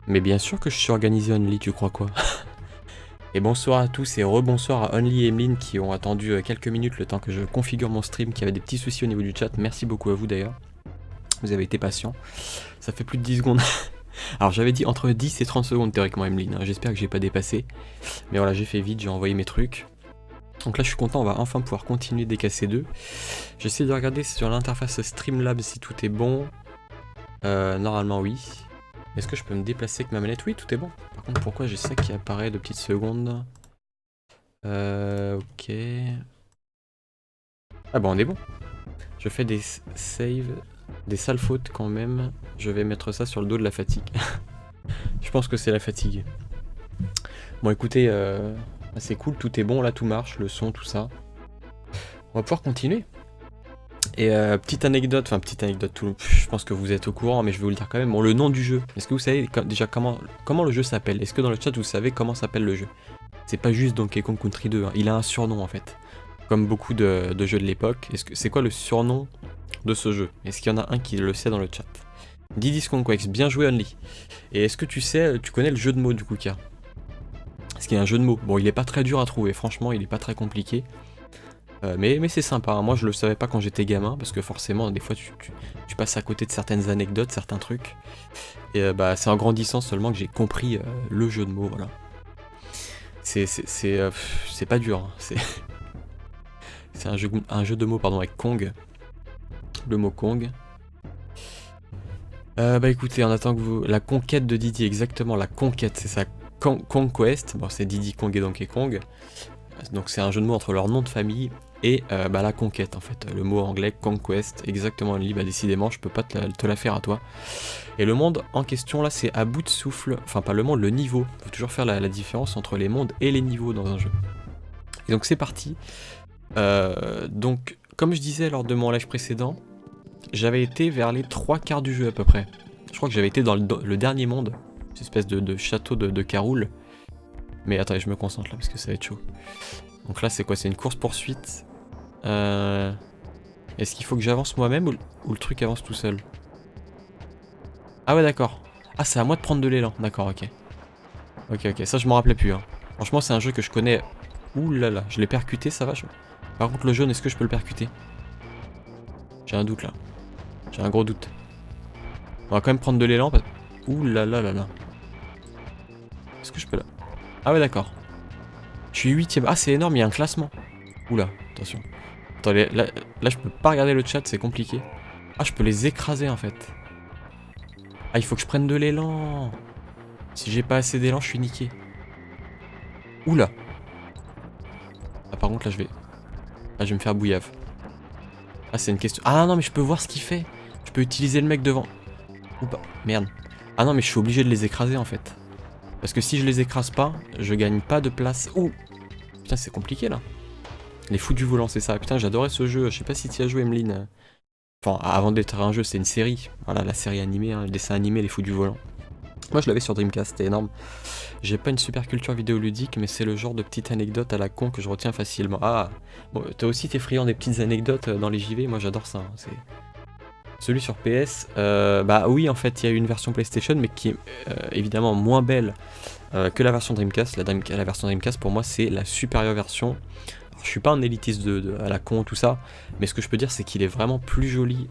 Mais bien sûr que je suis organisé Only, tu crois quoi? Et bonsoir à tous et rebonsoir à Only et Emeline qui ont attendu quelques minutes le temps que je configure mon stream, qui avait des petits soucis au niveau du chat. Merci beaucoup à vous d'ailleurs. Vous avez été patients. Ça fait plus de 10 secondes. Alors j'avais dit entre 10 et 30 secondes théoriquement Emeline, hein. J'espère que j'ai pas dépassé. Mais voilà, j'ai fait vite, j'ai envoyé mes trucs. Donc là je suis content, on va enfin pouvoir continuer DKC2. J'essaie de regarder sur l'interface Streamlabs si tout est bon. Normalement oui. Est-ce que je peux me déplacer avec ma manette? Oui, tout est bon. Par contre, pourquoi j'ai ça qui apparaît de petites secondes? Ok. Ah bon, on est bon. Je fais des saves, des sales fautes quand même. Je vais mettre ça sur le dos de la fatigue. Je pense que c'est la fatigue. Bon, écoutez, c'est cool, tout est bon, là, tout marche, le son, tout ça. On va pouvoir continuer. Et petite anecdote, je pense que vous êtes au courant, mais je vais vous le dire quand même. Bon, le nom du jeu, est-ce que vous savez déjà comment le jeu s'appelle? Est-ce que dans le chat vous savez comment s'appelle le jeu? C'est pas juste Donkey Kong Country 2, hein. Il a un surnom en fait. Comme beaucoup de jeux de l'époque. C'est quoi le surnom de ce jeu? Est-ce qu'il y en a un qui le sait dans le chat? Diddy's Conquest, bien joué Only. Et est-ce que tu connais le jeu de mots du coup qu'il y a? Est-ce qu'il y a un jeu de mots? Bon, il est pas très dur à trouver, franchement, il est pas très compliqué. Mais c'est sympa, hein. Moi je le savais pas quand j'étais gamin, parce que forcément des fois tu passes à côté de certaines anecdotes, certains trucs. Et bah c'est en grandissant seulement que j'ai compris le jeu de mots, voilà. C'est pas dur, hein. C'est un jeu de mots pardon, avec Kong. Le mot Kong. Bah écoutez, en attendant que vous... La conquête de Diddy, exactement, la conquête, c'est ça. Conquest, bon c'est Diddy Kong et Donkey Kong. Donc c'est un jeu de mots entre leur nom de famille et bah, la conquête en fait. Le mot anglais conquest, exactement Only, bah décidément je peux pas te la faire à toi. Et le monde en question là c'est à bout de souffle, enfin pas le monde, le niveau. Faut toujours faire la différence entre les mondes et les niveaux dans un jeu. Et donc c'est parti. Donc comme je disais lors de mon live précédent, j'avais été vers les 3/4 du jeu à peu près. Je crois que j'avais été dans le dernier monde, cette espèce de château de Caroul. Mais attendez, je me concentre là parce que ça va être chaud. Donc là, c'est quoi? C'est une course-poursuite. Est-ce qu'il faut que j'avance moi-même ou le truc avance tout seul? Ah ouais, d'accord. Ah, c'est à moi de prendre de l'élan. D'accord, ok. Ok, ça je m'en rappelais plus. Hein. Franchement, c'est un jeu que je connais. Ouh là là, je l'ai percuté, ça va. Par contre, le jaune, est-ce que je peux le percuter? J'ai un doute là. J'ai un gros doute. On va quand même prendre de l'élan. Ouh là là là là. Est-ce que je peux là? Ah ouais, d'accord. Je suis 8ème. Ah, c'est énorme, il y a un classement. Oula, attention. Attendez, là, je peux pas regarder le chat, c'est compliqué. Ah, je peux les écraser en fait. Ah, il faut que je prenne de l'élan. Si j'ai pas assez d'élan, je suis niqué. Oula. Ah, par contre, là, je vais... Ah, je vais me faire bouillave. Ah, c'est une question... Ah non, mais je peux voir ce qu'il fait. Je peux utiliser le mec devant. Ou pas. Merde. Ah non, mais je suis obligé de les écraser en fait. Parce que si je les écrase pas, je gagne pas de place. Ouh. Putain, c'est compliqué là. Les fous du volant, c'est ça. Putain, j'adorais ce jeu. Je sais pas si tu y as joué, Emeline. Enfin, avant d'être un jeu, c'est une série. Voilà, la série animée, hein, le dessin animé, les fous du volant. Moi, je l'avais sur Dreamcast, c'était énorme. J'ai pas une super culture vidéoludique, mais c'est le genre de petite anecdote à la con que je retiens facilement. Ah, bon, toi aussi, t'es friand des petites anecdotes dans les JV. Moi, j'adore ça. Hein. C'est celui sur PS. Bah oui, en fait, il y a une version PlayStation, mais qui est évidemment moins belle que la version Dreamcast. La version Dreamcast, pour moi, c'est la supérieure version. Alors, je suis pas un élitiste à la con, tout ça, mais ce que je peux dire, c'est qu'il est vraiment plus joli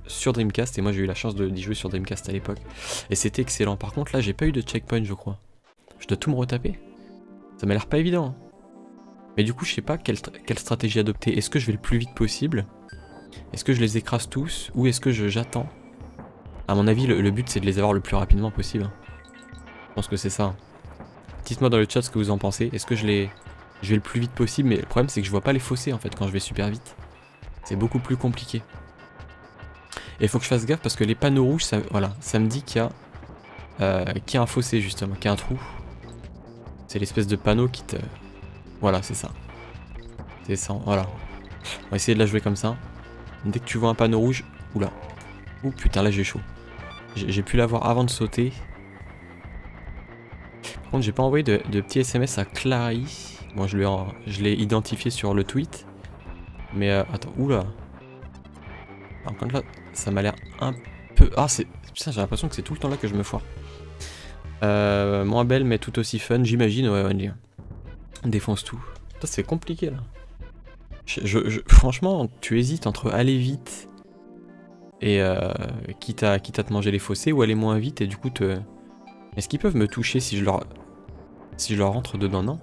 sur Dreamcast, et moi j'ai eu la chance d'y jouer sur Dreamcast à l'époque, et c'était excellent. Par contre, là, j'ai pas eu de checkpoint, je crois. Je dois tout me retaper. Ça m'a l'air pas évident. Hein. Mais du coup, je sais pas quelle stratégie adopter. Est-ce que je vais le plus vite possible? Est-ce que je les écrase tous? Ou est-ce que j'attends? À mon avis, le but, c'est de les avoir le plus rapidement possible. Je pense que c'est ça. Dites-moi dans le chat ce que vous en pensez. Est-ce que je vais le plus vite possible? Mais le problème, c'est que je vois pas les fossés, en fait, quand je vais super vite. C'est beaucoup plus compliqué. Et il faut que je fasse gaffe, parce que les panneaux rouges, ça, voilà, ça me dit qu'il y a un fossé, justement, qu'il y a un trou. C'est l'espèce de panneau qui te... Voilà, c'est ça. C'est ça, voilà. On va essayer de la jouer comme ça. Dès que tu vois un panneau rouge... Oula. Ouh putain, là j'ai chaud. J'ai pu l'avoir avant de sauter. Par contre, j'ai pas envoyé de petits SMS à Clary. Bon, je l'ai identifié sur le tweet. Mais attends, oula. Par contre là, ça m'a l'air un peu... Ah, c'est... Putain, j'ai l'impression que c'est tout le temps là que je me foire. Moins belle mais tout aussi fun, j'imagine, ouais, Only. Défonce tout. Putain, c'est compliqué là. Franchement, tu hésites entre aller vite et quitte à te manger les fossés ou aller moins vite et du coup te... Est-ce qu'ils peuvent me toucher si je leur rentre dedans? Non.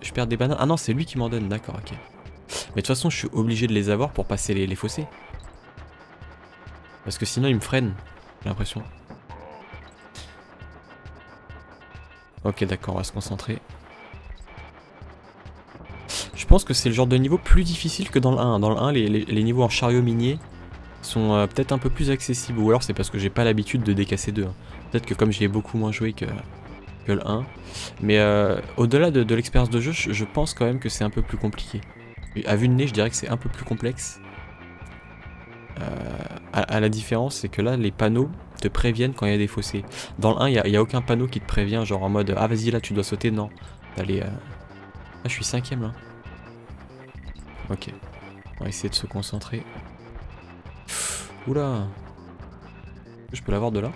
Je perds des bananes. Ah non, c'est lui qui m'en donne, d'accord, ok. Mais de toute façon, je suis obligé de les avoir pour passer les fossés. Parce que sinon, ils me freinent, j'ai l'impression. Ok, d'accord, on va se concentrer. Je pense que c'est le genre de niveau plus difficile que dans le 1. Dans le 1, les niveaux en chariot minier sont peut-être un peu plus accessibles. Ou alors c'est parce que j'ai pas l'habitude de DKC 2. Hein. Peut-être que comme j'y ai beaucoup moins joué que le 1. Mais au-delà de l'expérience de jeu, je pense quand même que c'est un peu plus compliqué. À vue de nez, je dirais que c'est un peu plus complexe. À la différence, c'est que là, les panneaux te préviennent quand il y a des fossés. Dans le 1, il n'y a aucun panneau qui te prévient, genre en mode ah vas-y là tu dois sauter, non. Allez, ah je suis 5ème là. Ok, on va essayer de se concentrer. Oula. Je peux l'avoir de là?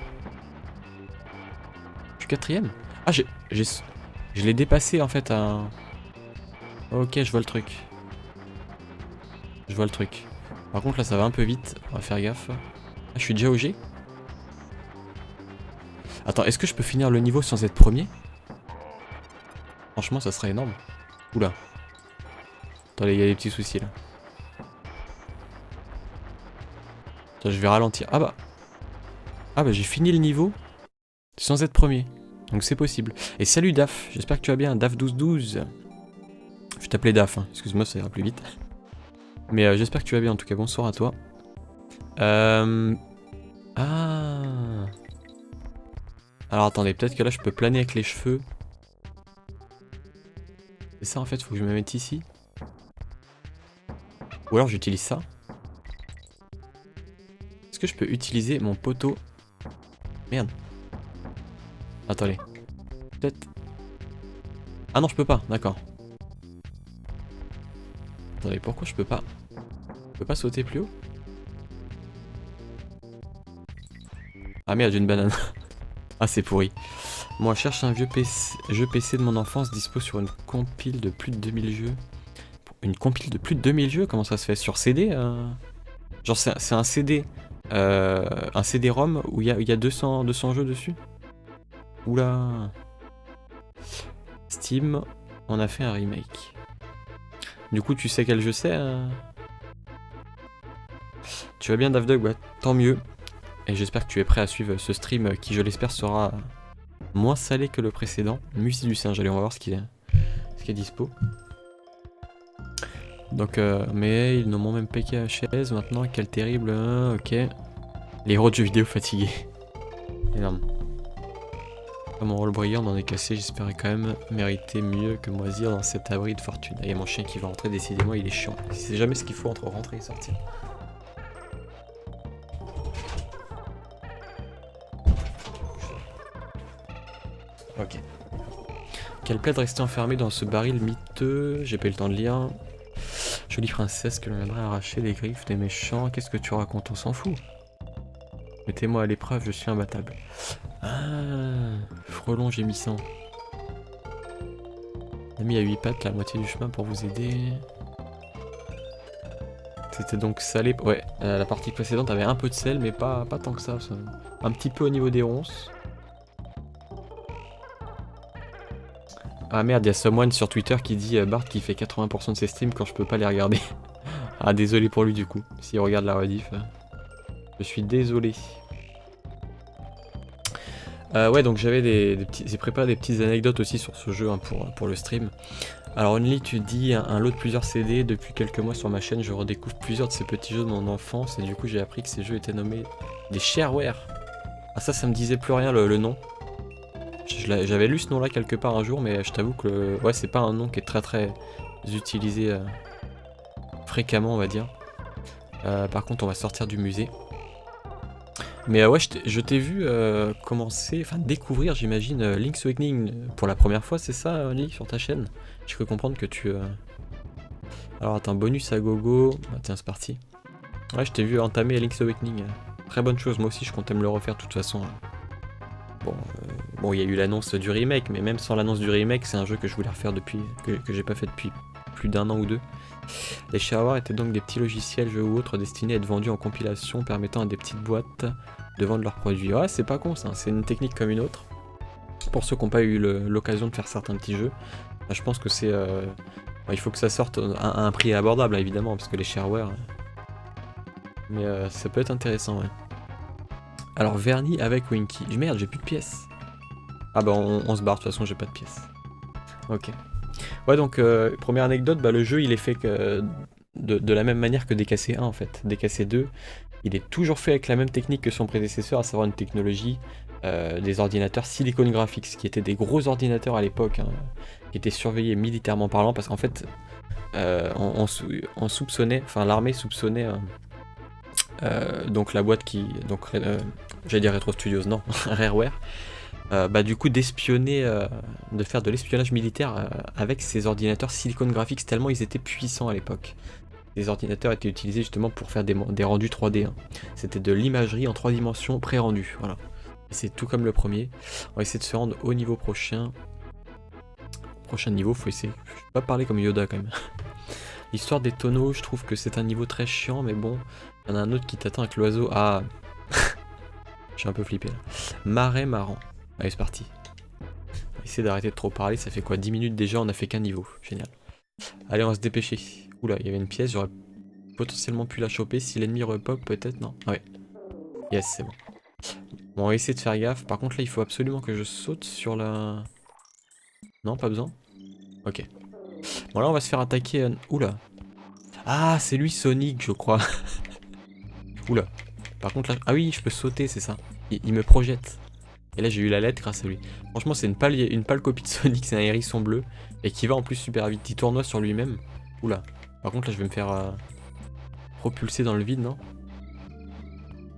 Je suis 4ème? Ah je l'ai dépassé en fait à... Ok, je vois le truc. Je vois le truc. Par contre là ça va un peu vite, on va faire gaffe. Ah je suis déjà au G? Attends, est-ce que je peux finir le niveau sans être premier? Franchement ça serait énorme. Oula. Attendez, il y a des petits soucis là. Attends, je vais ralentir. Ah bah j'ai fini le niveau sans être premier. Donc c'est possible. Et salut Daf, j'espère que tu vas bien, Daf1212. Je vais t'appeler Daf, hein. Excuse-moi ça ira plus vite. Mais j'espère que tu vas bien en tout cas, bonsoir à toi. Ah. Alors attendez, peut-être que là je peux planer avec les cheveux. C'est ça en fait, faut que je me mette ici. Ou alors j'utilise ça. Est-ce que je peux utiliser mon poteau? Merde. Attendez. Peut-être... Ah non, je peux pas, d'accord. Attendez, pourquoi je peux pas... Je peux pas sauter plus haut? Ah merde, j'ai une banane. Ah, c'est pourri. Moi, je cherche un vieux jeu PC de mon enfance dispo sur une compile de plus de 2000 jeux. Une compile de plus de 2000 jeux? Comment ça se fait? Sur CD Genre, c'est un CD... un CD-ROM où il y a 200 jeux dessus? Oula. Steam, on a fait un remake. Du coup, tu sais quel jeu c'est Tu vas bien, Davdog? Ouais, tant mieux. Et j'espère que tu es prêt à suivre ce stream qui, je l'espère, sera moins salé que le précédent. Musique du singe, allez, on va voir ce qui est dispo. Donc, mais ils ne m'ont même pas qu'à chaise maintenant, quel terrible, ok. Les héros de jeux vidéo fatigués. Énorme. Mon rôle brillant d'en est cassé, j'espérais quand même mériter mieux que moisir dans cet abri de fortune. Il y a mon chien qui va rentrer, décidément il est chiant. C'est jamais ce qu'il faut entre rentrer et sortir. Ok. Quelle plaie de rester enfermé dans ce baril miteux, j'ai pas eu le temps de lire. Jolie princesse que l'on viendrait arracher les griffes des méchants, qu'est-ce que tu racontes, on s'en fout. Mettez-moi à l'épreuve, je suis imbattable. Ah, frelon gémissant. On a mis à 8 pattes la moitié du chemin pour vous aider. C'était donc salé. Ouais, la partie précédente avait un peu de sel, mais pas tant que ça. Un petit peu au niveau des ronces. Ah merde, il y a Someone sur Twitter qui dit Bart qui fait 80% de ses streams quand je peux pas les regarder. Ah, désolé pour lui du coup, s'il regarde la rediff. Je suis désolé. Ouais, donc j'avais j'ai préparé des petites anecdotes aussi sur ce jeu hein, pour le stream. Alors Only, tu dis un lot de plusieurs CD. Depuis quelques mois sur ma chaîne, je redécouvre plusieurs de ces petits jeux de mon enfance et du coup j'ai appris que ces jeux étaient nommés des shareware. Ah ça me disait plus rien le nom. J'avais lu ce nom là quelque part un jour, mais je t'avoue que ouais, c'est pas un nom qui est très utilisé fréquemment on va dire. Par contre on va sortir du musée. Mais ouais, je t'ai vu découvrir, j'imagine, Link's Awakening pour la première fois, c'est ça, Only, sur ta chaîne? Je peux comprendre que tu... Alors attends, bonus à gogo... Ah, tiens, c'est parti. Ouais, je t'ai vu entamer Link's Awakening. Très bonne chose, moi aussi je comptais me le refaire de toute façon. Bon, il y a eu l'annonce du remake, mais même sans l'annonce du remake, c'est un jeu que je voulais refaire depuis, que j'ai pas fait depuis plus d'un an ou deux. Les shareware étaient donc des petits logiciels, jeux ou autres, destinés à être vendus en compilation, permettant à des petites boîtes de vendre leurs produits. Ouais, c'est pas con ça, c'est une technique comme une autre. Pour ceux qui n'ont pas eu l'occasion de faire certains petits jeux, bah, je pense que c'est... il faut que ça sorte à un prix abordable, évidemment, parce que les shareware... Mais ça peut être intéressant, ouais. Alors, vernis avec Winky. Merde, j'ai plus de pièces. Ah bah on se barre, de toute façon j'ai pas de pièces. Ok. Ouais, donc première anecdote, bah, le jeu il est fait de la même manière que DKC 1 en fait. DKC 2, il est toujours fait avec la même technique que son prédécesseur, à savoir une technologie des ordinateurs Silicon Graphics, qui étaient des gros ordinateurs à l'époque, hein, qui étaient surveillés militairement parlant, parce qu'en fait on soupçonnait, enfin l'armée soupçonnait donc la boîte qui... donc j'allais dire Retro Studios, non, Rareware, bah du coup d'espionner, de faire de l'espionnage militaire avec ces ordinateurs Silicon Graphics, tellement ils étaient puissants à l'époque. Les ordinateurs étaient utilisés justement pour faire des rendus 3D. Hein. C'était de l'imagerie en 3 dimensions pré-rendue, voilà. Et c'est tout comme le premier. On va essayer de se rendre au niveau prochain. Prochain niveau, faut essayer. Je vais pas parler comme Yoda quand même. L'histoire des tonneaux, je trouve que c'est un niveau très chiant, mais bon, il y en a un autre qui t'attend avec l'oiseau. Ah, j'ai un peu flippé là. Marais marrant. Allez, c'est parti. On va essayer d'arrêter de trop parler, ça fait quoi 10 minutes déjà, on a fait qu'un niveau. Génial. Allez, on va se dépêcher. Oula, il y avait une pièce, j'aurais potentiellement pu la choper si l'ennemi repop, peut-être, non? Ah ouais. Yes, c'est bon. Bon, on va essayer de faire gaffe. Par contre, là, il faut absolument que je saute sur la... Non, pas besoin? Ok. Bon, là, on va se faire attaquer... Oula. Ah, c'est lui, Sonic, je crois. Oula. Par contre, là... Ah oui, je peux sauter, c'est ça. Il me projette. Et là, j'ai eu la lettre grâce à lui. Franchement, c'est une pâle copie de Sonic, c'est un hérisson bleu. Et qui va en plus super vite. Il tournoie sur lui-même. Oula. Par contre, là, je vais me faire propulser dans le vide, non?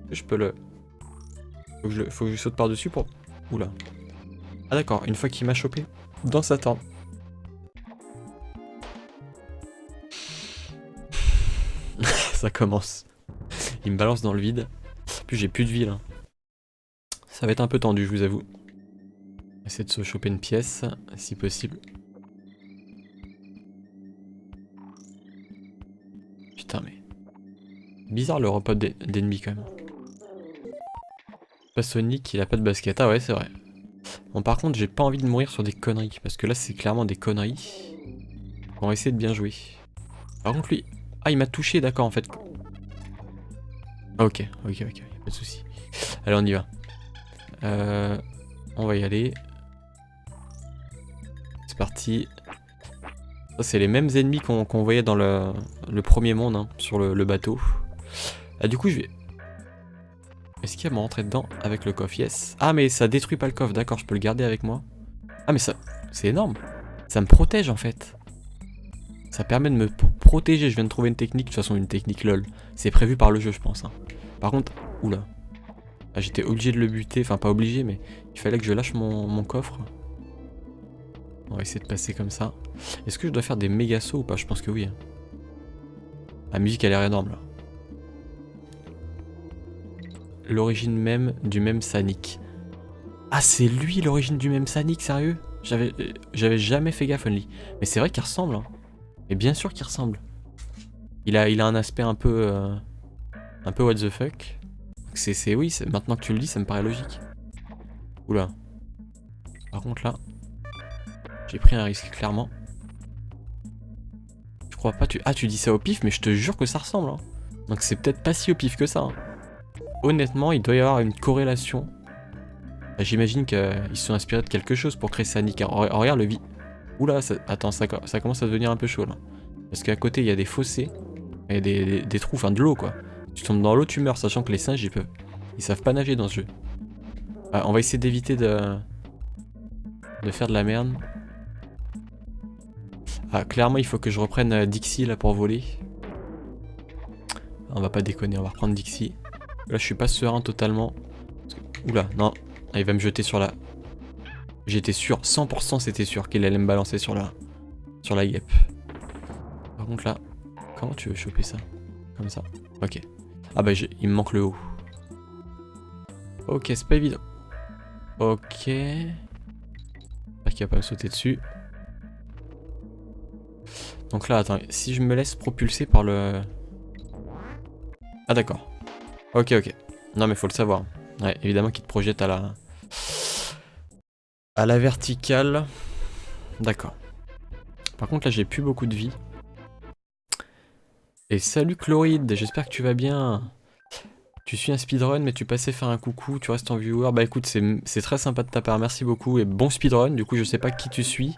Je peux le... Faut que je saute par-dessus pour... Oula. Ah d'accord, une fois qu'il m'a chopé, dans sa tente. Ça commence. Il me balance dans le vide. En plus, j'ai plus de vie, là. Ça va être un peu tendu, je vous avoue. Essayer de se choper une pièce, si possible. Putain, mais... Bizarre le repos d'ennemis, quand même. Pas Sonic, il a pas de basket. Ah ouais, c'est vrai. Bon, par contre, j'ai pas envie de mourir sur des conneries. Parce que là, c'est clairement des conneries. On va essayer de bien jouer. Par contre, lui... Ah, il m'a touché, d'accord, en fait. Ok, pas de soucis. Allez, on y va. On va y aller. C'est parti. Ça, c'est les mêmes ennemis qu'on voyait dans le premier monde, hein, sur le bateau. Ah, du coup, je vais... Est-ce qu'il va me rentrer dedans avec le coffre? Yes. Ah, mais ça détruit pas le coffre, d'accord, je peux le garder avec moi. Ah, mais ça... C'est énorme. Ça me protège, en fait. Ça permet de me protéger. Je viens de trouver une technique, de toute façon, une technique lol. C'est prévu par le jeu, je pense. Hein. Par contre... Oula. Ah, j'étais obligé de le buter, enfin pas obligé, mais il fallait que je lâche mon coffre. On va essayer de passer comme ça. Est-ce que je dois faire des méga sauts ou pas? Je pense que oui. Hein. La musique a l'air énorme là. L'origine même du même Sonic. Ah, c'est lui l'origine du même Sonic, sérieux? J'avais jamais fait gaffe, Only. Mais c'est vrai qu'il ressemble. Hein. Mais bien sûr qu'il ressemble. Il a un aspect un peu what the fuck. Oui, maintenant que tu le dis, ça me paraît logique. Oula. Par contre là, j'ai pris un risque, clairement. Je crois pas, tu dis ça au pif, mais je te jure que ça ressemble. Hein. Donc c'est peut-être pas si au pif que ça. Hein. Honnêtement, il doit y avoir une corrélation. J'imagine qu'ils se sont inspirés de quelque chose pour créer Sonic. Regarde le vide. Oula, attends, ça commence à devenir un peu chaud là. Parce qu'à côté, il y a des fossés. Et des trous, enfin de l'eau quoi. Tu tombes dans l'eau, tu meurs, sachant que les singes, ils savent pas nager dans ce jeu. On va essayer d'éviter de faire de la merde. Ah, clairement, il faut que je reprenne Dixie là pour voler. On va pas déconner, on va reprendre Dixie. Là, je suis pas serein totalement. Oula, non. Ah, il va me jeter sur la... J'étais sûr, 100% c'était sûr qu'il allait me balancer sur la guêpe. Par contre là, comment tu veux choper ça? Comme ça. Ok. Ah bah il me manque le haut. Ok, c'est pas évident. Ok. J'espère qu'il va pas me sauter dessus. Donc là, attends, si je me laisse propulser par le... Ah d'accord. Ok, ok. Non mais faut le savoir. Ouais, évidemment qu'il te projette à la... À la verticale. D'accord. Par contre là j'ai plus beaucoup de vie. Et salut Chloride, j'espère que tu vas bien. Tu suis un speedrun mais tu passais faire un coucou, tu restes en viewer. Bah écoute, c'est très sympa de ta part, merci beaucoup. Et bon speedrun, du coup je sais pas qui tu suis.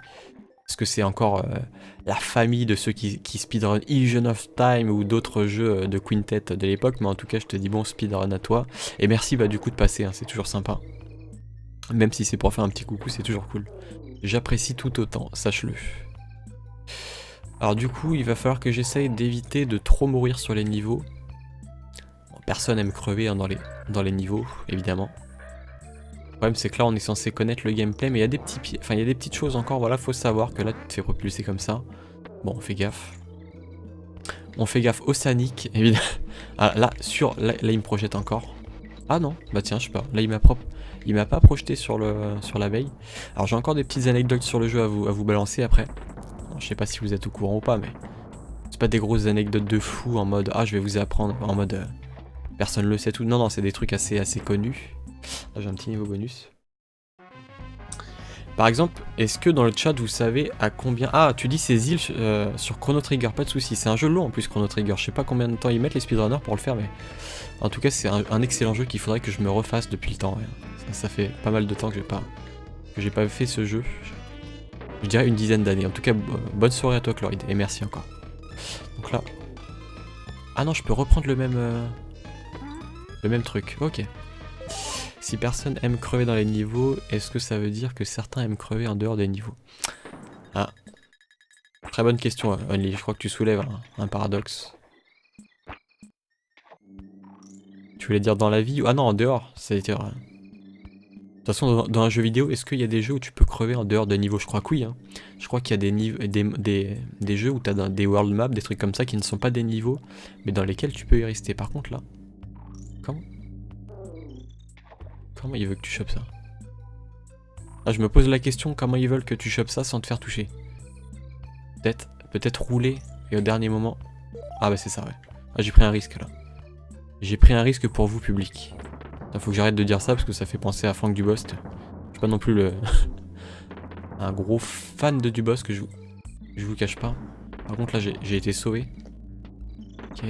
Est-ce que c'est encore la famille de ceux qui speedrun Illusion of Time ou d'autres jeux de Quintet de l'époque. Mais en tout cas je te dis bon speedrun à toi. Et merci bah du coup de passer, hein, c'est toujours sympa. Même si c'est pour faire un petit coucou, c'est toujours cool. J'apprécie tout autant, sache-le. Alors du coup, il va falloir que j'essaye d'éviter de trop mourir sur les niveaux. Bon, personne aime crever hein, dans les niveaux, évidemment. Le problème c'est que là on est censé connaître le gameplay, mais il y a des petits enfin il y a des petites choses encore, voilà, faut savoir que là tu te fais propulser comme ça. Bon, on fait gaffe. On fait gaffe au Sanic, évidemment. Ah, là, là, il me projette encore. Ah non, bah tiens, je sais pas. Là il m'a pas projeté sur l'abeille. Alors j'ai encore des petites anecdotes sur le jeu à vous balancer après. Bon, je sais pas si vous êtes au courant ou pas, mais c'est pas des grosses anecdotes de fou en mode ah je vais vous apprendre, en mode personne le sait tout. Non non, c'est des trucs assez connus. Là j'ai un petit niveau bonus. Par exemple, est-ce que dans le chat vous savez à combien... Ah, tu dis ces îles sur Chrono Trigger, pas de soucis. C'est un jeu long en plus Chrono Trigger. Je sais pas combien de temps ils mettent les speedrunners pour le faire, mais en tout cas c'est un excellent jeu qu'il faudrait que je me refasse depuis le temps. Ouais. Ça fait pas mal de temps que j'ai pas fait ce jeu. Je dirais une dizaine d'années. En tout cas, bonne soirée à toi Chloride et merci encore. Donc là... Ah non, je peux reprendre le même truc. Ok. Si personne aime crever dans les niveaux, est-ce que ça veut dire que certains aiment crever en dehors des niveaux? Ah. Très bonne question, Only. Je crois que tu soulèves un paradoxe. Tu voulais dire dans la vie? Ah non, en dehors. C'est-à-dire... De toute façon, dans un jeu vidéo, est-ce qu'il y a des jeux où tu peux crever en dehors des niveaux? Je crois que oui. Hein. Je crois qu'il y a des jeux où tu as des world maps, des trucs comme ça qui ne sont pas des niveaux, mais dans lesquels tu peux y rester. Par contre, là... Comment il veut que tu chopes ça? Ah, je me pose la question, comment ils veulent que tu chopes ça sans te faire toucher? Peut-être rouler, et au dernier moment... Ah bah c'est ça, ouais. Ah, j'ai pris un risque, là. J'ai pris un risque pour vous, public. Il faut que j'arrête de dire ça, parce que ça fait penser à Franck Dubosc. Je suis pas non plus un gros fan de Dubosc, je vous cache pas. Par contre, là, j'ai été sauvé. Ok.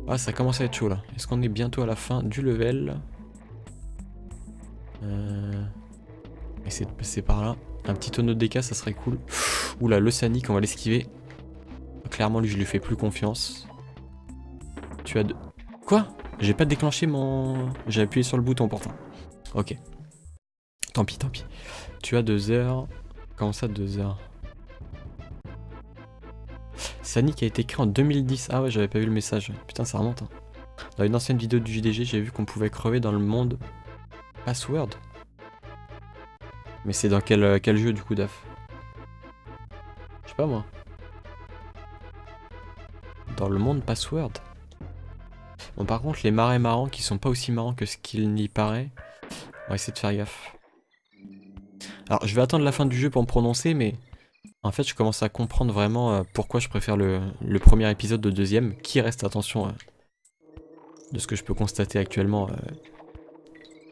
Ah, ça commence à être chaud, là. Est-ce qu'on est bientôt à la fin du level? Essayer de passer par là. Un petit tonneau de dégâts, ça serait cool. Oula, le Sanic, on va l'esquiver. Clairement, lui, je lui fais plus confiance. Tu as deux... Quoi? J'ai pas déclenché mon... J'ai appuyé sur le bouton pourtant. Ok. Tant pis, tant pis. Tu as 2 heures. Comment ça, 2 heures? Sanic a été créé en 2010. Ah ouais, j'avais pas vu le message. Putain, ça remonte. Hein. Dans une ancienne vidéo du JDG, j'ai vu qu'on pouvait crever dans le monde Password. Mais c'est dans quel jeu du coup, Daf? Je sais pas moi. Dans le monde Password. Bon, par contre, les marais marrants qui sont pas aussi marrants que ce qu'il n'y paraît, on va essayer de faire gaffe. Alors, je vais attendre la fin du jeu pour me prononcer, mais en fait, je commence à comprendre vraiment pourquoi je préfère le premier épisode au deuxième, qui reste, attention, de ce que je peux constater actuellement,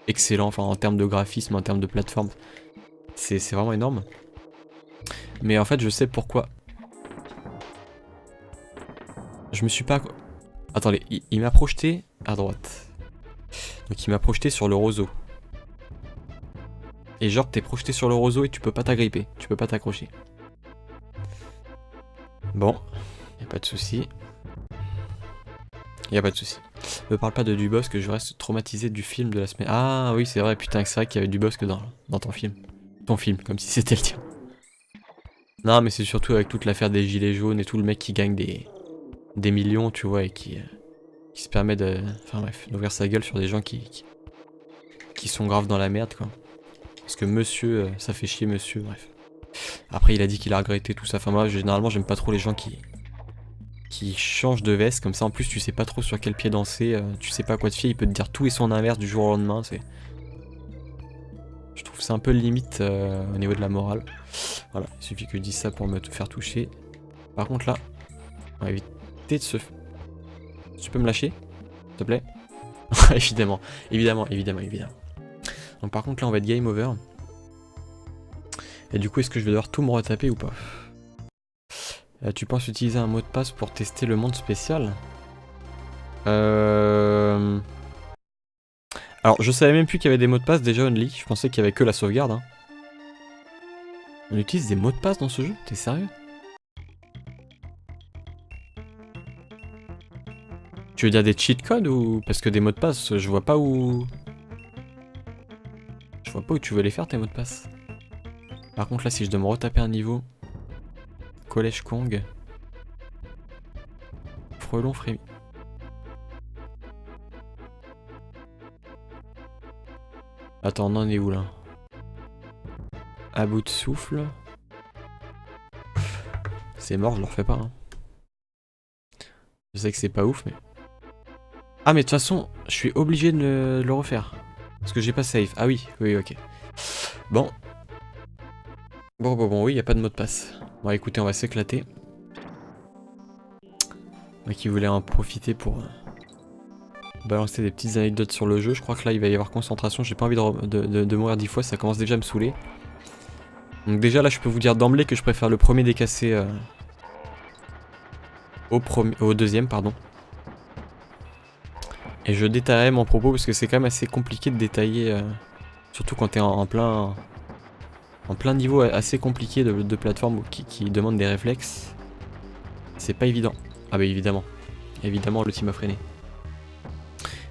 excellent, enfin en termes de graphisme, en termes de plateforme. C'est vraiment énorme. Mais en fait, je sais pourquoi. Je me suis pas... Attendez, il m'a projeté à droite. Donc il m'a projeté sur le roseau. Et genre, t'es projeté sur le roseau et tu peux pas t'agripper. Tu peux pas t'accrocher. Bon, y a pas de souci. Y a pas de souci. Me parle pas de Dubosc, que je reste traumatisé du film de la semaine. Ah oui, c'est vrai, putain, c'est vrai qu'il y avait Dubosc dans ton film. Ton film, comme si c'était le tien. Non, mais c'est surtout avec toute l'affaire des gilets jaunes et tout, le mec qui gagne des millions, tu vois, et qui se permet de... Enfin bref, d'ouvrir sa gueule sur des gens qui sont graves dans la merde, quoi. Parce que monsieur, ça fait chier monsieur, bref. Après, il a dit qu'il a regretté tout ça. Enfin moi, généralement, j'aime pas trop les gens qui changent de veste, comme ça, en plus, tu sais pas trop sur quel pied danser, tu sais pas à quoi te fier, il peut te dire tout et son inverse du jour au lendemain, c'est... Je trouve ça un peu limite au niveau de la morale. Voilà, il suffit que je dise ça pour me faire toucher. Par contre là, on va éviter de se... Tu peux me lâcher, s'il te plaît? Évidemment, évidemment, évidemment, évidemment. Donc par contre là on va être game over. Et du coup est-ce que je vais devoir tout me retaper ou pas? Tu penses utiliser un mot de passe pour tester le monde spécial? Alors je savais même plus qu'il y avait des mots de passe déjà only. Je pensais qu'il y avait que la sauvegarde. Hein. On utilise des mots de passe dans ce jeu? T'es sérieux? Tu veux dire des cheat codes ou... Parce que des mots de passe, je vois pas où... Je vois pas où tu veux les faire tes mots de passe. Par contre là si je dois me retaper un niveau... Collège Kong... Frelon Frémy... Attends, on en est où là? À bout de souffle... C'est mort, je le refais pas. Hein. Je sais que c'est pas ouf mais... Ah mais de toute façon, je suis obligé de le refaire. Parce que j'ai pas save. Ah oui, oui, ok. Bon. Bon, oui, y a pas de mot de passe. Bon écoutez, on va s'éclater. Moi qui voulais en profiter pour balancer des petites anecdotes sur le jeu. Je crois que là il va y avoir concentration. J'ai pas envie de mourir 10 fois, ça commence déjà à me saouler. Donc déjà là je peux vous dire d'emblée que je préfère le premier décassé au deuxième, pardon. Et je détaillerai mon propos parce que c'est quand même assez compliqué de détailler, surtout quand t'es en plein niveau assez compliqué de plateforme qui demande des réflexes. C'est pas évident. Ah bah évidemment. Évidemment le team a freiné.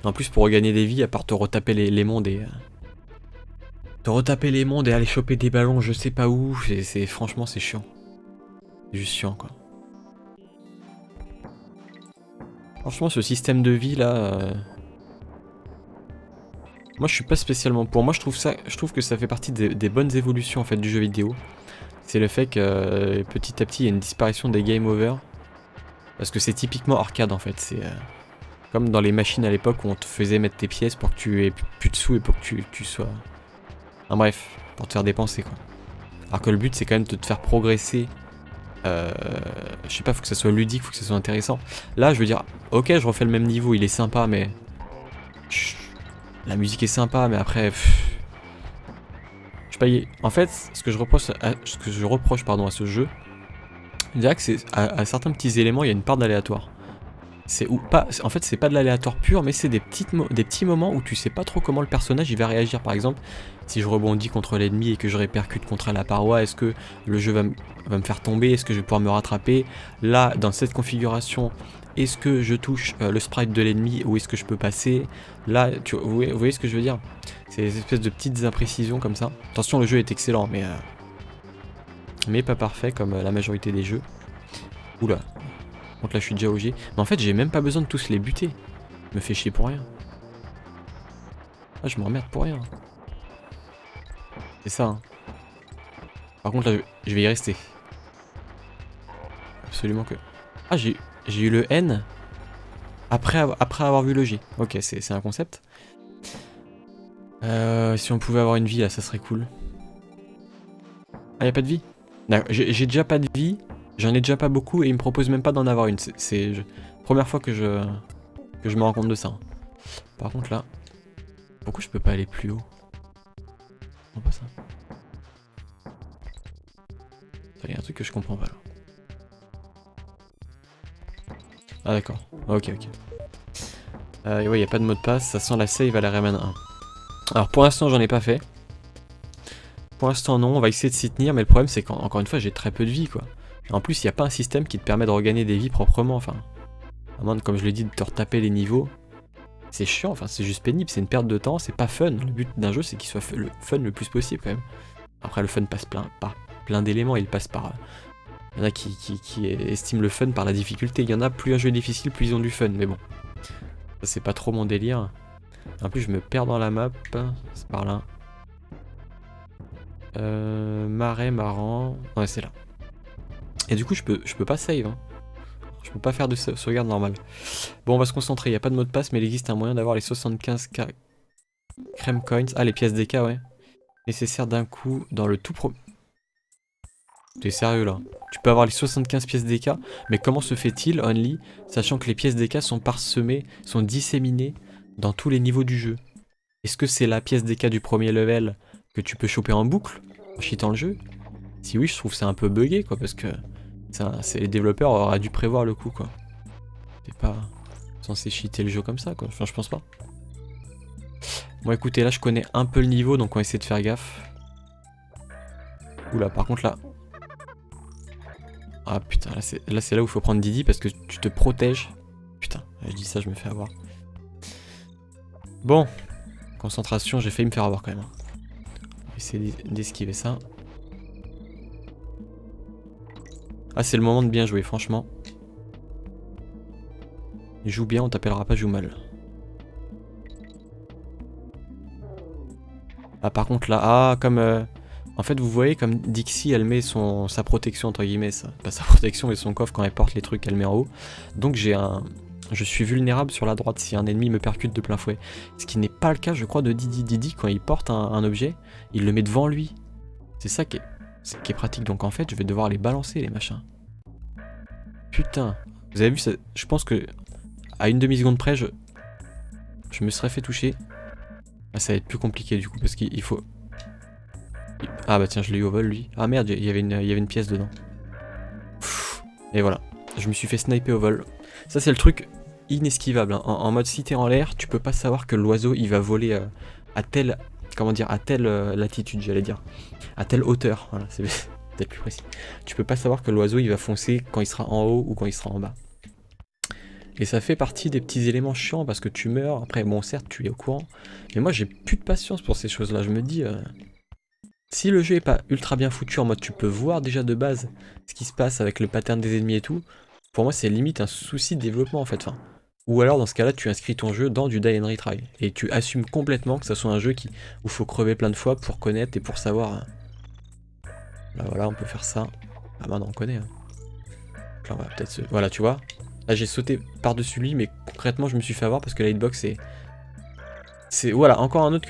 En plus pour regagner des vies, à part te retaper les mondes et... te retaper les mondes et aller choper des ballons je sais pas où, franchement c'est chiant. C'est juste chiant quoi. Franchement ce système de vie là... Moi je suis pas spécialement pour. Moi je trouve que ça fait partie des bonnes évolutions en fait du jeu vidéo. C'est le fait que petit à petit il y a une disparition des game over. Parce que c'est typiquement arcade en fait. C'est comme dans les machines à l'époque où on te faisait mettre tes pièces pour que tu aies plus de sous et pour que tu sois... Enfin bref, pour te faire dépenser quoi. Alors que le but c'est quand même de te faire progresser. Je sais pas, faut que ça soit ludique, faut que ça soit intéressant. Là je veux dire, ok je refais le même niveau, il est sympa mais... La musique est sympa, mais après... Je sais pas, en fait, ce que je reproche à ce jeu, je dirais que c'est à certains petits éléments, il y a une part d'aléatoire. En fait, c'est pas de l'aléatoire pur, mais c'est des petits moments où tu sais pas trop comment le personnage il va réagir. Par exemple, si je rebondis contre l'ennemi et que je répercute contre la paroi, est-ce que le jeu va me faire tomber? Est-ce que je vais pouvoir me rattraper? Là, dans cette configuration... Est-ce que je touche le sprite de l'ennemi ou est-ce que je peux passer? Là, vous voyez ce que je veux dire? C'est des espèces de petites imprécisions comme ça. Attention, le jeu est excellent, mais pas parfait comme la majorité des jeux. Oula. Donc là, je suis déjà OG. Mais en fait, j'ai même pas besoin de tous les buter. Je me fais chier pour rien. Ah, je m'emmerde pour rien. C'est ça. Hein. Par contre, là, je vais y rester. Absolument que... Ah, j'ai eu le N après avoir vu le G. Ok, c'est un concept. Si on pouvait avoir une vie là, ça serait cool. Ah, y'a pas de vie? J'ai déjà pas de vie, j'en ai déjà pas beaucoup et il me propose même pas d'en avoir une. C'est première fois que je me rends compte de ça. Par contre là, pourquoi je peux pas aller plus haut? Non, pas ça. Il y a un truc que je comprends pas là. Ah d'accord, ok. Ouais, y a pas de mot de passe, ça sent la save à la Rayman 1. Alors pour l'instant j'en ai pas fait. Pour l'instant non, on va essayer de s'y tenir, mais le problème c'est qu'encore une fois j'ai très peu de vie quoi. Et en plus il n'y a pas un système qui te permet de regagner des vies proprement, enfin. À moins de, comme je l'ai dit, de te retaper les niveaux. C'est chiant, enfin c'est juste pénible, c'est une perte de temps, c'est pas fun. Le but d'un jeu c'est qu'il soit le fun le plus possible quand même. Après le fun passe par plein d'éléments, il passe par... Il y en a qui estiment le fun par la difficulté, il y en a plus un jeu est difficile, plus ils ont du fun, mais bon. Ça c'est pas trop mon délire. En plus je me perds dans la map, c'est par là. Marais, marrant, ouais c'est là. Et du coup je peux pas save, hein. Je peux pas faire de sauvegarde normale. Bon on va se concentrer, il n'y a pas de mot de passe mais il existe un moyen d'avoir les 75 crème coins. Ah les pièces DK ouais. nécessaire d'un coup dans le tout premier... T'es sérieux là? Tu peux avoir les 75 pièces d'EK, mais comment se fait-il, Only, sachant que les pièces d'EK sont parsemées, sont disséminées dans tous les niveaux du jeu? Est-ce que c'est la pièce d'EK du premier level que tu peux choper en boucle, en cheatant le jeu? Si oui, je trouve que c'est un peu buggé, quoi, parce que les développeurs auraient dû prévoir le coup, quoi. T'es pas censé cheater le jeu comme ça, quoi. Enfin, je pense pas. Bon, écoutez, là, je connais un peu le niveau, donc on va essayer de faire gaffe. Oula, par contre, là... Ah, putain, là, c'est là où il faut prendre Didi, parce que tu te protèges. Putain, je dis ça, je me fais avoir. Bon. Concentration, j'ai failli me faire avoir, quand même. On va essayer d'esquiver ça. Ah, c'est le moment de bien jouer, franchement. Joue bien, on t'appellera pas joue mal. Ah, par contre, là, ah, comme... En fait, vous voyez, comme Dixie, elle met sa protection, entre guillemets, ça. Pas sa protection, mais son coffre quand elle porte les trucs qu'elle met en haut. Donc je suis vulnérable sur la droite si un ennemi me percute de plein fouet. Ce qui n'est pas le cas, je crois, de Didi. Didi, quand il porte un objet, il le met devant lui. C'est ça qui est pratique. Donc en fait, je vais devoir les balancer, les machins. Putain. Vous avez vu, ça, je pense que à une demi-seconde près, je me serais fait toucher. Ah, ça va être plus compliqué du coup, parce qu'il faut... Ah bah tiens, je l'ai eu au vol, lui. Ah merde, il y avait une pièce dedans. Et voilà. Je me suis fait sniper au vol. Ça, c'est le truc inesquivable. Hein. En mode, si t'es en l'air, tu peux pas savoir que l'oiseau, il va voler à telle... Comment dire? À telle latitude, j'allais dire. À telle hauteur. Voilà, c'est peut-être plus précis. Tu peux pas savoir que l'oiseau, il va foncer quand il sera en haut ou quand il sera en bas. Et ça fait partie des petits éléments chiants parce que tu meurs. Après, bon, certes, tu es au courant. Mais moi, j'ai plus de patience pour ces choses-là. Je me dis... Si le jeu est pas ultra bien foutu, en mode tu peux voir déjà de base ce qui se passe avec le pattern des ennemis et tout, pour moi c'est limite un souci de développement en fait. Enfin, ou alors dans ce cas-là tu inscris ton jeu dans du die and retry et tu assumes complètement que ça soit un jeu où faut crever plein de fois pour connaître et pour savoir. Là voilà, on peut faire ça. Ah maintenant on connaît. Hein. Là on va peut-être se... Voilà, tu vois. Là j'ai sauté par-dessus lui, mais concrètement je me suis fait avoir parce que la hitbox c'est... Voilà, encore un autre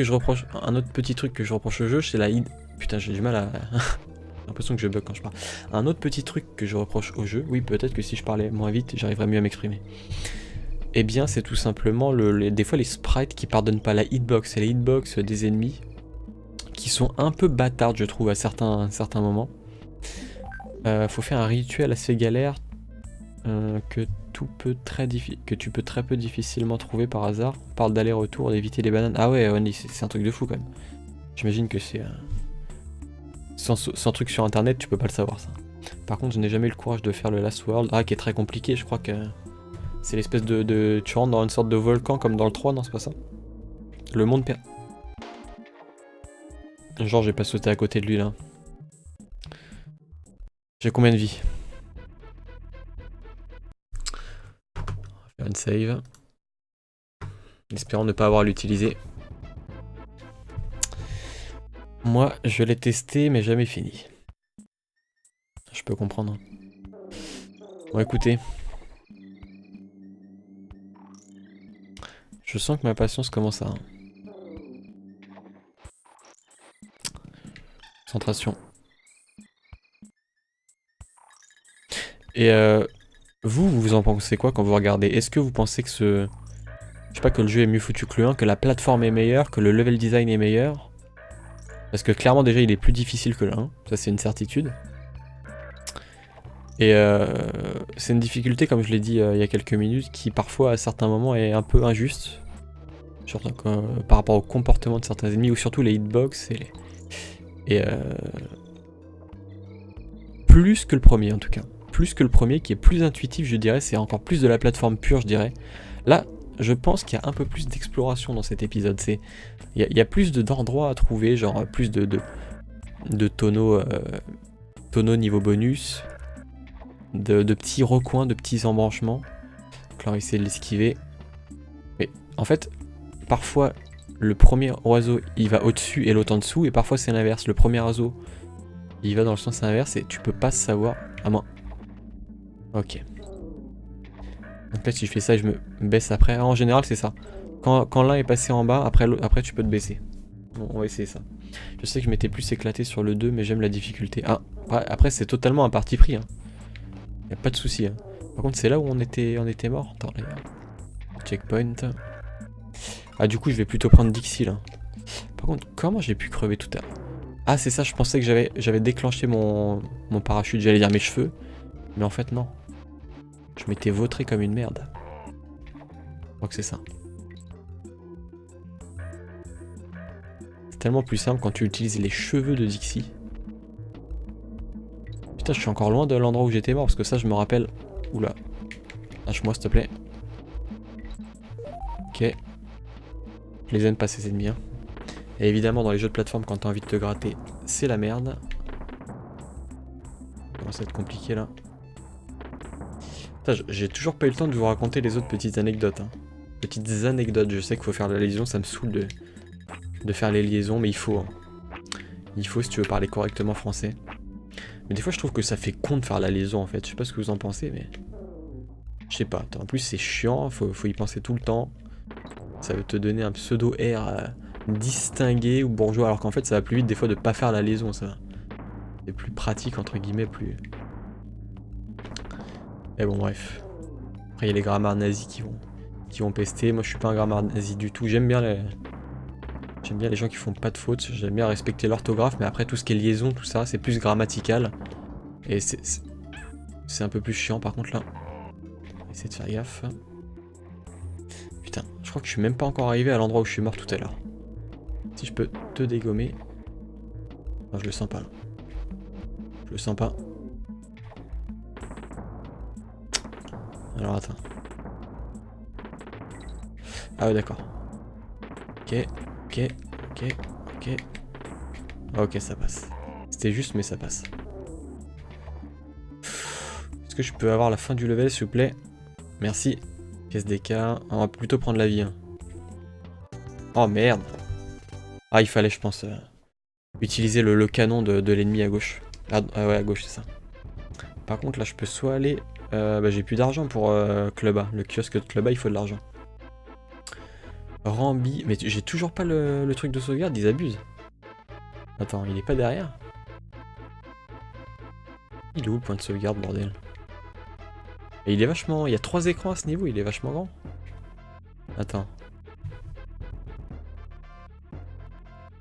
petit truc que je reproche au jeu, c'est la hit... Putain, j'ai du mal à... J'ai l'impression que je bug quand je parle. Un autre petit truc que je reproche au jeu, oui peut-être que si je parlais moins vite, j'arriverais mieux à m'exprimer. Eh bien c'est tout simplement des fois les sprites qui pardonnent pas la hitbox et les hitbox des ennemis, qui sont un peu bâtardes je trouve à certains moments. Faut faire un rituel assez galère que tu peux très peu difficilement trouver par hasard. On parle d'aller-retour, d'éviter les bananes. Ah ouais, c'est un truc de fou quand même. J'imagine que c'est... Sans truc sur internet, tu peux pas le savoir ça. Par contre, je n'ai jamais eu le courage de faire le Last World. Ah, qui est très compliqué, je crois que... C'est l'espèce de... Tu rentres dans une sorte de volcan comme dans le 3, non c'est pas ça? Le monde perd... Genre, j'ai pas sauté à côté de lui là. J'ai combien de vie? On va faire une save. En espérant ne pas avoir à l'utiliser. Moi, je l'ai testé, mais jamais fini. Je peux comprendre. Bon, écoutez. Je sens que ma patience commence à... Concentration. Et vous en pensez quoi quand vous regardez? Est-ce que vous pensez que je sais pas, que le jeu est mieux foutu que le 1, que la plateforme est meilleure, que le level design est meilleur? Parce que clairement déjà il est plus difficile que le 1, ça c'est une certitude. Et c'est une difficulté, comme je l'ai dit il y a quelques minutes, qui parfois à certains moments est un peu injuste. Surtout par rapport au comportement de certains ennemis, ou surtout les hitbox et plus que le premier en tout cas. Plus que le premier, qui est plus intuitif je dirais, c'est encore plus de la plateforme pure je dirais. Là, je pense qu'il y a un peu plus d'exploration dans cet épisode. Il y a plus d'endroits à trouver, genre plus de tonneaux niveau bonus, de petits recoins, de petits embranchements. Donc là, on va essayer de l'esquiver. Mais en fait, parfois, le premier oiseau, il va au-dessus et l'autre en dessous, et parfois c'est l'inverse. Le premier oiseau, il va dans le sens inverse et tu peux pas savoir. À moins. Ok. Donc là si je fais ça je me baisse après. En général c'est ça. Quand l'un est passé en bas, après tu peux te baisser. Bon, on va essayer ça. Je sais que je m'étais plus éclaté sur le 2, mais j'aime la difficulté. Ah, après c'est totalement un parti pris. Hein. Y a pas de souci. Hein. Par contre, c'est là où on était mort. Attends, les gars. Checkpoint. Ah, du coup, je vais plutôt prendre Dixie là. Par contre, comment j'ai pu crever tout à l'heure? Ah, c'est ça, je pensais que j'avais déclenché mon parachute, j'allais dire mes cheveux. Mais en fait, non. Je m'étais vautré comme une merde. Je crois que c'est ça. C'est tellement plus simple quand tu utilises les cheveux de Dixie. Putain, je suis encore loin de l'endroit où j'étais mort parce que ça, je me rappelle. Oula. Lâche-moi, s'il te plaît. Ok. Je les aime pas, ces ennemis. Hein. Et évidemment, dans les jeux de plateforme, quand t'as envie de te gratter, c'est la merde. Ça commence à être compliqué là. J'ai toujours pas eu le temps de vous raconter les autres petites anecdotes. Hein. Petites anecdotes, je sais qu'il faut faire la liaison, ça me saoule de faire les liaisons, mais il faut. Hein. Il faut si tu veux parler correctement français. Mais des fois je trouve que ça fait con de faire la liaison en fait, je sais pas ce que vous en pensez, mais... Je sais pas, en plus c'est chiant, faut y penser tout le temps. Ça veut te donner un pseudo-air distingué ou bourgeois, alors qu'en fait ça va plus vite des fois de pas faire la liaison, ça. C'est plus pratique entre guillemets, plus... Mais bon bref. Après il y a les grammaires nazis qui vont pester, moi je suis pas un grammaire nazi du tout, j'aime bien les gens qui font pas de fautes, j'aime bien respecter l'orthographe, mais après tout ce qui est liaison, tout ça, c'est plus grammatical. Et c'est un peu plus chiant par contre là. On va essayer de faire gaffe. Putain, je crois que je suis même pas encore arrivé à l'endroit où je suis mort tout à l'heure. Si je peux te dégommer. Non, je le sens pas là. Je le sens pas. Alors attends. Ah ouais d'accord. Ok. Ok, ça passe. C'était juste, mais ça passe. Est-ce que je peux avoir la fin du level, s'il vous plaît? Merci. Pièce d'éK. On va plutôt prendre la vie. Hein. Oh merde. Ah, il fallait, je pense, utiliser le canon de l'ennemi à gauche. Ah ouais, à gauche, c'est ça. Par contre, là, je peux soit aller... bah, j'ai plus d'argent pour Club A. Le kiosque de Club A, il faut de l'argent. Rambi, mais j'ai toujours pas le truc de sauvegarde, ils abusent. Attends, il est pas derrière? Il est où le point de sauvegarde, bordel? Et il est vachement... Il y a 3 écrans à ce niveau, il est vachement grand. Attends.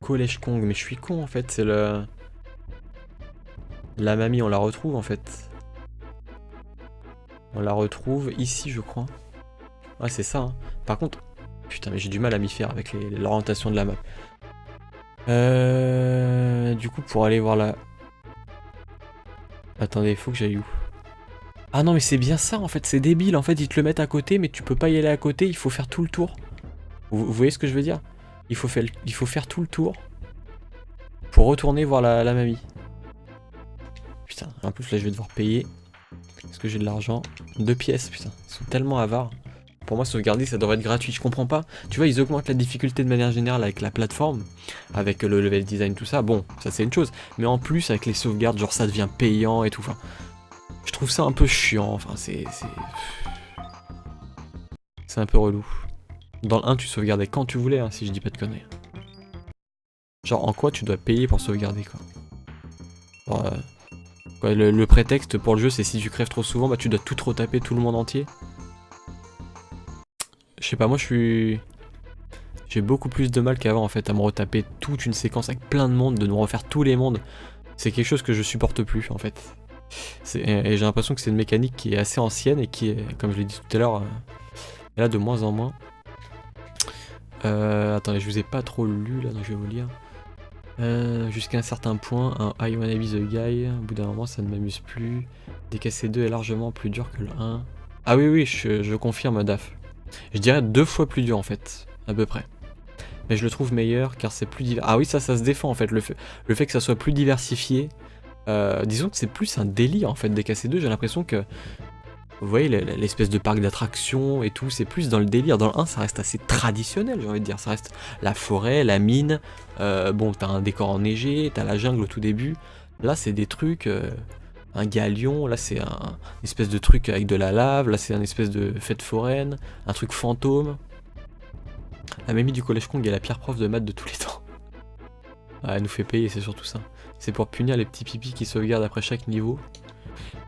Collège Kong, mais je suis con en fait, c'est le... La mamie, on la retrouve en fait. On la retrouve ici, je crois. Ouais, c'est ça. Hein. Par contre... Putain, mais j'ai du mal à m'y faire avec l'orientation de la map. Du coup, pour aller voir la... Attendez, faut que j'aille où? Ah non, mais c'est bien ça, en fait, c'est débile. En fait, ils te le mettent à côté, mais tu peux pas y aller à côté, il faut faire tout le tour. Vous voyez ce que je veux dire? Il faut faire tout le tour pour retourner voir la mamie. Putain, en plus, là, je vais devoir payer. Est-ce que j'ai de l'argent? 2 pièces, putain, ils sont tellement avares. Pour moi, sauvegarder, ça devrait être gratuit. Je comprends pas. Tu vois, ils augmentent la difficulté de manière générale avec la plateforme, avec le level design, tout ça. Bon, ça c'est une chose. Mais en plus, avec les sauvegardes, genre ça devient payant et tout. Enfin, je trouve ça un peu chiant. Enfin, c'est un peu relou. Dans le 1, tu sauvegardais quand tu voulais, hein, si je dis pas de conneries. Genre, en quoi tu dois payer pour sauvegarder, quoi. Genre, ouais, le prétexte pour le jeu, c'est si tu crèves trop souvent, bah tu dois tout retaper tout le monde entier. Je sais pas, moi j'ai beaucoup plus de mal qu'avant en fait à me retaper toute une séquence avec plein de monde, de me refaire tous les mondes. C'est quelque chose que je supporte plus en fait. Et j'ai l'impression que c'est une mécanique qui est assez ancienne et qui est, comme je l'ai dit tout à l'heure, là de moins en moins. Attendez, je vous ai pas trop lu là, donc je vais vous lire. Jusqu'à un certain point, un I wanna be the guy, au bout d'un moment ça ne m'amuse plus. DKC2 est largement plus dur que le 1. Ah oui, je confirme Daf. Je dirais 2 fois plus dur en fait, à peu près. Mais je le trouve meilleur car c'est plus divers. Ah oui, ça se défend en fait, le fait que ça soit plus diversifié. Disons que c'est plus un délire en fait, DKC2, j'ai l'impression que... Vous voyez, l'espèce de parc d'attractions et tout, c'est plus dans le délire. Dans le 1, ça reste assez traditionnel, j'ai envie de dire. Ça reste la forêt, la mine. Bon, t'as un décor enneigé, t'as la jungle au tout début. Là, c'est des trucs... un galion, là c'est un espèce de truc avec de la lave, là c'est un espèce de fête foraine, un truc fantôme. La mamie du collège Kong est la pire prof de maths de tous les temps. Ah, elle nous fait payer, c'est surtout ça. C'est pour punir les petits pipis qui sauvegardent après chaque niveau.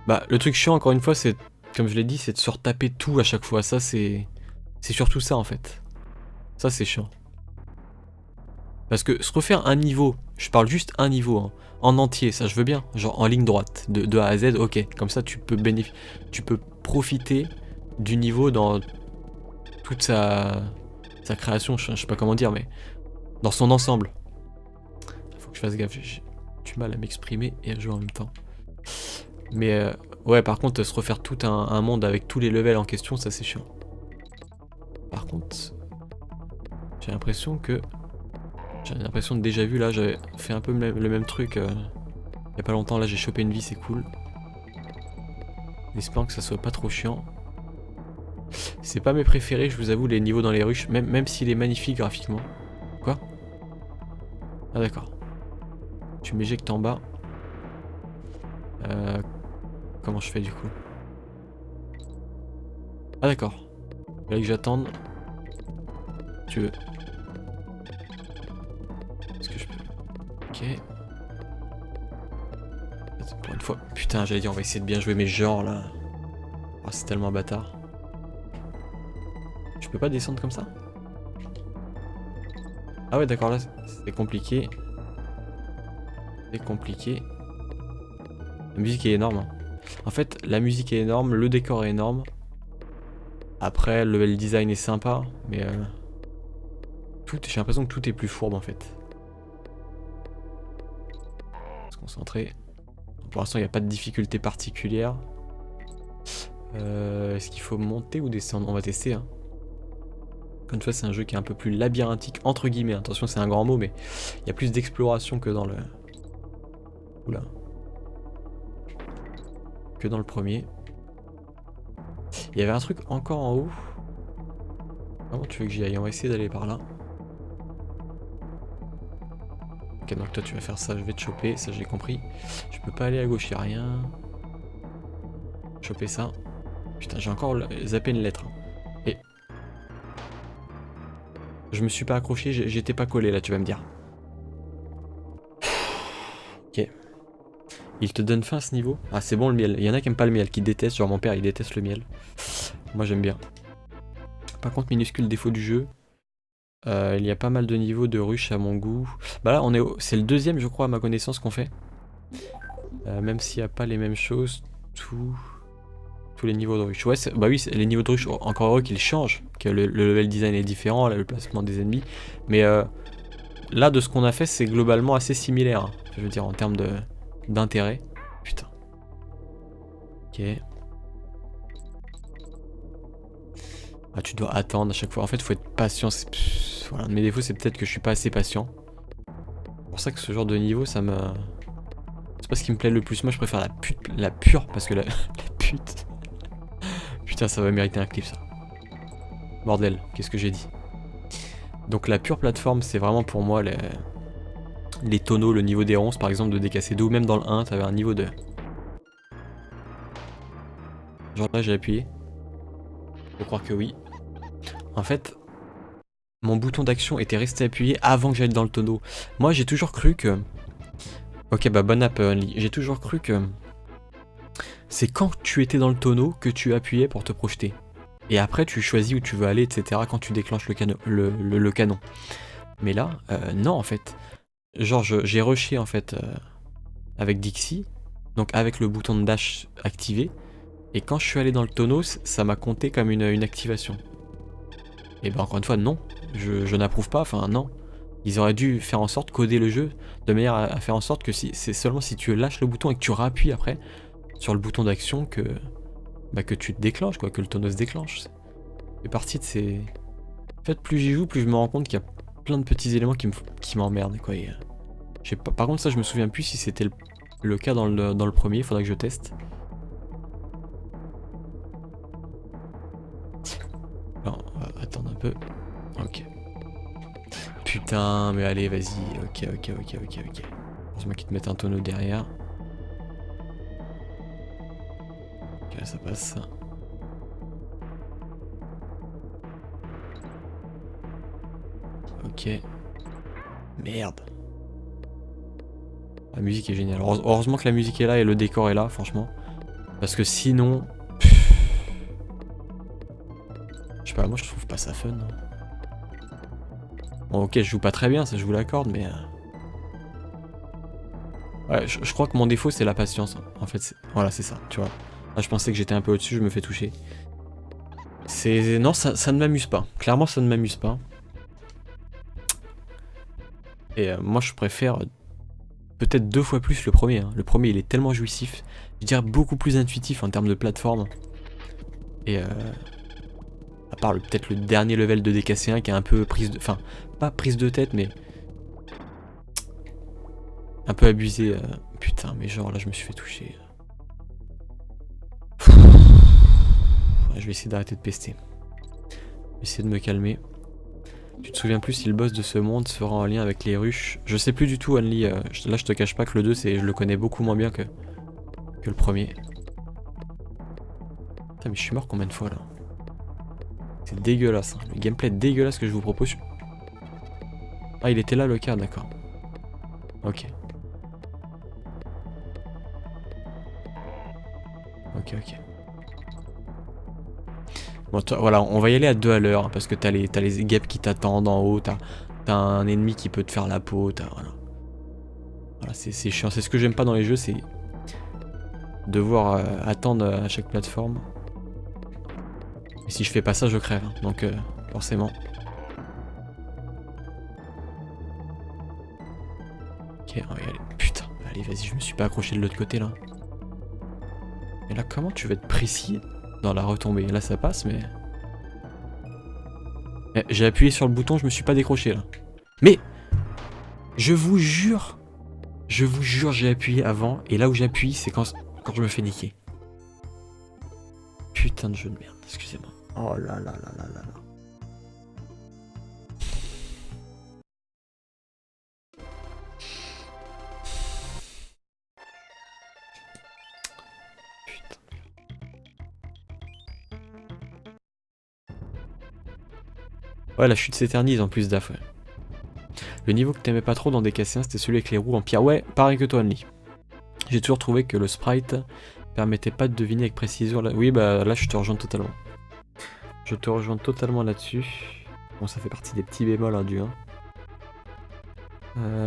Bah, le truc chiant, encore une fois, c'est, comme je l'ai dit, c'est de se retaper tout à chaque fois. Ça, c'est surtout ça, en fait. Ça, c'est chiant. Parce que se refaire un niveau, je parle juste un niveau, hein, en entier, ça je veux bien. Genre en ligne droite, de A à Z, ok. Comme ça, tu peux profiter du niveau dans toute sa création, je sais pas comment dire, mais dans son ensemble. Faut que je fasse gaffe, j'ai du mal à m'exprimer et à jouer en même temps. Mais ouais, par contre, se refaire tout un monde avec tous les levels en question, ça c'est chiant. Par contre, j'ai l'impression de déjà vu, là, j'avais fait un peu le même truc il y a pas longtemps, là j'ai chopé une vie, c'est cool. En espérant que ça soit pas trop chiant. C'est pas mes préférés, je vous avoue, les niveaux dans les ruches, même s'il est magnifique graphiquement. Quoi? Ah d'accord. Tu m'éjectes en bas. Comment je fais du coup? Ah d'accord. Il fallait que j'attende. Tu veux. Est-ce que je peux... Ok. Pour une fois. Putain, j'allais dire on va essayer de bien jouer mes genres là. Oh, c'est tellement un bâtard. Je peux pas descendre comme ça? Ah ouais d'accord, là c'est compliqué. C'est compliqué. La musique est énorme. Hein. En fait, la musique est énorme, le décor est énorme. Après, le level design est sympa, mais j'ai l'impression que tout est plus fourbe en fait. On va se concentrer. Pour l'instant, il n'y a pas de difficulté particulière. Est-ce qu'il faut monter ou descendre? On va tester. Hein. Comme une fois, c'est un jeu qui est un peu plus labyrinthique, entre guillemets. Attention, c'est un grand mot, mais il y a plus d'exploration que dans le... Oula. Que dans le premier. Il y avait un truc encore en haut. Comment tu veux que j'y aille? On va essayer d'aller par là. Ok, donc toi tu vas faire ça, je vais te choper, ça j'ai compris. Je peux pas aller à gauche, y'a rien. Choper ça. Putain, j'ai encore zappé une lettre. Et... Je me suis pas accroché, j'étais pas collé là, tu vas me dire. Ok. Il te donne faim à ce niveau? Ah c'est bon le miel, il y en a qui aiment pas le miel, qui détestent, genre mon père il déteste le miel. Moi j'aime bien. Par contre, minuscule défaut du jeu. Il y a pas mal de niveaux de rush à mon goût. Bah là, c'est le deuxième, je crois, à ma connaissance qu'on fait. Même s'il n'y a pas les mêmes choses, tous les niveaux de rush. Ouais, bah oui, les niveaux de rush, encore heureux qu'ils changent, que le level design est différent, là, le placement des ennemis. Mais là, de ce qu'on a fait, c'est globalement assez similaire. Hein, je veux dire, en termes d'intérêt. Putain. Ok. Ah, tu dois attendre à chaque fois. En fait, il faut être patient. Voilà, un de mes défauts, c'est peut-être que je suis pas assez patient. C'est pour ça que ce genre de niveau, ça me... C'est pas ce qui me plaît le plus. Moi, je préfère la pure, parce que la pute... Putain, ça va mériter un clip, ça. Bordel, qu'est-ce que j'ai dit? Donc la pure plateforme, c'est vraiment pour moi les tonneaux, le niveau des 11, par exemple, de DKC2, ou même dans le 1, t'avais un niveau de... Genre là, j'ai appuyé. Faut croire que oui. En fait... Mon bouton d'action était resté appuyé avant que j'aille dans le tonneau. Moi, j'ai toujours cru que... Ok, bah bon app, j'ai toujours cru que... C'est quand tu étais dans le tonneau que tu appuyais pour te projeter. Et après, tu choisis où tu veux aller, etc. quand tu déclenches le canon. Mais là, non, en fait. Genre, j'ai rushé, en fait, avec Dixie. Donc, avec le bouton de dash activé. Et quand je suis allé dans le tonneau, ça m'a compté comme une activation. Et bah, encore une fois, non. Je n'approuve pas, enfin non. Ils auraient dû faire en sorte, coder le jeu de manière à faire en sorte que c'est seulement si tu lâches le bouton et que tu rappuies après sur le bouton d'action que tu te déclenches, quoi, que le tonneau se déclenche. C'est partie de ces... En fait, plus j'y joue, plus je me rends compte qu'il y a plein de petits éléments qui m'emmerdent, quoi. Et, je sais pas, par contre, ça, je me souviens plus si c'était le cas dans le premier, il faudra que je teste. Non, on va attendre un peu. Ok. Putain, mais allez, vas-y. Ok. Heureusement qu'ils te mettent un tonneau derrière. Ok, là, ça passe. Ok. Merde. La musique est géniale. Heureusement que la musique est là et le décor est là, franchement. Parce que sinon... Je sais pas, moi je trouve pas ça fun. Bon ok, je joue pas très bien, ça je vous l'accorde, mais... Ouais, je crois que mon défaut c'est la patience. En fait, voilà, c'est ça, tu vois. Là je pensais que j'étais un peu au-dessus, je me fais toucher. Non, ça ne m'amuse pas. Clairement, ça ne m'amuse pas. Et moi je préfère... peut-être 2 fois plus le premier. Hein. Le premier il est tellement jouissif. Je dirais beaucoup plus intuitif en termes de plateforme. Et à part peut-être le dernier level de DKC1 qui est un peu prise de... Enfin, pas prise de tête mais... un peu abusé. Putain mais genre là je me suis fait toucher. Je vais essayer d'arrêter de pester. Je vais essayer de me calmer. Tu te souviens plus si le boss de ce monde sera en lien avec les ruches? Je sais plus du tout, Only. Là, je te cache pas que le 2, je le connais beaucoup moins bien que le premier. Putain, mais je suis mort combien de fois là? C'est dégueulasse. Hein. Le gameplay dégueulasse que je vous propose. Ah, il était là le cas, d'accord. Ok. Ok, ok. Bon, toi, voilà, on va y aller à 2 à l'heure, hein, parce que t'as les guêpes qui t'attendent en haut, t'as un ennemi qui peut te faire la peau, voilà, c'est chiant. C'est ce que j'aime pas dans les jeux, c'est devoir attendre à chaque plateforme. Et si je fais pas ça, je crève, hein, donc forcément. Ok, on va y aller. Putain, allez, vas-y, je me suis pas accroché de l'autre côté là. Et là, comment tu vas être précis dans la retombée? Là, ça passe, mais... J'ai appuyé sur le bouton, je me suis pas décroché là. Mais je vous jure, j'ai appuyé avant, et là où j'appuie, c'est quand je me fais niquer. Putain de jeu de merde, excusez-moi. Oh là là là là là là. Ouais, la chute s'éternise en plus d'AF. Ouais. Le niveau que t'aimais pas trop dans DKC1, c'était celui avec les roues en pierre. Ouais, pareil que toi, Only. J'ai toujours trouvé que le sprite permettait pas de deviner avec précision. Oui, bah là, je te rejoins totalement. Je te rejoins totalement là-dessus. Bon, ça fait partie des petits bémols hein, du 1.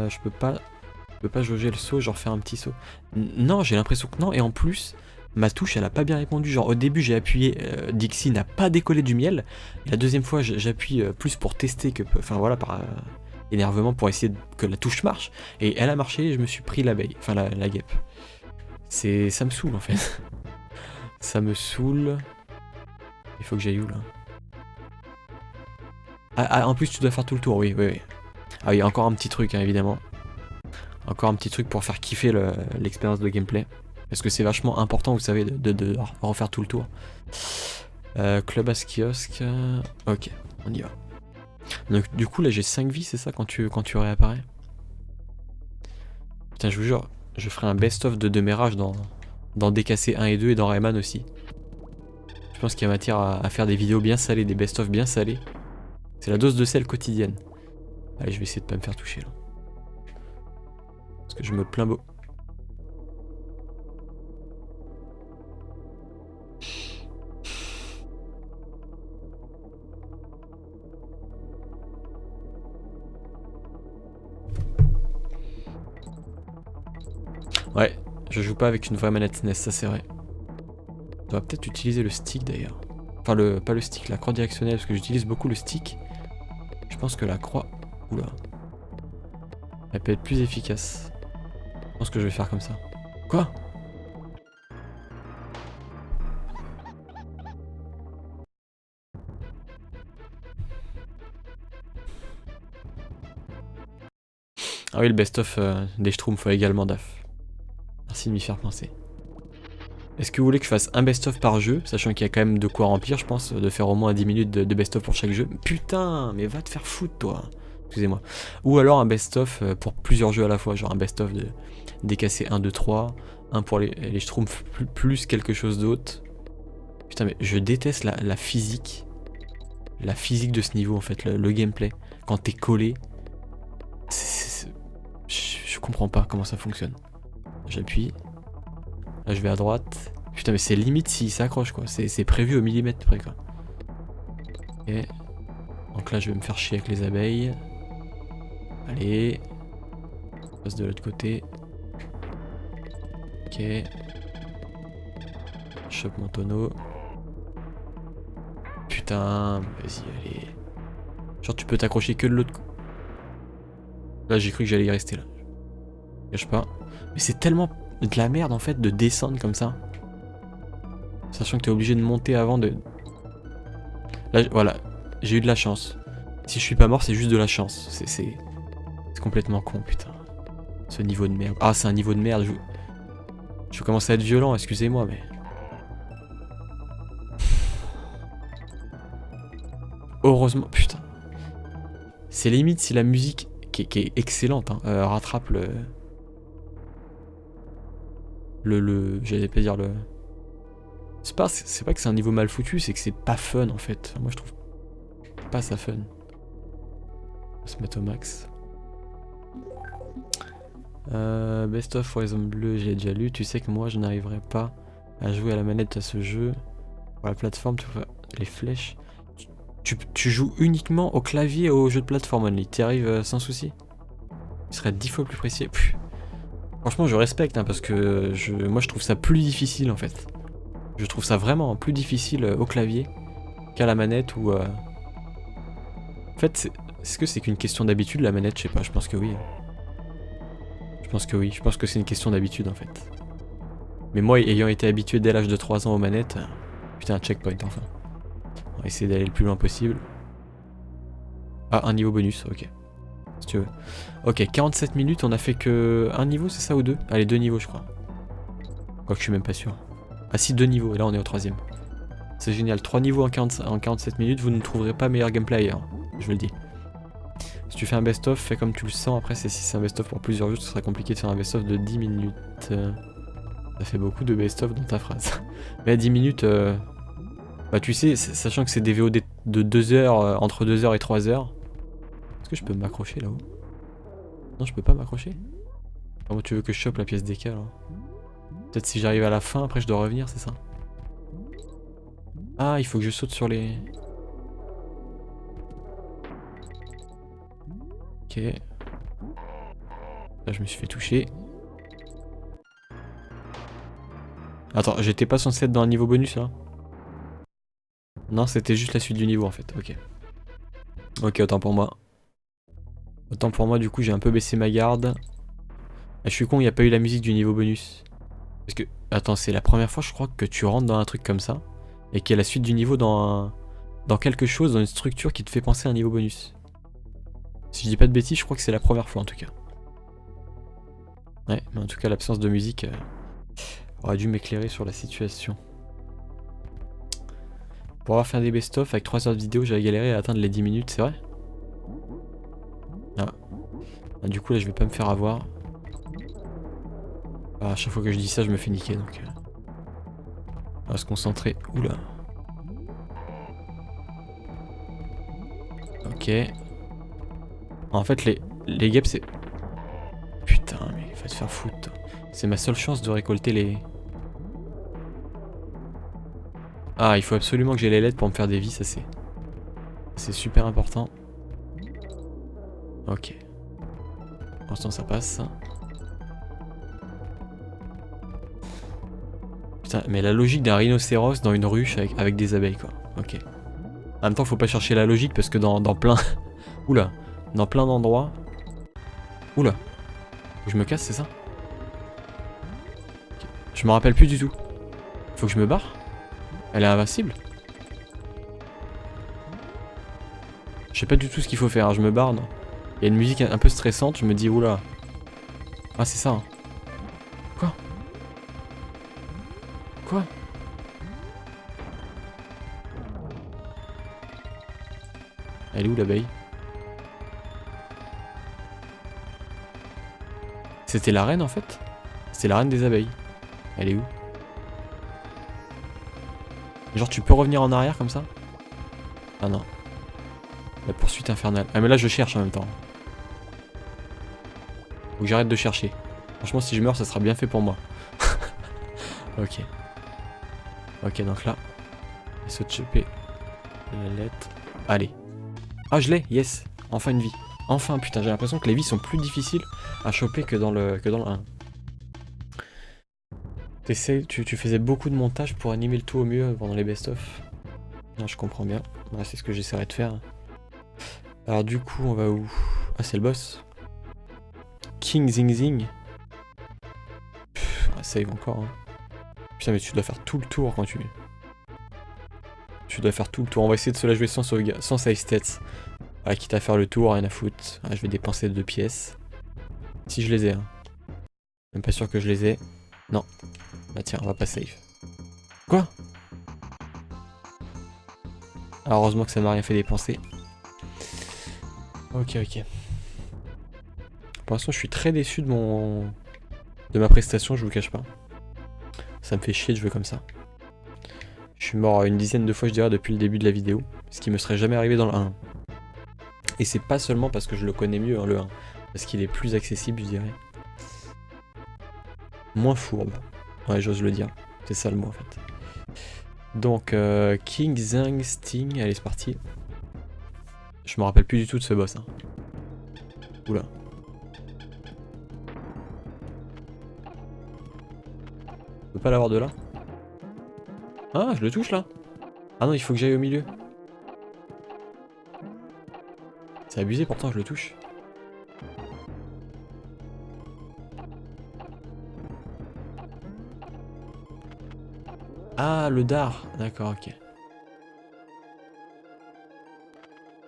Je peux pas jauger le saut, genre faire un petit saut. Non, j'ai l'impression que non. Et en plus, ma touche, elle a pas bien répondu. Genre, au début, j'ai appuyé, Dixie n'a pas décollé du miel. Et la deuxième fois, j'appuie plus pour tester que... Enfin, voilà, par énervement pour essayer que la touche marche. Et elle a marché et je me suis pris l'abeille. Enfin, la guêpe. Ça me saoule, en fait. Ça me saoule. Il faut que j'aille où, là? Ah, en plus, tu dois faire tout le tour, oui, oui, oui. Ah oui, encore un petit truc, hein, évidemment. Encore un petit truc pour faire kiffer l'expérience de gameplay. Parce que c'est vachement important, vous savez, de refaire tout le tour. Clubhouse kiosque. Ok, on y va. Donc du coup là j'ai 5 vies, c'est ça quand tu réapparais? Putain je vous jure, je ferai un best-of de mes rages dans DKC 1 et 2 et dans Rayman aussi. Je pense qu'il y a matière à faire des vidéos bien salées, des best-of bien salés. C'est la dose de sel quotidienne. Allez, je vais essayer de pas me faire toucher là. Parce que je me plains beau. Ouais, je joue pas avec une vraie manette SNES, ça c'est vrai. On va peut-être utiliser le stick d'ailleurs. Enfin, pas le stick, la croix directionnelle, parce que j'utilise beaucoup le stick. Je pense que la croix... Oula. Elle peut être plus efficace. Je pense que je vais faire comme ça. Quoi? Ah oui, le best-of des Schtroumpfs également DAF. Merci de m'y faire penser. Est-ce que vous voulez que je fasse un best-of par jeu, sachant qu'il y a quand même de quoi remplir, je pense, de faire au moins 10 minutes de best-of pour chaque jeu? Putain, mais va te faire foutre, toi. Excusez-moi. Ou alors un best-of pour plusieurs jeux à la fois, genre un best-of de DKC 1, 2, 3, un pour les Schtroumpfs plus quelque chose d'autre. Putain, mais je déteste la physique. La physique de ce niveau, en fait, le gameplay. Quand t'es collé, comprends pas comment ça fonctionne. J'appuie. Là je vais à droite. Putain mais c'est limite s'il s'accroche quoi. C'est prévu au millimètre près quoi. Ok. Donc là je vais me faire chier avec les abeilles. Allez. On passe de l'autre côté. Ok. Chope mon tonneau. Putain, vas-y, allez. Genre tu peux t'accrocher que de l'autre côté. Là j'ai cru que j'allais y rester là. Cache pas. Mais c'est tellement de la merde en fait de descendre comme ça. Sachant que t'es obligé de monter avant de... Là voilà, j'ai eu de la chance. Si je suis pas mort c'est juste de la chance. C'est complètement con putain. Ce niveau de merde. Ah c'est un niveau de merde. Je commence à être violent, excusez-moi mais... Heureusement, putain. C'est limite si la musique, qui est excellente, hein, rattrape j'allais pas dire le... C'est pas que c'est un niveau mal foutu, c'est que c'est pas fun en fait. Moi je trouve pas ça fun. On va se mettre au max. Best of Horizon Bleu, j'ai déjà lu. Tu sais que moi je n'arriverai pas à jouer à la manette à ce jeu. Pour la plateforme, tu vois, les flèches. Tu joues uniquement au clavier et au jeu de plateforme only. Tu y arrives sans souci. Il serait 10 fois plus précis. Pff. Franchement, je respecte hein, parce que moi je trouve ça plus difficile en fait. Je trouve ça vraiment plus difficile au clavier qu'à la manette ou. En fait, est-ce que c'est qu'une question d'habitude la manette? Je sais pas, je pense que oui. Je pense que oui, je pense que c'est une question d'habitude en fait. Mais moi, ayant été habitué dès l'âge de 3 ans aux manettes, putain, checkpoint enfin. On va essayer d'aller le plus loin possible. Ah, un niveau bonus, ok. Si tu veux. Ok, 47 minutes, on a fait que un niveau, c'est ça ou deux? Allez, 2 niveaux, je crois. Quoique je suis même pas sûr. Ah si, 2 niveaux, et là on est au 3ème. C'est génial, 3 niveaux en 47 minutes, vous ne trouverez pas meilleur gameplay ailleurs, je vous le dis. Si tu fais un best-of, fais comme tu le sens, après si c'est un best-of pour plusieurs jeux, ce sera compliqué de faire un best-of de 10 minutes. Ça fait beaucoup de best-of dans ta phrase. Mais à 10 minutes... Bah tu sais, sachant que c'est des VOD de 2 heures, entre 2 heures et 3 heures. Est-ce que je peux m'accrocher là-haut? Non, je peux pas m'accrocher? Comment tu veux que je chope la pièce d'écart là? Peut-être si j'arrive à la fin, après je dois revenir, c'est ça? Ah, il faut que je saute sur les... Ok. Là, je me suis fait toucher. Attends, j'étais pas censé être dans un niveau bonus là? Non, c'était juste la suite du niveau en fait, ok. Ok, autant pour moi. Autant pour moi, du coup, j'ai un peu baissé ma garde. Ah, je suis con, il n'y a pas eu la musique du niveau bonus. Parce que, attends, c'est la première fois, je crois, que tu rentres dans un truc comme ça. Et qu'il y a la suite du niveau dans quelque chose, dans une structure qui te fait penser à un niveau bonus. Si je dis pas de bêtises, je crois que c'est la première fois en tout cas. Ouais, mais en tout cas, l'absence de musique aurait dû m'éclairer sur la situation. Pour avoir fait des best-of avec 3 heures de vidéo, j'avais galéré à atteindre les 10 minutes, c'est vrai? Ah. Ah, du coup, là, je vais pas me faire avoir. Ah, à chaque fois que je dis ça, je me fais niquer, donc... On va se concentrer. Oula. Ok. En fait, les guêpes, c'est... Putain, mais va te faire foutre. C'est ma seule chance de récolter les... Ah, il faut absolument que j'ai les LED pour me faire des vies, ça c'est... C'est super important. Ok. Pour l'instant, ça passe. Putain, mais la logique d'un rhinocéros dans une ruche avec des abeilles, quoi. Ok. En même temps, faut pas chercher la logique parce que dans plein... Oula. Dans plein d'endroits... Oula. Faut que je me casse, c'est ça? Okay. Je me rappelle plus du tout. Faut que je me barre? Elle est invincible? Je sais pas du tout ce qu'il faut faire, hein. Je me barre, non? Il y a une musique un peu stressante, je me dis oula. Ah, c'est ça. Hein. Quoi? Quoi? Elle est où l'abeille? C'était la reine en fait? C'est la reine des abeilles. Elle est où? Genre tu peux revenir en arrière comme ça? Ah non. La poursuite infernale. Ah mais là je cherche en même temps. Faut que j'arrête de chercher. Franchement, si je meurs, ça sera bien fait pour moi. Ok. Ok, donc là, essayer de choper la lettre. Allez. Ah, je l'ai, yes. Enfin une vie. Enfin, putain, j'ai l'impression que les vies sont plus difficiles à choper que dans le 1. Tu faisais beaucoup de montage pour animer le tout au mieux pendant les best-of. Non, je comprends bien. Ouais, c'est ce que j'essaierai de faire. Alors du coup, on va où? Ah, c'est le boss. King Zing Zing. Save encore. Hein. Putain, mais tu dois faire tout le tour quand tu... Tu dois faire tout le tour. On va essayer de se la jouer sans sauvegarde, sans save stats. Ah, quitte à faire le tour, rien à foutre. Ah, je vais dépenser 2 pièces. Si je les ai. Hein. Même pas sûr que je les ai. Non. Bah tiens, on va pas save. Quoi? Alors, heureusement que ça m'a rien fait dépenser. Ok, ok. Pour l'instant, je suis très déçu de ma prestation, je vous cache pas. Ça me fait chier de jouer comme ça. Je suis mort une dizaine de fois, je dirais, depuis le début de la vidéo. Ce qui me serait jamais arrivé dans le 1. Et c'est pas seulement parce que je le connais mieux, hein, le 1. Parce qu'il est plus accessible, je dirais. Moins fourbe. Ouais, j'ose le dire. C'est ça le mot, en fait. Donc, King Zang Sting. Allez, c'est parti. Je me rappelle plus du tout de ce boss. Hein. Oula. Je peux pas l'avoir de là? Ah, je le touche là? Ah non, il faut que j'aille au milieu. C'est abusé, pourtant je le touche. Ah, le dard. D'accord, ok.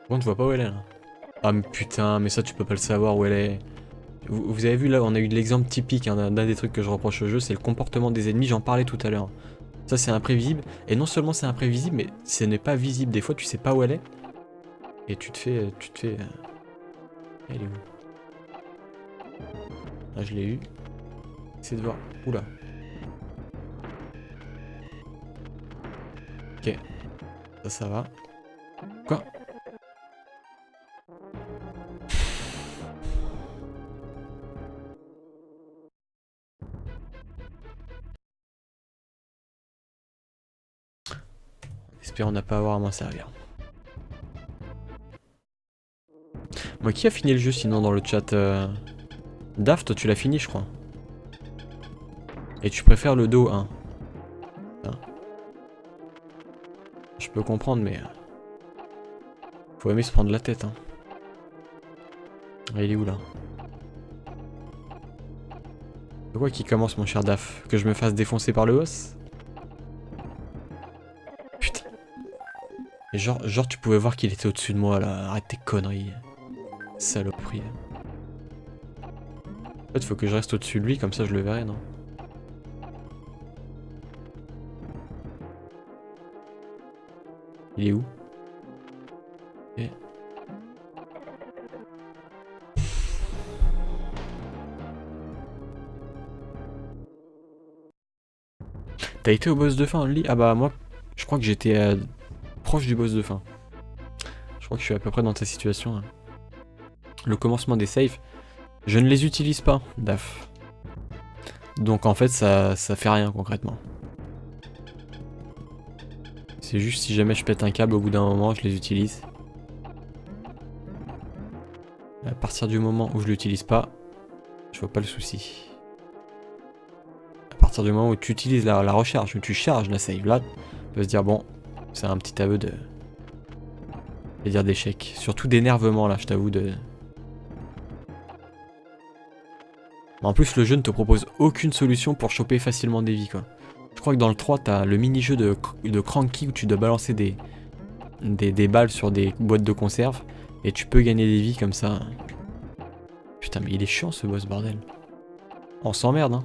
Bon, tu vois pas où elle est là. Ah, mais putain, mais ça tu peux pas le savoir où elle est. Vous avez vu là, on a eu de l'exemple typique hein, d'un des trucs que je reproche au jeu, c'est le comportement des ennemis, j'en parlais tout à l'heure. Ça c'est imprévisible, et non seulement c'est imprévisible, mais ce n'est pas visible. Des fois tu sais pas où elle est, et tu te fais... Elle est où? Ah, je l'ai eu. C'est de voir... Oula. Ok. Ça va. Quoi? Espérons ne pas avoir à m'en servir. Moi, qui a fini le jeu sinon dans le chat Daft, tu l'as fini je crois. Et tu préfères le Do 1. Hein. Je peux comprendre mais... Faut aimer se prendre la tête hein. Ah, il est où là? C'est quoi qui commence mon cher Daf? Que je me fasse défoncer par le boss? Putain. Et genre tu pouvais voir qu'il était au-dessus de moi là. Arrête tes conneries. Saloperie. En fait faut que je reste au-dessus de lui comme ça je le verrai non? Il est où? Et... T'as été au boss de fin, Lee? Ah bah moi, je crois que j'étais proche du boss de fin. Je crois que je suis à peu près dans ta situation. Hein. Le commencement des saves, je ne les utilise pas, Daf. Donc en fait, ça fait rien concrètement. C'est juste si jamais je pète un câble au bout d'un moment, je les utilise. À partir du moment où je l'utilise pas, je vois pas le souci. À partir du moment où tu utilises la recharge, où tu charges la save, là, tu peux se dire bon, c'est un petit aveu de... Je vais dire d'échec. Surtout d'énervement là, je t'avoue de... En plus le jeu ne te propose aucune solution pour choper facilement des vies quoi. Je crois que dans le 3 t'as le mini-jeu de Cranky où tu dois balancer des balles sur des boîtes de conserve et tu peux gagner des vies comme ça. Putain mais il est chiant ce boss bordel. On s'emmerde hein.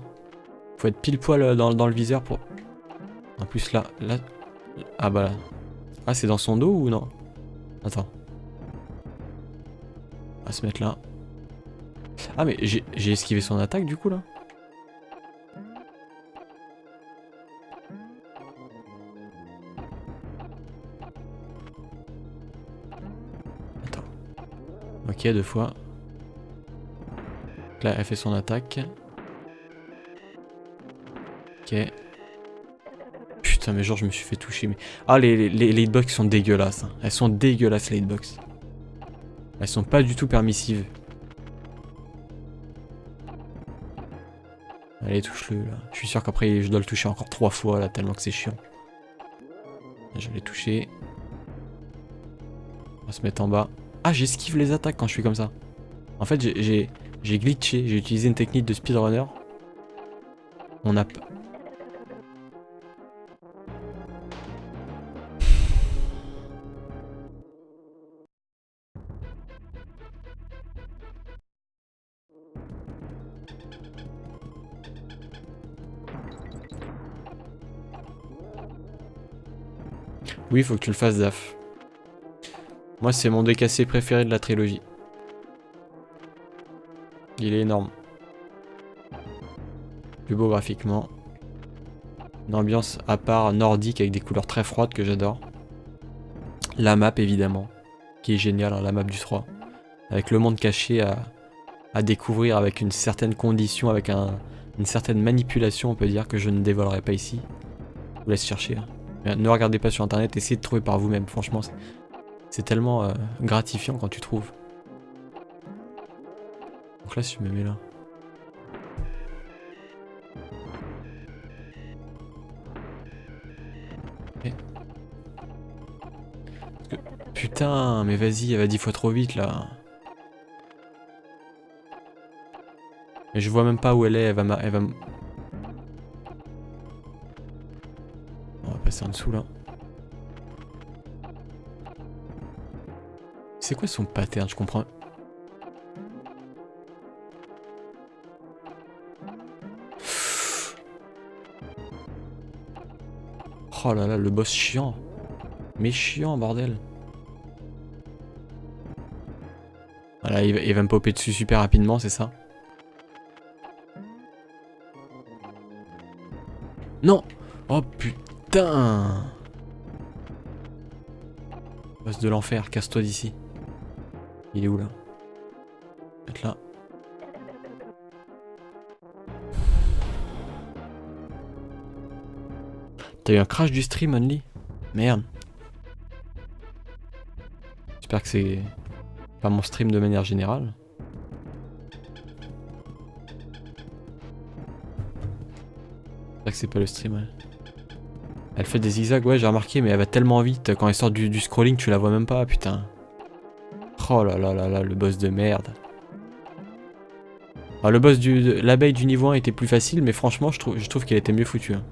Faut être pile poil dans le viseur pour... En plus là... Ah bah là... Ah c'est dans son dos ou non? Attends. On va se mettre là. Ah mais j'ai esquivé son attaque du coup là. Attends. Ok 2 fois. Là, elle fait son attaque. Ok. Putain, mais genre, je me suis fait toucher. Mais... Ah, les hitbox sont dégueulasses. Hein. Elles sont dégueulasses, les hitbox. Elles sont pas du tout permissives. Allez, touche-le, là. Je suis sûr qu'après, je dois le toucher encore 3 fois, là, tellement que c'est chiant. Je l'ai touché. On va se mettre en bas. Ah, j'esquive les attaques quand je suis comme ça. En fait, j'ai glitché. J'ai utilisé une technique de speedrunner. On a... Oui, faut que tu le fasses, Zaf. Moi, c'est mon DKC préféré de la trilogie. Il est énorme. Plus beau graphiquement. Une ambiance à part nordique avec des couleurs très froides que j'adore. La map, évidemment, qui est géniale, hein, la map du 3. Avec le monde caché à découvrir avec une certaine condition, avec une certaine manipulation, on peut dire, que je ne dévoilerai pas ici. Je vous laisse chercher. Hein. Ne regardez pas sur internet, essayez de trouver par vous-même. Franchement, c'est tellement gratifiant quand tu trouves. Donc là, si je me mets là. Okay. Putain, mais vas-y, elle va 10 fois trop vite là. Mais je vois même pas où elle est, elle va On va passer en dessous là. C'est quoi son pattern? Je comprends. Oh là là, le boss chiant. Mais chiant, bordel. Voilà, il va me popper dessus super rapidement, c'est ça? Non! Oh putain! Boss de l'enfer, casse-toi d'ici. Il est où là? Peut-être là. T'as eu un crash du stream only? Merde. J'espère que c'est pas mon stream de manière générale. J'espère que c'est pas le stream, ouais. Elle fait des zigzags, ouais, j'ai remarqué, mais elle va tellement vite. Quand elle sort du scrolling, tu la vois même pas, putain. Oh là là là là, le boss de merde. Alors, le boss de l'abeille du niveau 1 était plus facile, mais franchement, je trouve qu'elle était mieux foutue. Hein.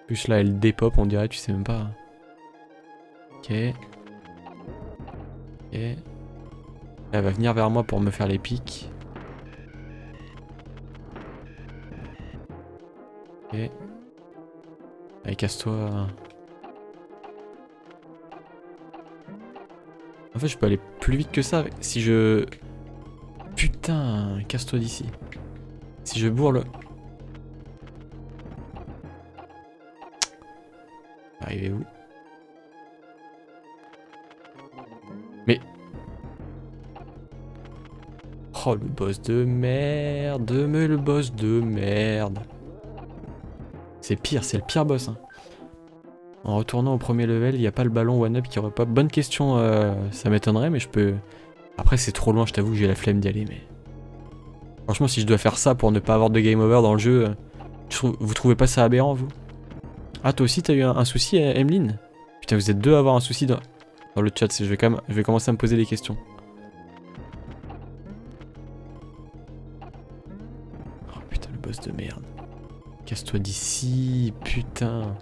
Plus là, elle dépop, on dirait, tu sais même pas. Ok. Ok. Elle va venir vers moi pour me faire les pics. Ok. Allez, casse-toi. En fait, je peux aller plus vite que ça si je... Putain, casse-toi d'ici. Si je bourre le... Arrivez où? Mais... Oh, le boss de merde, mais le boss de merde. C'est pire, c'est le pire boss. Hein. En retournant au premier level, il n'y a pas le ballon one-up qui repop. Bonne question, ça m'étonnerait, mais je peux... Après, c'est trop loin, je t'avoue que j'ai la flemme d'y aller, mais... Franchement, si je dois faire ça pour ne pas avoir de game over dans le jeu, vous trouvez pas ça aberrant, vous? Ah, toi aussi, t'as eu un souci, Emeline? Putain, vous êtes deux à avoir un souci dans le chat, je vais commencer à me poser des questions. Oh putain, le boss de merde. Casse-toi d'ici, putain.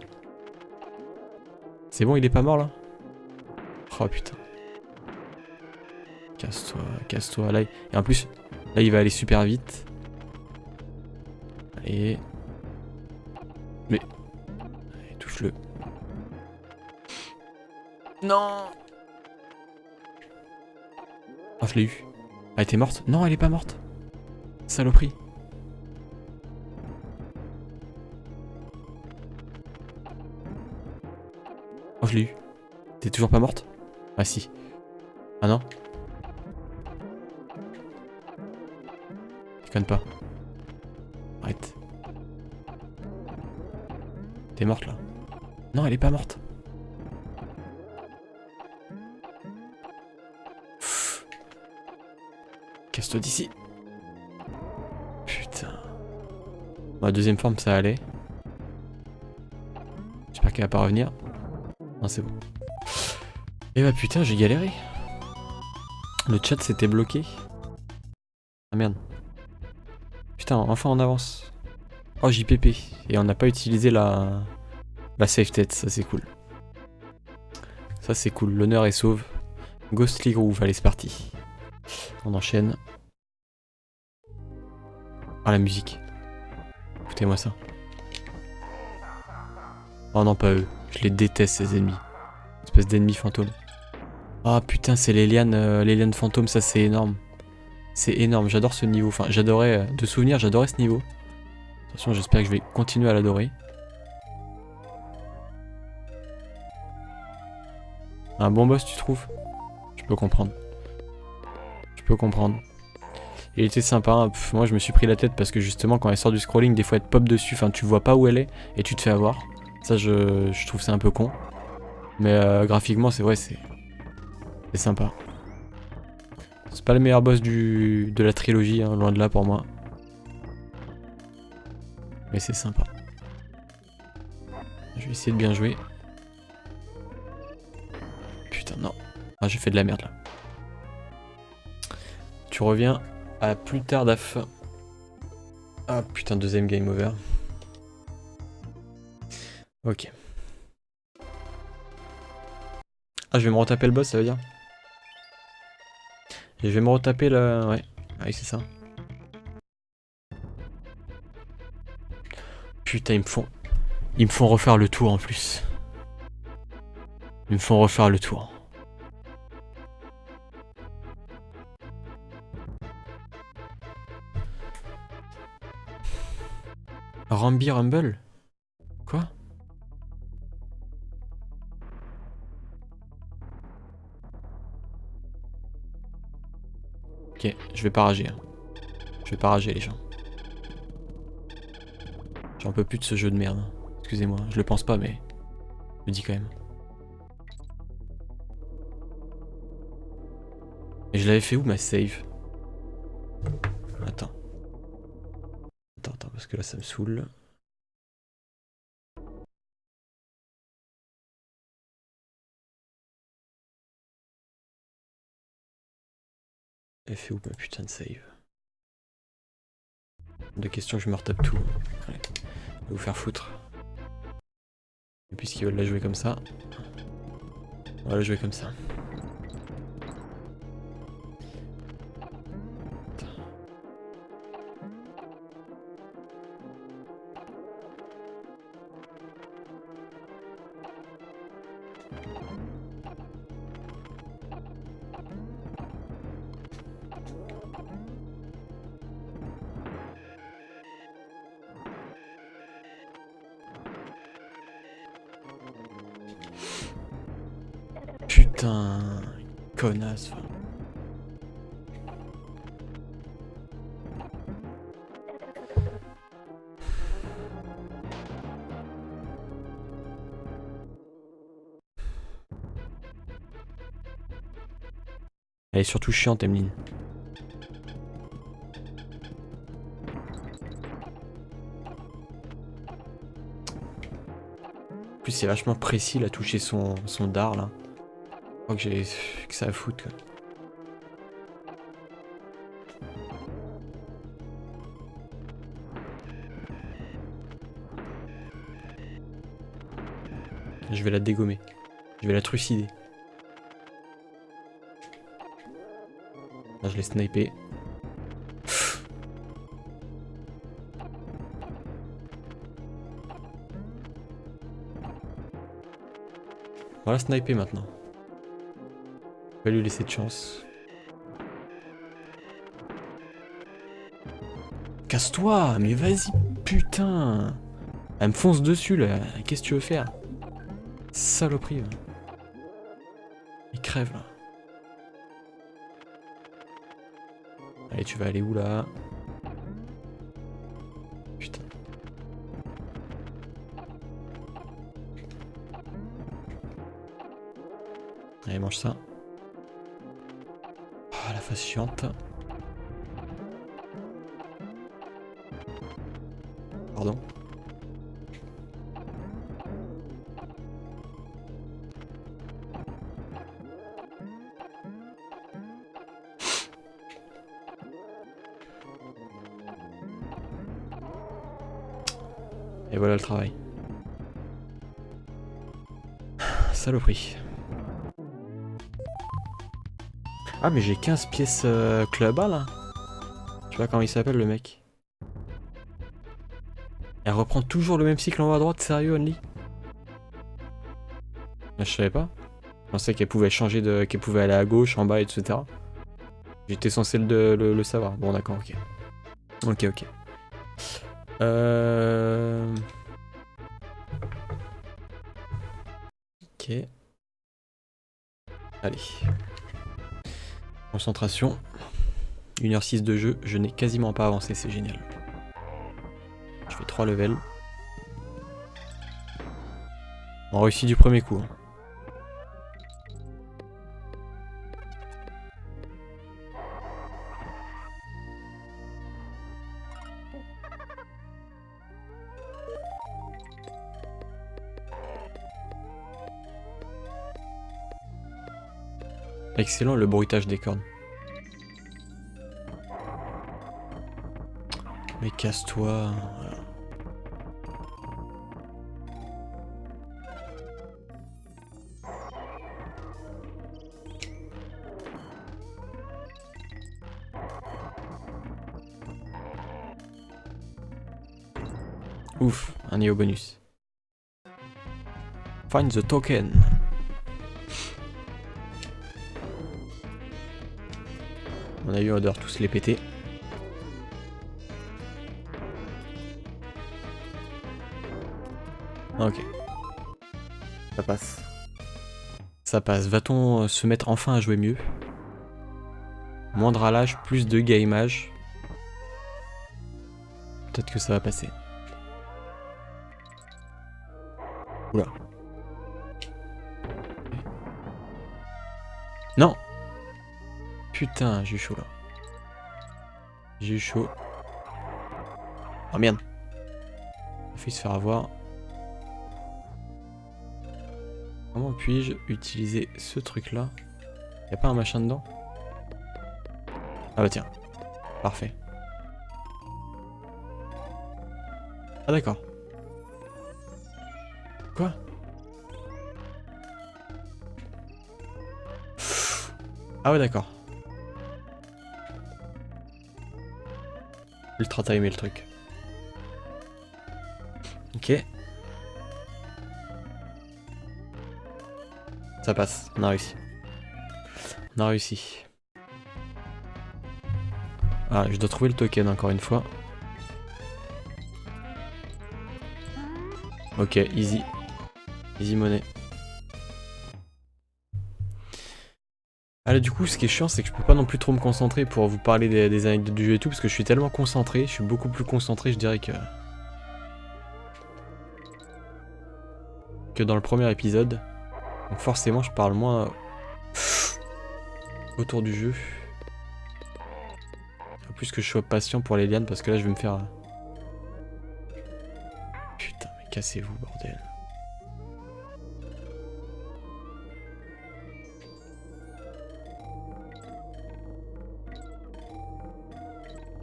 C'est bon, il est pas mort, là? Oh putain. Casse-toi, là. Et en plus, là, il va aller super vite. Allez. Mais... Allez, touche-le. Non. Oh, je l'ai eu. Elle était morte? Non, elle est pas morte. Saloperie. Oh, je l'ai eu. T'es toujours pas morte? Ah si. Ah non? Je connais pas. Arrête. T'es morte là? Non, elle est pas morte. Casse-toi d'ici. Putain. Ma deuxième forme, ça allait. J'espère qu'elle va pas revenir. Non, c'est bon. Et bah putain, j'ai galéré. Le chat s'était bloqué. Ah merde. Putain, enfin on avance. Oh, JPP. Et on n'a pas utilisé la safe tête, ça c'est cool. Ça c'est cool, l'honneur est sauve. Ghostly Groove, allez c'est parti. On enchaîne. Ah la musique. Écoutez-moi ça. Oh non pas eux, je les déteste ces ennemis. Espèce d'ennemis fantômes. Ah putain c'est les lianes fantômes, ça c'est énorme. C'est énorme, j'adore ce niveau. Enfin j'adorais, de souvenir j'adorais ce niveau. Attention j'espère que je vais continuer à l'adorer. Un bon boss tu trouves? Je peux comprendre. Je peux comprendre. Il était sympa, hein. Pff, moi je me suis pris la tête parce que justement quand elle sort du scrolling, des fois elle te pop dessus, enfin tu vois pas où elle est et tu te fais avoir. Ça je trouve c'est un peu con. Mais graphiquement c'est vrai, c'est sympa. C'est pas le meilleur boss de la trilogie, hein, loin de là pour moi. Mais c'est sympa. Je vais essayer de bien jouer. Putain non. Ah j'ai fait de la merde là. Tu reviens à plus tard Daf. Ah putain, deuxième game over. Ok. Ah je vais me retaper le boss ça veut dire? Et je vais me retaper le... Ouais. Ah oui c'est ça. Putain ils me font refaire le tour en plus. Ils me font refaire le tour. Rambi Rumble? Quoi? Ok, je vais pas rager. Hein. Je vais pas rager les gens. J'en peux plus de ce jeu de merde. Hein. Excusez-moi, je le pense pas mais... Je le dis quand même. Et je l'avais fait où ma save? Attends. Attends, parce que là ça me saoule. Elle fait où ma putain de save? De questions que je me retape tout. Allez, je vais vous faire foutre. Et puisqu'ils veulent la jouer comme ça, on va la jouer comme ça. Putain, connasse. Elle est surtout chiante, Emeline. En plus, c'est vachement précis, là, toucher son dard, là. Je crois que ça à foutre, quoi. Je vais la dégommer. Je vais la trucider. Là, je l'ai snipé. Voilà, sniper maintenant. Je vais lui laisser de chance. Casse-toi, mais vas-y, putain. Elle me fonce dessus là. Qu'est-ce que tu veux faire? Saloperie. Il crève là. Allez, tu vas aller où là? Putain. Allez, mange ça. Oh, la face chiante. Pardon. Et voilà le travail. Saloperie. Ah mais j'ai 15 pièces club A là. Je sais pas comment il s'appelle le mec. Elle reprend toujours le même cycle en haut à droite, sérieux Only? Je savais pas. Je pensais qu'elle pouvait changer de. Qu'elle pouvait aller à gauche, en bas, etc. J'étais censé le savoir. Bon d'accord, ok. Ok, ok. Ok. Allez. Concentration. 1h06 de jeu, je n'ai quasiment pas avancé, c'est génial. Je fais 3 levels. On réussit du premier coup. Hein. Excellent le bruitage des cornes. Mais casse-toi. Voilà. Ouf, un néo bonus. Find the token. On a eu odeur tous les péter. Ok. Ça passe. Ça passe. Va-t-on se mettre enfin à jouer mieux? Moins de ralage, plus de gameage. Peut-être que ça va passer. Oula. Non! Putain, j'ai eu chaud là. J'ai eu chaud. Oh merde. Il a failli se faire avoir. Comment puis-je utiliser ce truc là? Y'a pas un machin dedans? Ah bah tiens. Parfait. Ah d'accord. Quoi? Ah ouais d'accord. Ultra timé le truc. Ok. Ça passe, on a réussi. On a réussi. Ah, je dois trouver le token encore une fois. Ok, easy. Easy money. Ah là du coup ce qui est chiant c'est que je peux pas non plus trop me concentrer pour vous parler des anecdotes du jeu et tout parce que je suis tellement concentré, je suis beaucoup plus concentré je dirais que dans le premier épisode. Donc forcément je parle moins autour du jeu. En plus que je sois patient pour les lianes parce que là je vais me faire... Putain mais cassez-vous bordel.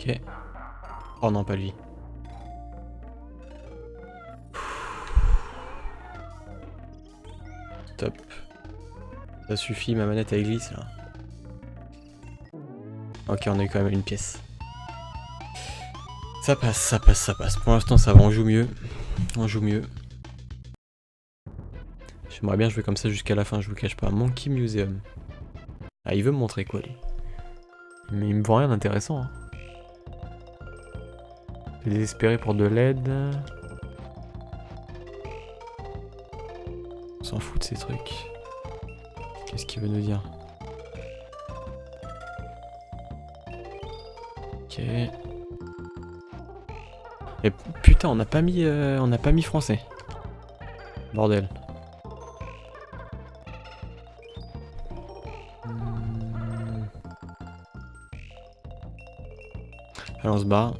Ok. Oh non pas lui. Stop. Ça suffit, ma manette elle glisse là. Ok, on a eu quand même une pièce. Ça passe, ça passe, ça passe. Pour l'instant ça va, on joue mieux. On joue mieux. J'aimerais bien jouer comme ça jusqu'à la fin, je vous cache pas. Monkey Museum. Ah, il veut me montrer quoi lui? Mais il me voit rien d'intéressant. Hein. Je suis désespéré pour de l'aide. On s'en fout de ces trucs. Qu'est-ce qu'il veut nous dire? Ok. Et putain, on n'a pas mis français. Bordel. Allez, on se barre.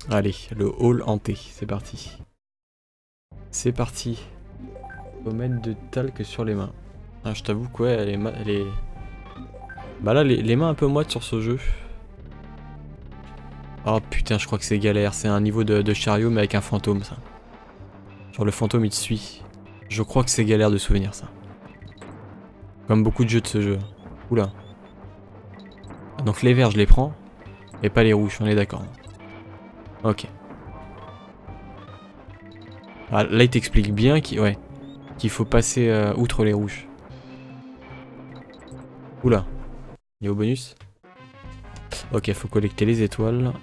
Allez, le hall hanté, c'est parti. C'est parti. Faut mettre de talc sur les mains. Ah, je t'avoue que ouais, bah là, les mains un peu moites sur ce jeu. Oh putain, je crois que c'est galère. C'est un niveau de chariot, mais avec un fantôme, ça. Genre le fantôme, il te suit. Je crois que c'est galère de souvenir, ça. Comme beaucoup de jeux de ce jeu. Oula. Donc les verts, je les prends. Et pas les rouges, on est d'accord. Ok. Ah, là, il t'explique bien qu'il faut passer outre les rouges. Oula. Niveau bonus. Ok, faut collecter les étoiles.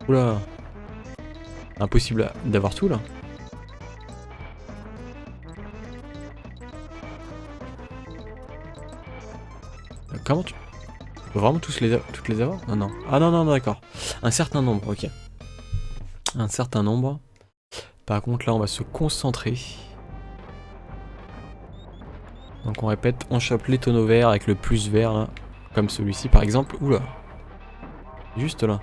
Oula. Impossible d'avoir tout, là. Comment tu... Faut vraiment toutes les avoir? Non, non. Ah non, non, d'accord. Un certain nombre, ok. Un certain nombre. Par contre, là, on va se concentrer. Donc on répète, on chope les tonneaux verts avec le plus vert, là. Comme celui-ci, par exemple. Oula. Juste là.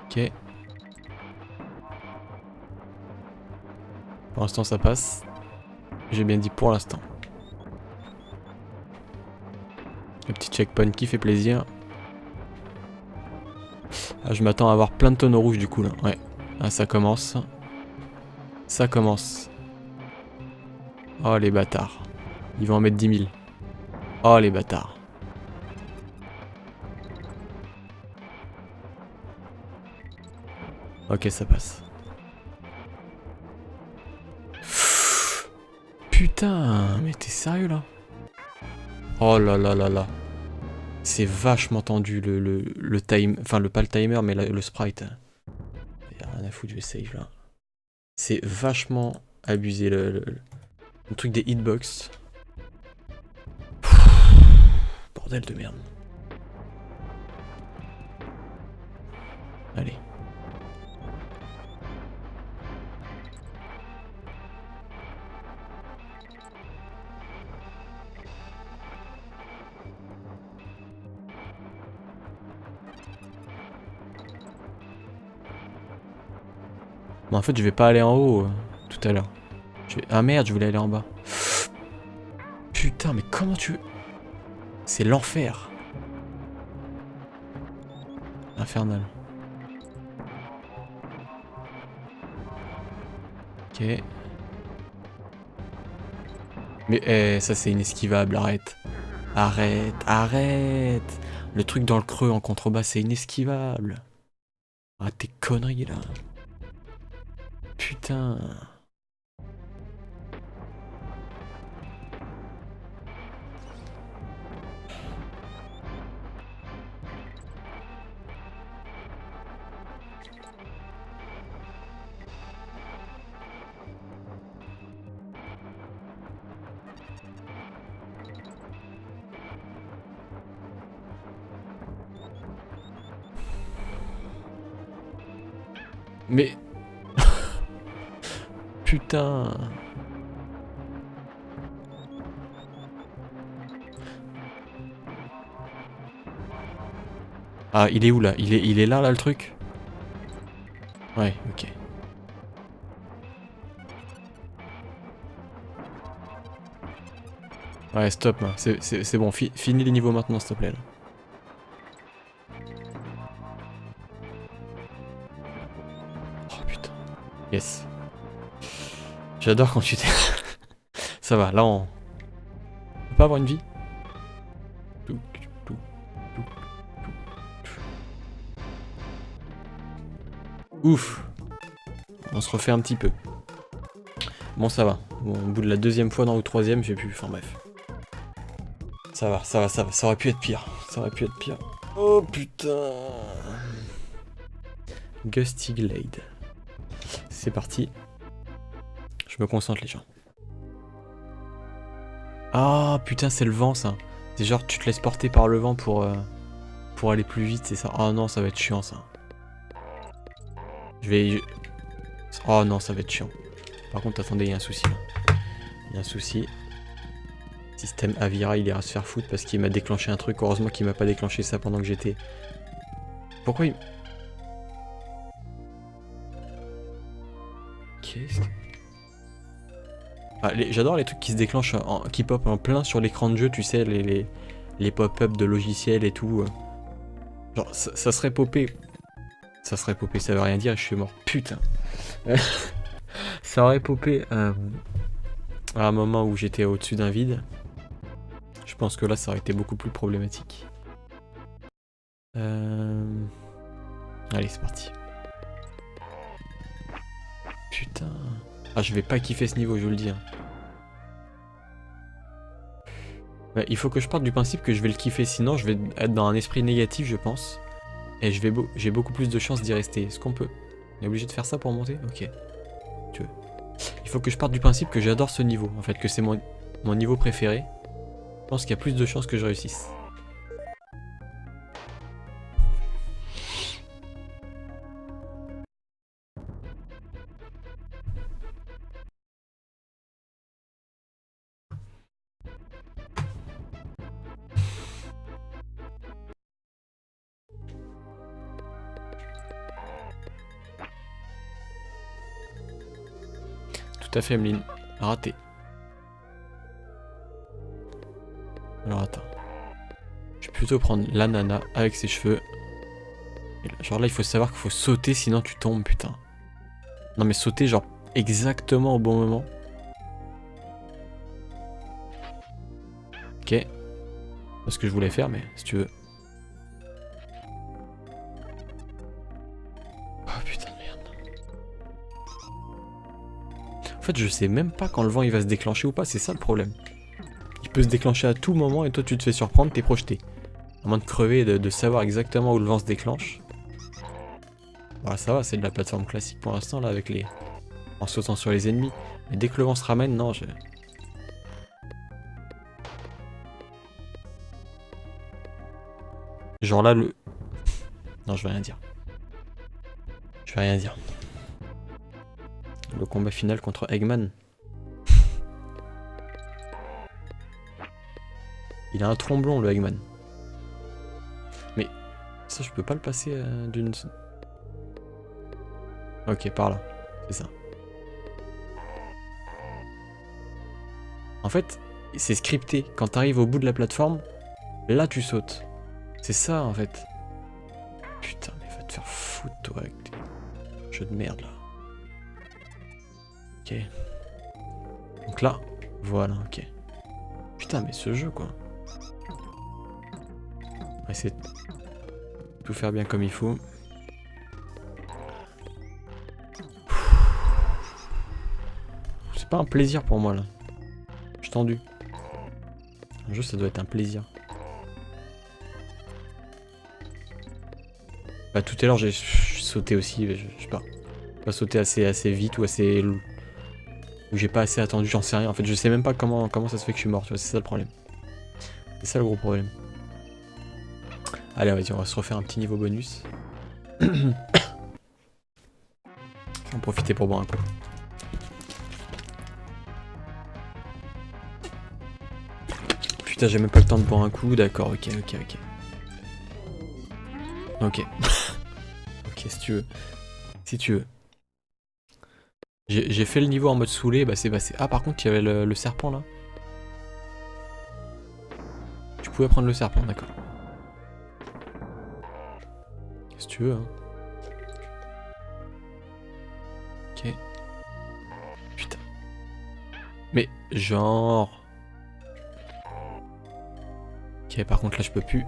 Ok. Pour l'instant, ça passe. J'ai bien dit pour l'instant. Le petit checkpoint qui fait plaisir. Ah, je m'attends à avoir plein de tonneaux rouges du coup là. Ouais. Ah, ça commence. Ça commence. Oh les bâtards. Ils vont en mettre 10 000. Oh les bâtards. Ok, ça passe. Putain, mais t'es sérieux là? Oh là là là là. C'est vachement tendu le time. Enfin, pas le timer, mais le sprite. Y'a rien à foutre, je vais save là. C'est vachement abusé le truc des hitbox. Bordel de merde. Allez. Mais en fait, je vais pas aller en haut tout à l'heure. Ah merde, je voulais aller en bas. Putain, mais comment tu... C'est l'enfer. Infernal. Ok. Mais ça c'est inesquivable, arrête. Arrête, arrête. Le truc dans le creux en contrebas, c'est inesquivable. Ah, tes conneries là. Putain. Mais... Putain. Ah, il est où là? Il est là le truc? Ouais, ok. Ouais, stop, hein. C'est bon, finis les niveaux maintenant, s'il te plaît. Là. Oh putain. Yes. J'adore quand tu t'es... Ça va, là on... On peut pas avoir une vie? Ouf. On se refait un petit peu. Bon, ça va. Bon, au bout de la deuxième fois, ou troisième, j'ai pu... Enfin bref. Ça va, ça va, ça va. Ça aurait pu être pire. Ça aurait pu être pire. Oh putain. Gusty Glade. C'est parti. Je me concentre les gens. Ah putain c'est le vent ça. C'est genre tu te laisses porter par le vent pour aller plus vite, c'est ça. Oh non ça va être chiant ça. Oh non ça va être chiant. Par contre attendez, il y a un souci là. Il y a un souci. Système Avira il ira se faire foutre parce qu'il m'a déclenché un truc. Heureusement qu'il m'a pas déclenché ça pendant que j'étais... Pourquoi il... Qu'est-ce que... Ah, j'adore les trucs qui se déclenchent, qui pop en plein sur l'écran de jeu, tu sais, les pop-up de logiciels et tout. Genre, ça serait popé. Ça serait popé, ça veut rien dire et je suis mort. Putain. Ça aurait popé à un moment où j'étais au-dessus d'un vide. Je pense que là, ça aurait été beaucoup plus problématique. Allez, c'est parti. Putain. Ah, je vais pas kiffer ce niveau, je vous le dis. Hein. Ouais, il faut que je parte du principe que je vais le kiffer, sinon je vais être dans un esprit négatif, je pense. Et j'ai beaucoup plus de chances d'y rester. Est-ce qu'on peut... On est obligé de faire ça pour monter? Ok. Tu veux. Il faut que je parte du principe que j'adore ce niveau, en fait, que c'est mon niveau préféré. Je pense qu'il y a plus de chances que je réussisse. Tout à fait, Emeline. Raté. Alors attends. Je vais plutôt prendre la nana avec ses cheveux. Et là, genre là, il faut savoir qu'il faut sauter sinon tu tombes, putain. Non mais sauter genre exactement au bon moment. Ok. C'est ce que je voulais faire, mais si tu veux. Oh putain de merde. En fait, je sais même pas quand le vent il va se déclencher ou pas, c'est ça le problème. Il peut se déclencher à tout moment et toi tu te fais surprendre, t'es projeté. À moins de crever et de savoir exactement où le vent se déclenche. Voilà, ça va, c'est de la plateforme classique pour l'instant là avec les... En sautant sur les ennemis. Mais dès que le vent se ramène, non, je... Genre là, le... Non, je vais rien dire. Je vais rien dire. Le combat final contre Eggman. Il a un tromblon, le Eggman. Mais ça, je peux pas le passer d'une... Ok, par là. C'est ça. En fait, c'est scripté. Quand t'arrives au bout de la plateforme, là, tu sautes. C'est ça, en fait. Putain, mais va te faire foutre, toi, avec tes jeux de merde, là. Ok. Donc là, voilà, ok. Putain, mais ce jeu, quoi. On va essayer de tout faire bien comme il faut. C'est pas un plaisir pour moi, là. Je suis tendu. Un jeu, ça doit être un plaisir. Bah, tout à l'heure, j'ai sauté aussi, mais je sais pas. Pas sauté assez vite ou assez... Ou j'ai pas assez attendu, j'en sais rien. En fait, je sais même pas comment ça se fait que je suis mort, tu vois, c'est ça le problème. C'est ça le gros problème. Allez, vas-y, on va se refaire un petit niveau bonus. Je vais en profiter pour boire un coup. Putain, j'ai même pas le temps de boire un coup, d'accord, ok. Ok. Ok, si tu veux. Si tu veux. J'ai fait le niveau en mode saoulé, bah c'est passé. Ah, par contre, il y avait le serpent là. Tu pouvais prendre le serpent, d'accord. Si tu veux, hein. Ok. Putain. Mais genre... Ok, par contre là je peux plus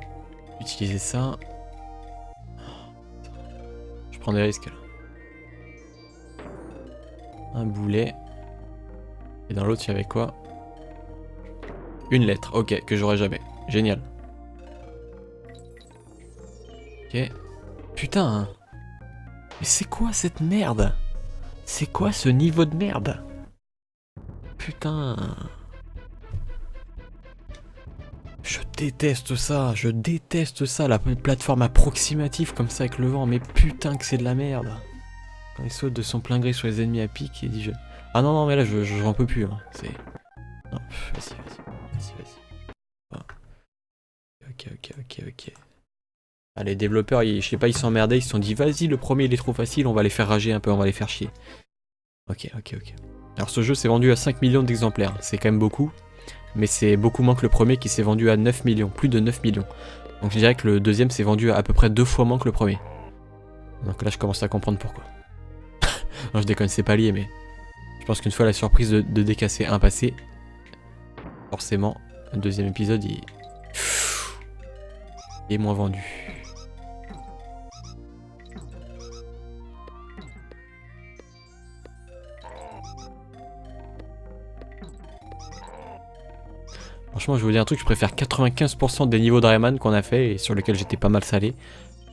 utiliser ça. Je prends des risques là. Un boulet. Et dans l'autre il y avait quoi? Une lettre, ok, que j'aurai jamais. Génial. Ok. Putain, hein. Mais c'est quoi cette merde? C'est quoi ce niveau de merde? putain. Je déteste ça, la plateforme approximative comme ça avec le vent, mais putain que c'est de la merde. Quand il saute de son plein gré sur les ennemis à pic, il dit je... Ah non, non, mais là, j'en peux plus, hein. C'est... Non, vas-y. Ah. Ok. Ah, les développeurs, je sais pas, ils s'emmerdaient, ils se sont dit, vas-y, le premier, il est trop facile, on va les faire rager un peu, on va les faire chier. Ok. Alors, ce jeu s'est vendu à 5 millions d'exemplaires, c'est quand même beaucoup, mais c'est beaucoup moins que le premier qui s'est vendu à 9 millions, plus de 9 millions. Donc, je dirais que le deuxième s'est vendu à peu près 2 fois moins que le premier. Donc là, je commence à comprendre pourquoi. Non, je déconne, c'est pas lié, mais je pense qu'une fois la surprise de décasser un passé, forcément, le deuxième épisode, il est moins vendu. Franchement, je vais vous dire un truc, je préfère 95% des niveaux de Rayman qu'on a fait et sur lesquels j'étais pas mal salé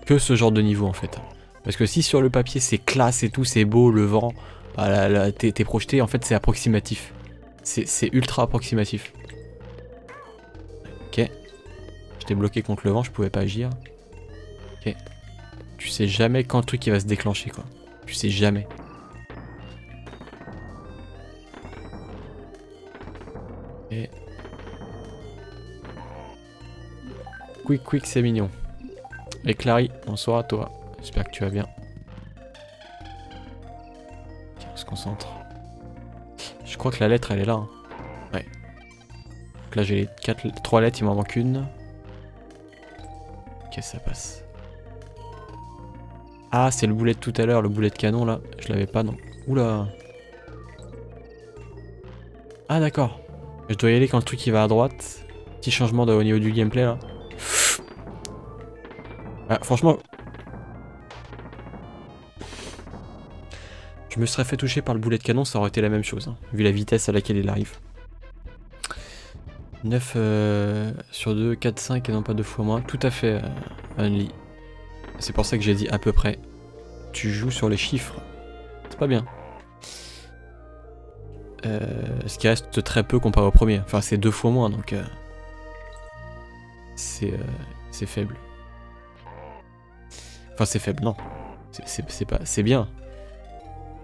que ce genre de niveau en fait. Parce que si sur le papier c'est classe et tout, c'est beau, le vent, t'es projeté, en fait c'est approximatif. C'est ultra approximatif. Ok. J'étais bloqué contre le vent, je pouvais pas agir. Ok. Tu sais jamais quand le truc il va se déclencher quoi. Tu sais jamais. Et... Quick, c'est mignon. Et Clary, bonsoir à toi. J'espère que tu vas bien. Ok, on se concentre. Je crois que la lettre elle est là. Hein. Ouais. Donc là j'ai les 3 lettres, il m'en manque une. Ok, ça passe. Ah, c'est le boulet de tout à l'heure, le boulet de canon là. Je l'avais pas, non. Oula. Ah, d'accord. Je dois y aller quand le truc il va à droite. Petit changement au niveau du gameplay là. Ah, franchement. Je me serais fait toucher par le boulet de canon, ça aurait été la même chose. Hein, vu la vitesse à laquelle il arrive. 9 sur 2, 4, 5 et non pas 2 fois moins. Tout à fait, Only. C'est pour ça que j'ai dit à peu près. Tu joues sur les chiffres. C'est pas bien. Ce qui reste très peu comparé au premier. Enfin, c'est 2 fois moins, donc... c'est faible. Enfin, c'est faible, non. C'est bien.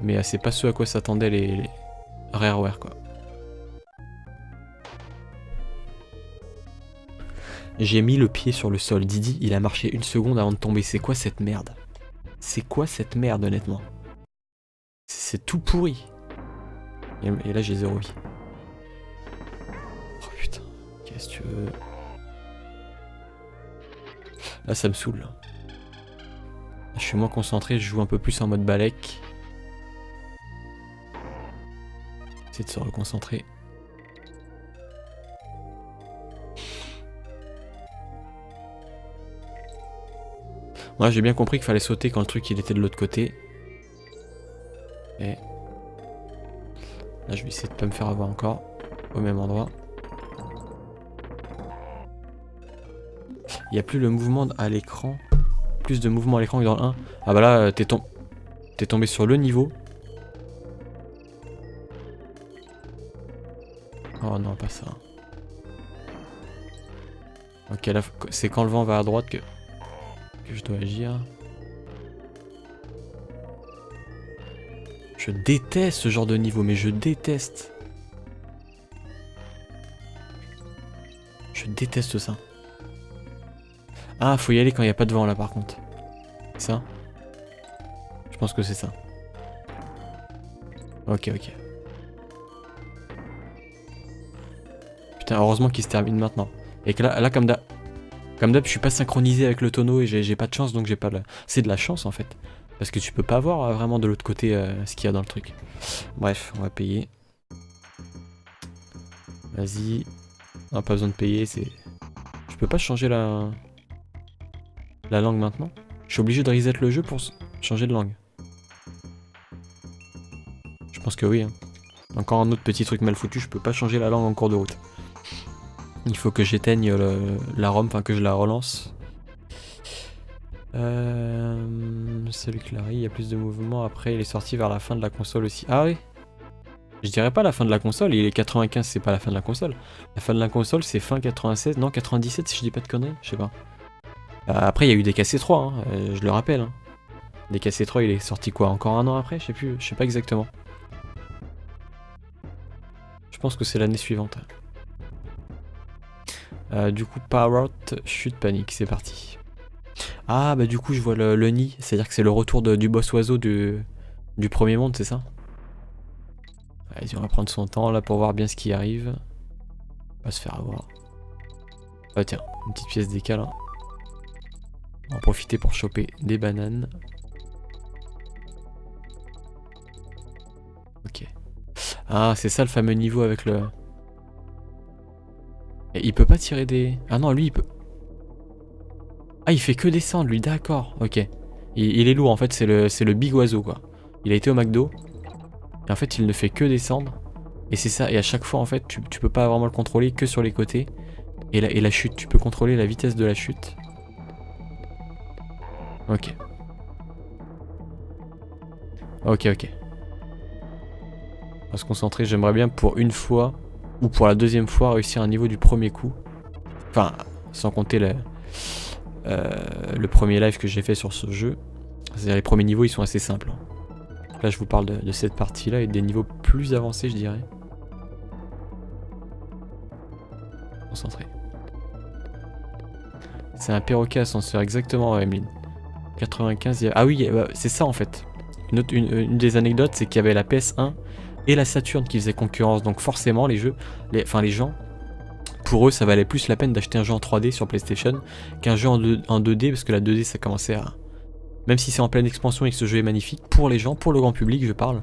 Mais c'est pas ce à quoi s'attendaient les Rareware, quoi. J'ai mis le pied sur le sol. Didi, il a marché 1 seconde avant de tomber. C'est quoi cette merde? C'est quoi cette merde, honnêtement? C'est tout pourri. Et là, j'ai 0 vie. Oh putain. Qu'est-ce que tu veux? Là, ça me saoule. Là, je suis moins concentré. Je joue un peu plus en mode balèque. Essayer de se reconcentrer. Moi, j'ai bien compris qu'il fallait sauter quand le truc il était de l'autre côté. Et là, je vais essayer de pas me faire avoir encore au même endroit. Il n'y a plus le mouvement à l'écran. Plus de mouvement à l'écran que dans le 1. Ah bah là, t'es tombé sur le niveau. Oh non, pas ça. Ok, là, c'est quand le vent va à droite que je dois agir. Je déteste ce genre de niveau, mais je déteste. Je déteste ça. Ah, faut y aller quand il n'y a pas de vent là par contre. C'est ça? Je pense que c'est ça. Ok. Putain, heureusement qu'il se termine maintenant. Et que là comme d'hab, je suis pas synchronisé avec le tonneau et j'ai pas de chance, donc j'ai pas de... C'est de la chance en fait. Parce que tu peux pas voir vraiment de l'autre côté ce qu'il y a dans le truc. Bref, on va payer. Vas-y. On n'a pas besoin de payer, c'est... Je peux pas changer la langue maintenant? Je suis obligé de reset le jeu pour changer de langue. Je pense que oui. Hein. Encore un autre petit truc mal foutu, je peux pas changer la langue en cours de route. Il faut que j'éteigne la ROM, enfin que je la relance. Salut Clary, il y a plus de mouvement après, il est sorti vers la fin de la console aussi. Ah oui? Je dirais pas la fin de la console, il est 95, c'est pas la fin de la console. La fin de la console, c'est fin 96, non 97 si je dis pas de conneries, je sais pas. Après, il y a eu DKC3, hein, je le rappelle. Hein. DKC3, il est sorti quoi, encore un an après, je sais plus, je sais pas exactement. Je pense que c'est l'année suivante. Du coup, Power Out, chute panique, c'est parti. Ah, bah du coup, je vois le nid, c'est-à-dire que c'est le retour du boss oiseau du premier monde, c'est ça? Vas-y, on va prendre son temps là pour voir bien ce qui arrive. On va se faire avoir. Ah tiens, une petite pièce d'écale. Hein. On va en profiter pour choper des bananes. Ok. Ah, c'est ça le fameux niveau avec le... Et il peut pas tirer des... Ah non, lui il peut... Ah, il fait que descendre lui, d'accord, ok. Il est lourd en fait, c'est le big oiseau quoi. Il a été au McDo. Et en fait, il ne fait que descendre. Et c'est ça, et à chaque fois en fait, tu peux pas vraiment le contrôler que sur les côtés. Et la chute, tu peux contrôler la vitesse de la chute. Ok. Ok, ok. On va se concentrer, j'aimerais bien pour une fois, ou pour la deuxième fois, réussir un niveau du premier coup. Enfin, sans compter le premier live que j'ai fait sur ce jeu. C'est-à-dire les premiers niveaux, ils sont assez simples. Là, je vous parle de cette partie-là et des niveaux plus avancés, je dirais. Concentré. C'est un perroquet ascenseur, exactement, Emeline. 95, ah oui, c'est ça en fait. Une des anecdotes, c'est qu'il y avait la PS1 et la Saturn qui faisaient concurrence. Donc forcément, les gens, pour eux, ça valait plus la peine d'acheter un jeu en 3D sur PlayStation qu'un jeu en 2D, parce que la 2D, ça commençait à... Même si c'est en pleine expansion et que ce jeu est magnifique, pour les gens, pour le grand public, je parle,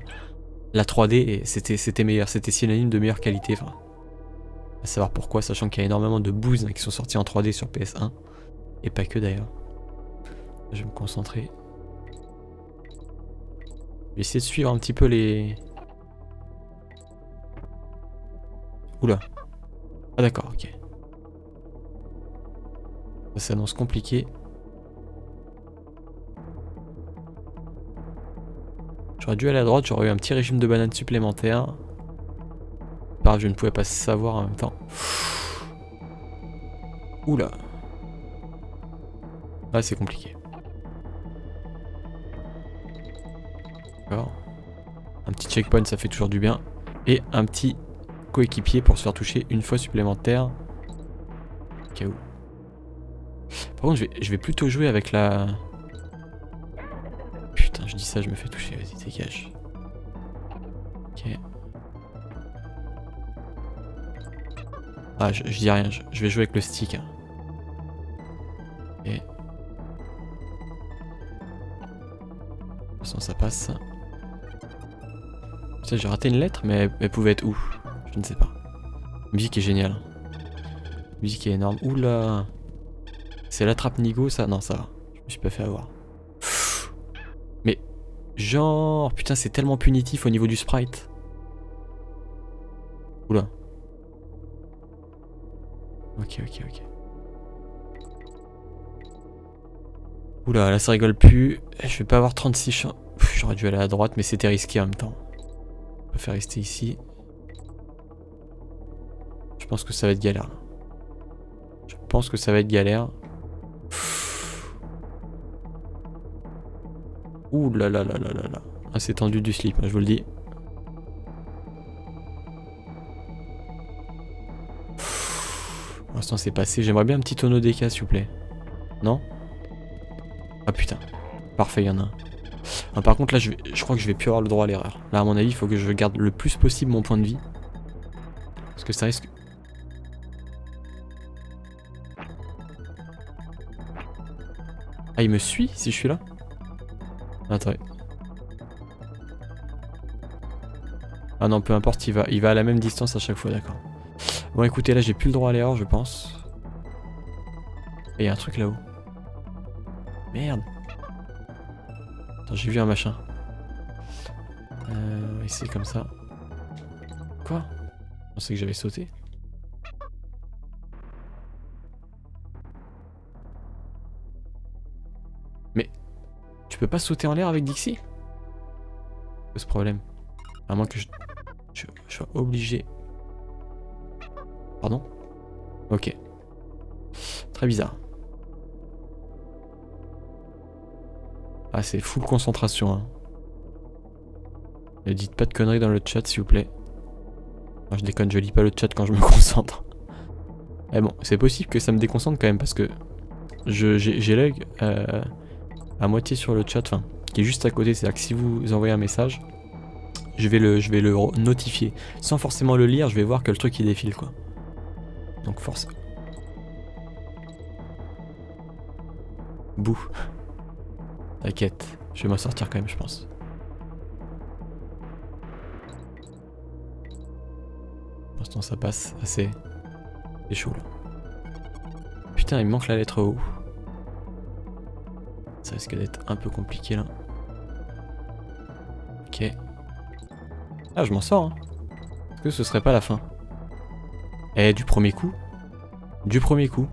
la 3D, c'était meilleur, c'était synonyme de meilleure qualité. Enfin, à savoir pourquoi, sachant qu'il y a énormément de boosts qui sont sortis en 3D sur PS1, et pas que d'ailleurs. Je vais me concentrer. Je vais essayer de suivre un petit peu les... Oula. Ah d'accord, ok. Ça s'annonce compliqué. J'aurais dû aller à droite, j'aurais eu un petit régime de bananes supplémentaire. Bref, je ne pouvais pas savoir en même temps. Oula. Ah, c'est compliqué. D'accord. Un petit checkpoint, ça fait toujours du bien. Et un petit coéquipier pour se faire toucher une fois supplémentaire. Au cas où. Par contre, je vais plutôt jouer avec la... Putain, je dis ça, je me fais toucher. Vas-y, dégage. Ok. Ah, je dis rien, je vais jouer avec le stick. Ok. De toute façon, ça passe. Ça, j'ai raté une lettre, mais elle pouvait être où? Je ne sais pas. La musique est géniale. La musique est énorme. Oula. C'est l'attrape Nigo, ça? Non, ça va. Je me suis pas fait avoir. Mais, genre... Putain, c'est tellement punitif au niveau du sprite. Oula. Ok. Oula, là ça rigole plus. Je vais pas avoir 36 champs. J'aurais dû aller à droite, mais c'était risqué en même temps. On préfère rester ici. Je pense que ça va être galère. Je pense que ça va être galère. Ouh là là là là là là. Ah, c'est tendu du slip, hein, je vous le dis. Pour l'instant c'est passé. J'aimerais bien un petit tonneau DK s'il vous plaît. Non? Ah putain. Parfait, il y en a un. Ah, par contre là je crois que je vais plus avoir le droit à l'erreur. Là à mon avis il faut que je garde le plus possible mon point de vie. Parce que ça risque... Ah il me suit si je suis là? Attends. Ah non peu importe, il va à la même distance à chaque fois, d'accord. Bon écoutez là j'ai plus le droit à l'erreur je pense. Et il y a un truc là-haut. Merde. Attends, j'ai vu un machin. Ici comme ça. Quoi? Je pensais que j'avais sauté. Mais tu peux pas sauter en l'air avec Dixie? C'est ce problème. À moins que je je sois obligé. Pardon? Ok. Très bizarre. Ah, c'est full concentration. Hein. Ne dites pas de conneries dans le chat, s'il vous plaît. Non, je déconne, je lis pas le chat quand je me concentre. Mais bon, c'est possible que ça me déconcentre quand même parce que j'ai l'œil à moitié sur le chat, enfin, qui est juste à côté. C'est-à-dire que si vous envoyez un message, je vais le notifier. Sans forcément le lire, je vais voir que le truc il défile quoi. Donc force. Bouh. T'inquiète, je vais m'en sortir quand même, je pense. Pour l'instant ça passe assez. C'est chaud là. Putain, il me manque la lettre O. Ça risque d'être un peu compliqué là. Ok. Ah, je m'en sors. Hein. Est-ce que ce serait pas la fin? Eh, du premier coup? Du premier coup.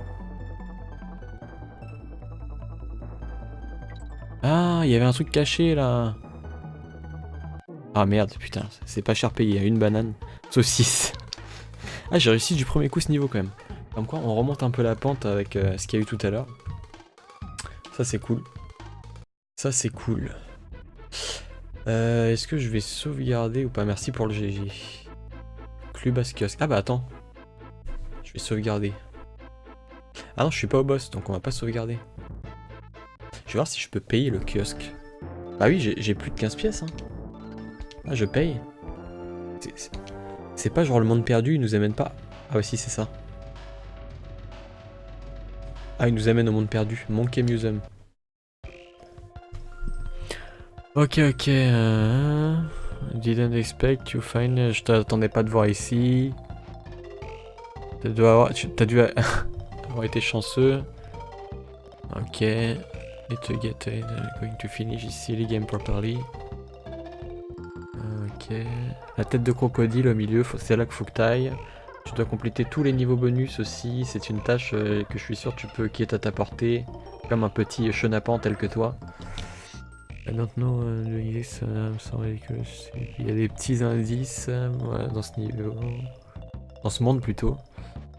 Ah, il y avait un truc caché là. Ah merde, putain, c'est pas cher payé. Une banane. Saucisse. Ah, j'ai réussi du premier coup ce niveau quand même. Comme quoi, on remonte un peu la pente avec ce qu'il y a eu tout à l'heure. Ça, c'est cool. Ça, c'est cool. Est-ce que je vais sauvegarder ou pas? Merci pour le GG. Clubas kiosque. Ah bah attends. Je vais sauvegarder. Ah non, je suis pas au boss, donc on va pas sauvegarder. Je vais voir si je peux payer le kiosque. Bah oui, j'ai plus de 15 pièces. Hein. Ah, je paye. C'est pas genre le monde perdu, il nous amène pas... Ah ouais, si, c'est ça. Ah, il nous amène au monde perdu. Monkey Museum. Ok, ok. Didn't expect you find... Je t'attendais pas de voir ici. T'as dû avoir été chanceux. Ok. Need to get going to finish this silly game properly. Ok. La tête de crocodile au milieu, c'est là qu'il faut que t'ailles. Tu dois compléter tous les niveaux bonus aussi. C'est une tâche que je suis sûr qui est à ta portée. Comme un petit chenapan tel que toi. I don't know doing this, il y a des petits indices dans ce niveau. Dans ce monde plutôt.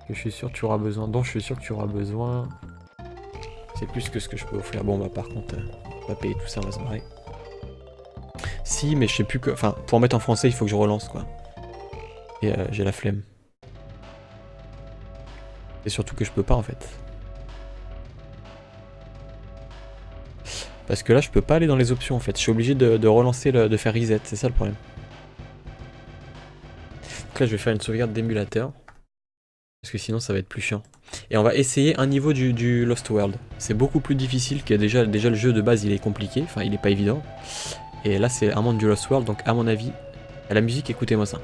Que je suis sûr que tu auras besoin. Dont je suis sûr que tu auras besoin. C'est plus que ce que je peux offrir. Bon bah par contre, on va payer tout ça, on va se barrer. Si, mais je sais plus que... Enfin, pour en mettre en français, il faut que je relance quoi. Et j'ai la flemme. Et surtout que je peux pas en fait. Parce que là je peux pas aller dans les options en fait. Je suis obligé de relancer, de faire reset, c'est ça le problème. Donc là je vais faire une sauvegarde d'émulateur. Parce que sinon ça va être plus chiant. Et on va essayer un niveau du Lost World. C'est beaucoup plus difficile que déjà le jeu de base il est compliqué. Enfin il est pas évident. Et là c'est un monde du Lost World. Donc à mon avis, à la musique écoutez-moi ça.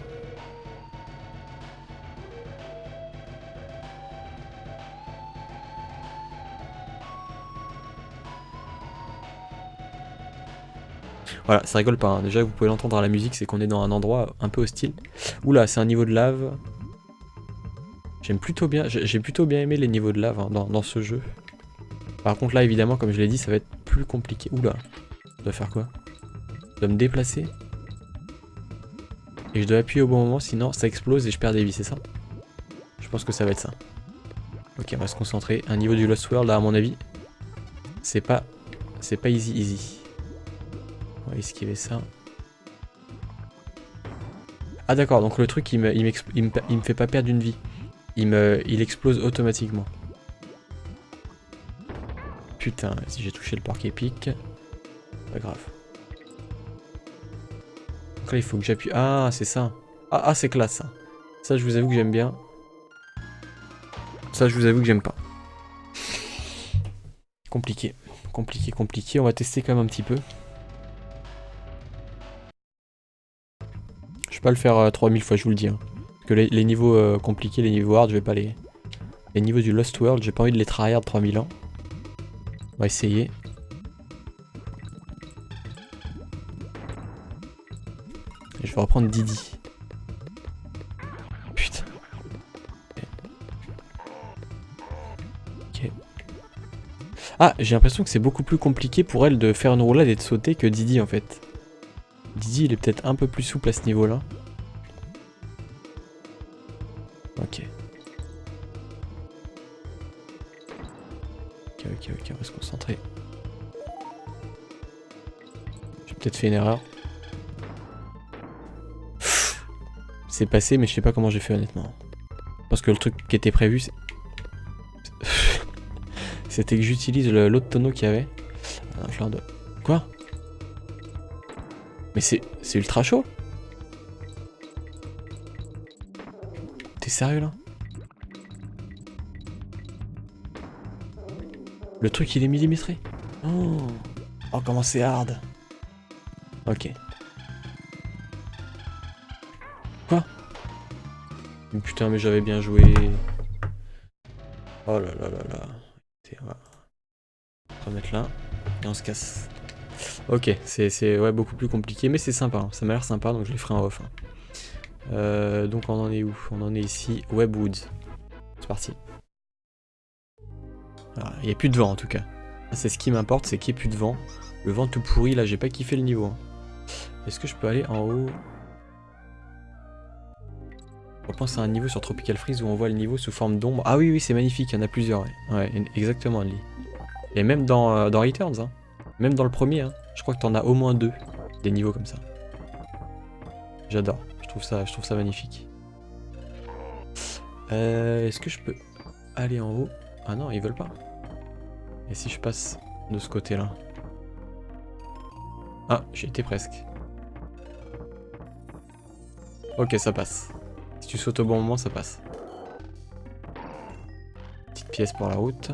Voilà, ça rigole pas. Hein. Déjà, vous pouvez l'entendre à la musique, c'est qu'on est dans un endroit un peu hostile. Oula, c'est un niveau de lave. J'aime plutôt bien, j'ai plutôt bien aimé les niveaux de lave hein, dans ce jeu. Par contre, là, évidemment, comme je l'ai dit, ça va être plus compliqué. Oula, je dois faire quoi? Je dois me déplacer. Et je dois appuyer au bon moment, sinon ça explose et je perds des vies, c'est ça? Je pense que ça va être ça. Ok, on va se concentrer. Un niveau du Lost World, là, à mon avis, c'est pas easy. On va esquiver ça. Ah d'accord, donc le truc il me fait pas perdre une vie. Il explose automatiquement. Putain, si j'ai touché le porc épique. Pas grave. Donc là il faut que j'appuie. Ah c'est ça. Ah c'est classe ça. Ça je vous avoue que j'aime bien. Ça je vous avoue que j'aime pas. Compliqué. Compliqué. On va tester quand même un petit peu. Je vais pas le faire 3000 fois, je vous le dis. Hein. Parce que les niveaux compliqués, les niveaux hard, je vais pas les... Les niveaux du Lost World, j'ai pas envie de les tryhard 3000 ans. On va essayer. Et je vais reprendre Didi. Putain. Ok. Ah, j'ai l'impression que c'est beaucoup plus compliqué pour elle de faire une roulade et de sauter que Didi en fait. Didi il est peut-être un peu plus souple à ce niveau là. Ok. Ok, on va se concentrer. J'ai peut-être fait une erreur. C'est passé, mais je sais pas comment j'ai fait honnêtement. Parce que le truc qui était prévu, c'était que j'utilise l'autre tonneau qu'il y avait. Un fleur de... Quoi? Mais c'est ultra chaud. T'es sérieux là? Le truc il est millimétré. Oh, oh comment c'est hard. Ok. Quoi? Putain mais j'avais bien joué. Oh là là là là. On va remettre là. Et on se casse. Ok, c'est ouais, beaucoup plus compliqué, mais c'est sympa. Hein. Ça m'a l'air sympa, donc je les ferai en off. Hein. Donc on en est où? On en est ici. Webwoods. C'est parti. Il n'y a plus de vent en tout cas. C'est ce qui m'importe, c'est qu'il n'y ait plus de vent. Le vent tout pourri, là, j'ai pas kiffé le niveau. Hein. Est-ce que je peux aller en haut? On pense à un niveau sur Tropical Freeze où on voit le niveau sous forme d'ombre. Ah oui, c'est magnifique, il y en a plusieurs. Ouais, exactement, Lee. Et même dans Returns, hein. Même dans le premier, hein. Je crois que t'en as au moins 2, des niveaux comme ça. J'adore, je trouve ça magnifique. Est-ce que je peux aller en haut? Ah non, ils veulent pas. Et si je passe de ce côté-là? Ah, j'y étais presque. Ok, ça passe. Si tu sautes au bon moment, ça passe. Petite pièce pour la route.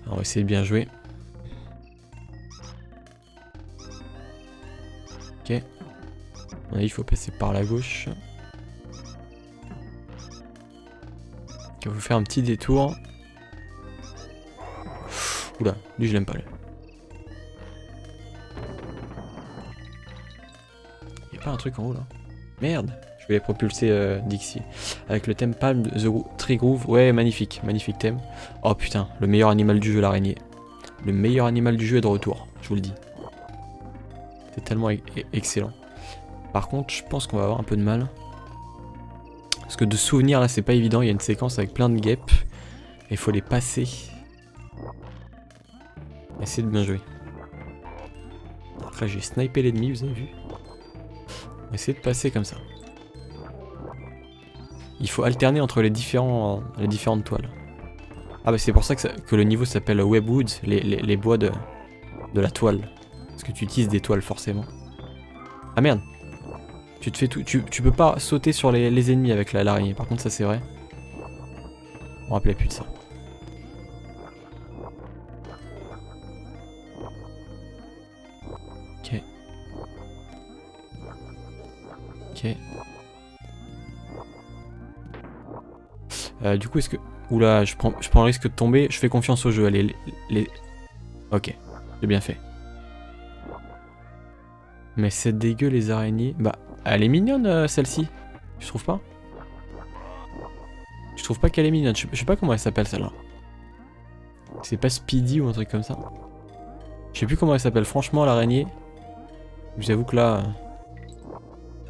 Alors, on va essayer de bien jouer. Ok. Il faut passer par la gauche. Ok, on va faire un petit détour. Oula, lui je l'aime pas. Il y a pas un truc en haut là? Merde! Je vais les propulser Dixie. Avec le thème Palm de The Tree Groove. Ouais, magnifique, magnifique thème. Oh putain, le meilleur animal du jeu, l'araignée. Le meilleur animal du jeu est de retour, je vous le dis. C'est tellement excellent. Par contre, je pense qu'on va avoir un peu de mal. Parce que de souvenir là, c'est pas évident. Il y a une séquence avec plein de guêpes. Il faut les passer. Essayez de bien jouer. Après, j'ai snipé l'ennemi, vous avez vu? Essayez de passer comme ça. Il faut alterner entre les différentes toiles. Ah bah c'est pour ça que le niveau s'appelle Webwoods, les bois de la toile. Parce que tu utilises des toiles forcément. Ah merde! Tu te fais tout. Tu peux pas sauter sur les ennemis avec l'araignée, par contre ça c'est vrai. On me rappelait plus de ça. Ok. Ok. Du coup, est-ce que... Oula, je prends le risque de tomber. Je fais confiance au jeu. Allez, Ok, j'ai bien fait. Mais c'est dégueu les araignées. Bah, elle est mignonne celle-ci. Tu trouves pas? Je trouve pas qu'elle est mignonne. Je sais pas comment elle s'appelle celle-là. C'est pas Speedy ou un truc comme ça? Je sais plus comment elle s'appelle. Franchement, l'araignée. Je vous avoue que là...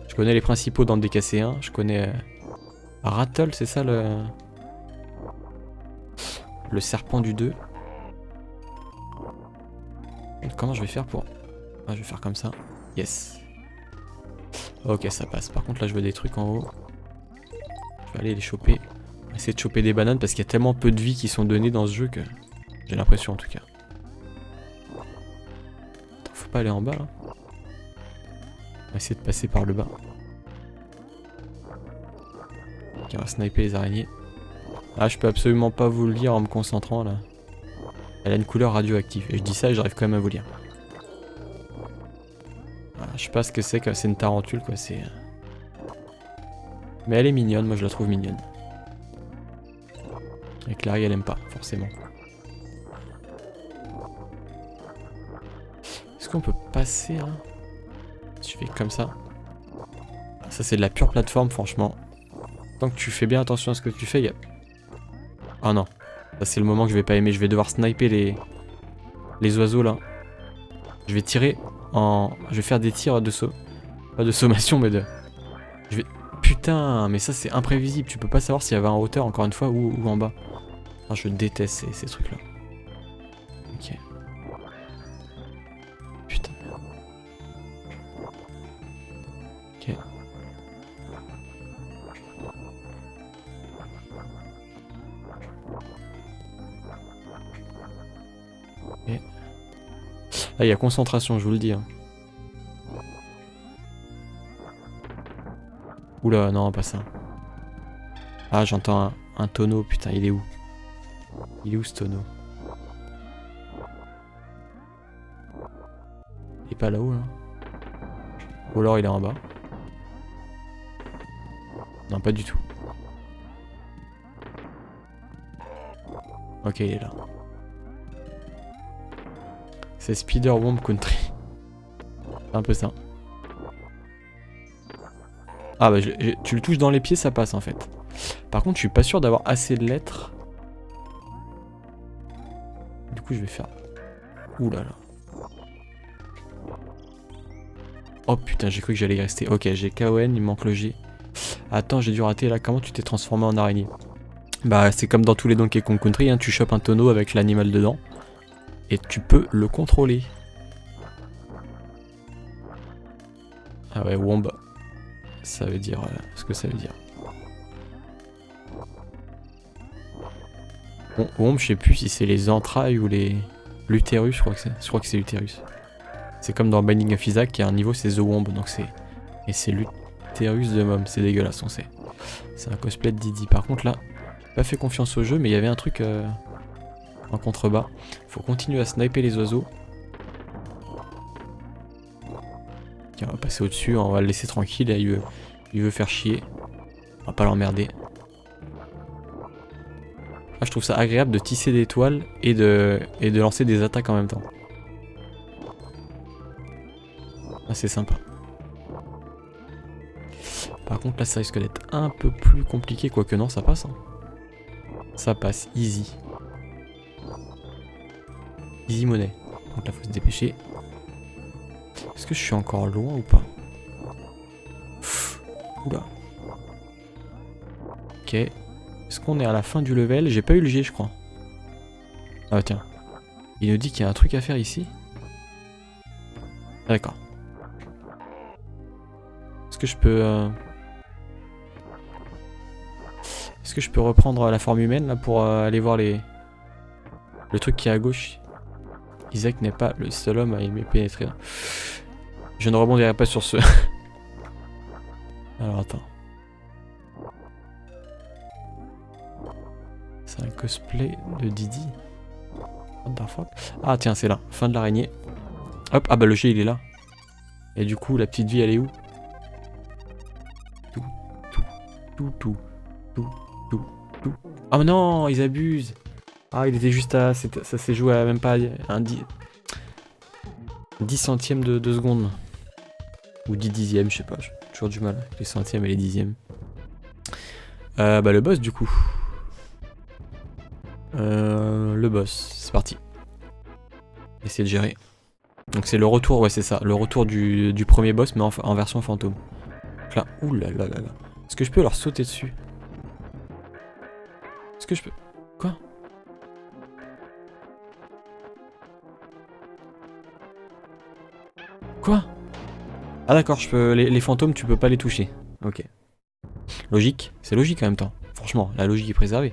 Je connais les principaux dans le DKC1. Je connais... Rattle, c'est ça le serpent du 2. Comment je vais faire pour... Ah, je vais faire comme ça. Yes. Ok, ça passe. Par contre, là, je veux des trucs en haut. Je vais aller les choper. Essayer de choper des bananes parce qu'il y a tellement peu de vies qui sont données dans ce jeu que... J'ai l'impression, en tout cas. Attends, faut pas aller en bas, là. On va essayer de passer par le bas. Ok, on va sniper les araignées. Ah, je peux absolument pas vous le lire en me concentrant, là. Elle a une couleur radioactive. Et je dis ça et j'arrive quand même à vous lire. Voilà, je sais pas ce que c'est une tarentule, quoi. C'est... Mais elle est mignonne, moi je la trouve mignonne. Et Clary, elle aime pas, forcément. Est-ce qu'on peut passer, là? Si je fais comme ça. Ça, c'est de la pure plateforme, franchement. Tant que tu fais bien attention à ce que tu fais, Ah non. Ça, c'est le moment que je vais pas aimer. Je vais devoir sniper les oiseaux, là. Je vais tirer en... Je vais faire des tirs de saut. Pas de sommation, mais de... Je vais... putain, mais ça c'est imprévisible. Tu peux pas savoir s'il y avait en hauteur encore une fois ou en bas. Ah, je déteste ces trucs là. Ok. Putain. Ok. Ok. Là il y a concentration, je vous le dis. Hein. Oula, non, pas ça. Ah, j'entends un tonneau, putain, il est où? Il est où ce tonneau? Il est pas là-haut, là? Ou alors il est en bas? Non, pas du tout. Ok, il est là. C'est Spider Womb Country. C'est un peu ça. Ah bah tu le touches dans les pieds, ça passe en fait. Par contre, je suis pas sûr d'avoir assez de lettres. Du coup, je vais faire... Ouh là là. Oh putain, j'ai cru que j'allais y rester. Ok, j'ai KON, il me manque le G. Attends, j'ai dû rater là. Comment tu t'es transformé en araignée? Bah, c'est comme dans tous les Donkey Kong Country, hein, tu chopes un tonneau avec l'animal dedans. Et tu peux le contrôler. Ah ouais, Womb. Ça veut dire ce que ça veut dire. Bon, Womb, je sais plus si c'est les entrailles ou les... L'utérus, je crois que c'est l'utérus. C'est comme dans Binding of Isaac, qui a un niveau, c'est The Womb, donc c'est... Et c'est l'utérus de Mom, c'est dégueulasse, on sait. C'est un cosplay de Didi. Par contre là, j'ai pas fait confiance au jeu, mais il y avait un truc en contrebas. Faut continuer à sniper les oiseaux. Tiens, on va passer au-dessus, on va le laisser tranquille, là, il veut faire chier. On va pas l'emmerder. Ah, je trouve ça agréable de tisser des toiles et de lancer des attaques en même temps. Ah, c'est sympa. Par contre là ça risque d'être un peu plus compliqué, quoique non, ça passe. Hein. Ça passe, easy. Easy money. Donc là faut se dépêcher. Est-ce que je suis encore loin ou pas? Oula. Ok. Est-ce qu'on est à la fin du level? J'ai pas eu le G je crois. Ah tiens. Il nous dit qu'il y a un truc à faire ici. D'accord. Est-ce que je peux... Est-ce que je peux reprendre la forme humaine là pour aller voir le truc qui est à gauche? Isaac n'est pas le seul homme à aimer pénétrer. Je ne rebondirai pas sur ce. Alors attends. C'est un cosplay de Didi. What the fuck? Ah tiens, c'est là. Fin de l'araignée. Hop, ah bah le G il est là. Et du coup, la petite vie elle est où? Tout. Oh mais non, ils abusent. Ah, il était juste à... Ça s'est joué à même pas un 10 centièmes de seconde. Ou 10 dixièmes, je sais pas. J'ai toujours du mal avec les centièmes et les dixièmes. Bah le boss du coup. Le boss, c'est parti. Essayer de gérer. Donc c'est le retour, ouais c'est ça. Le retour du premier boss mais en version fantôme. Donc là, oulala. Est-ce que je peux leur sauter dessus? Est-ce que je peux... Quoi? Quoi? Ah d'accord, je peux... les fantômes, tu peux pas les toucher. Ok. Logique. C'est logique en même temps. Franchement, la logique est préservée.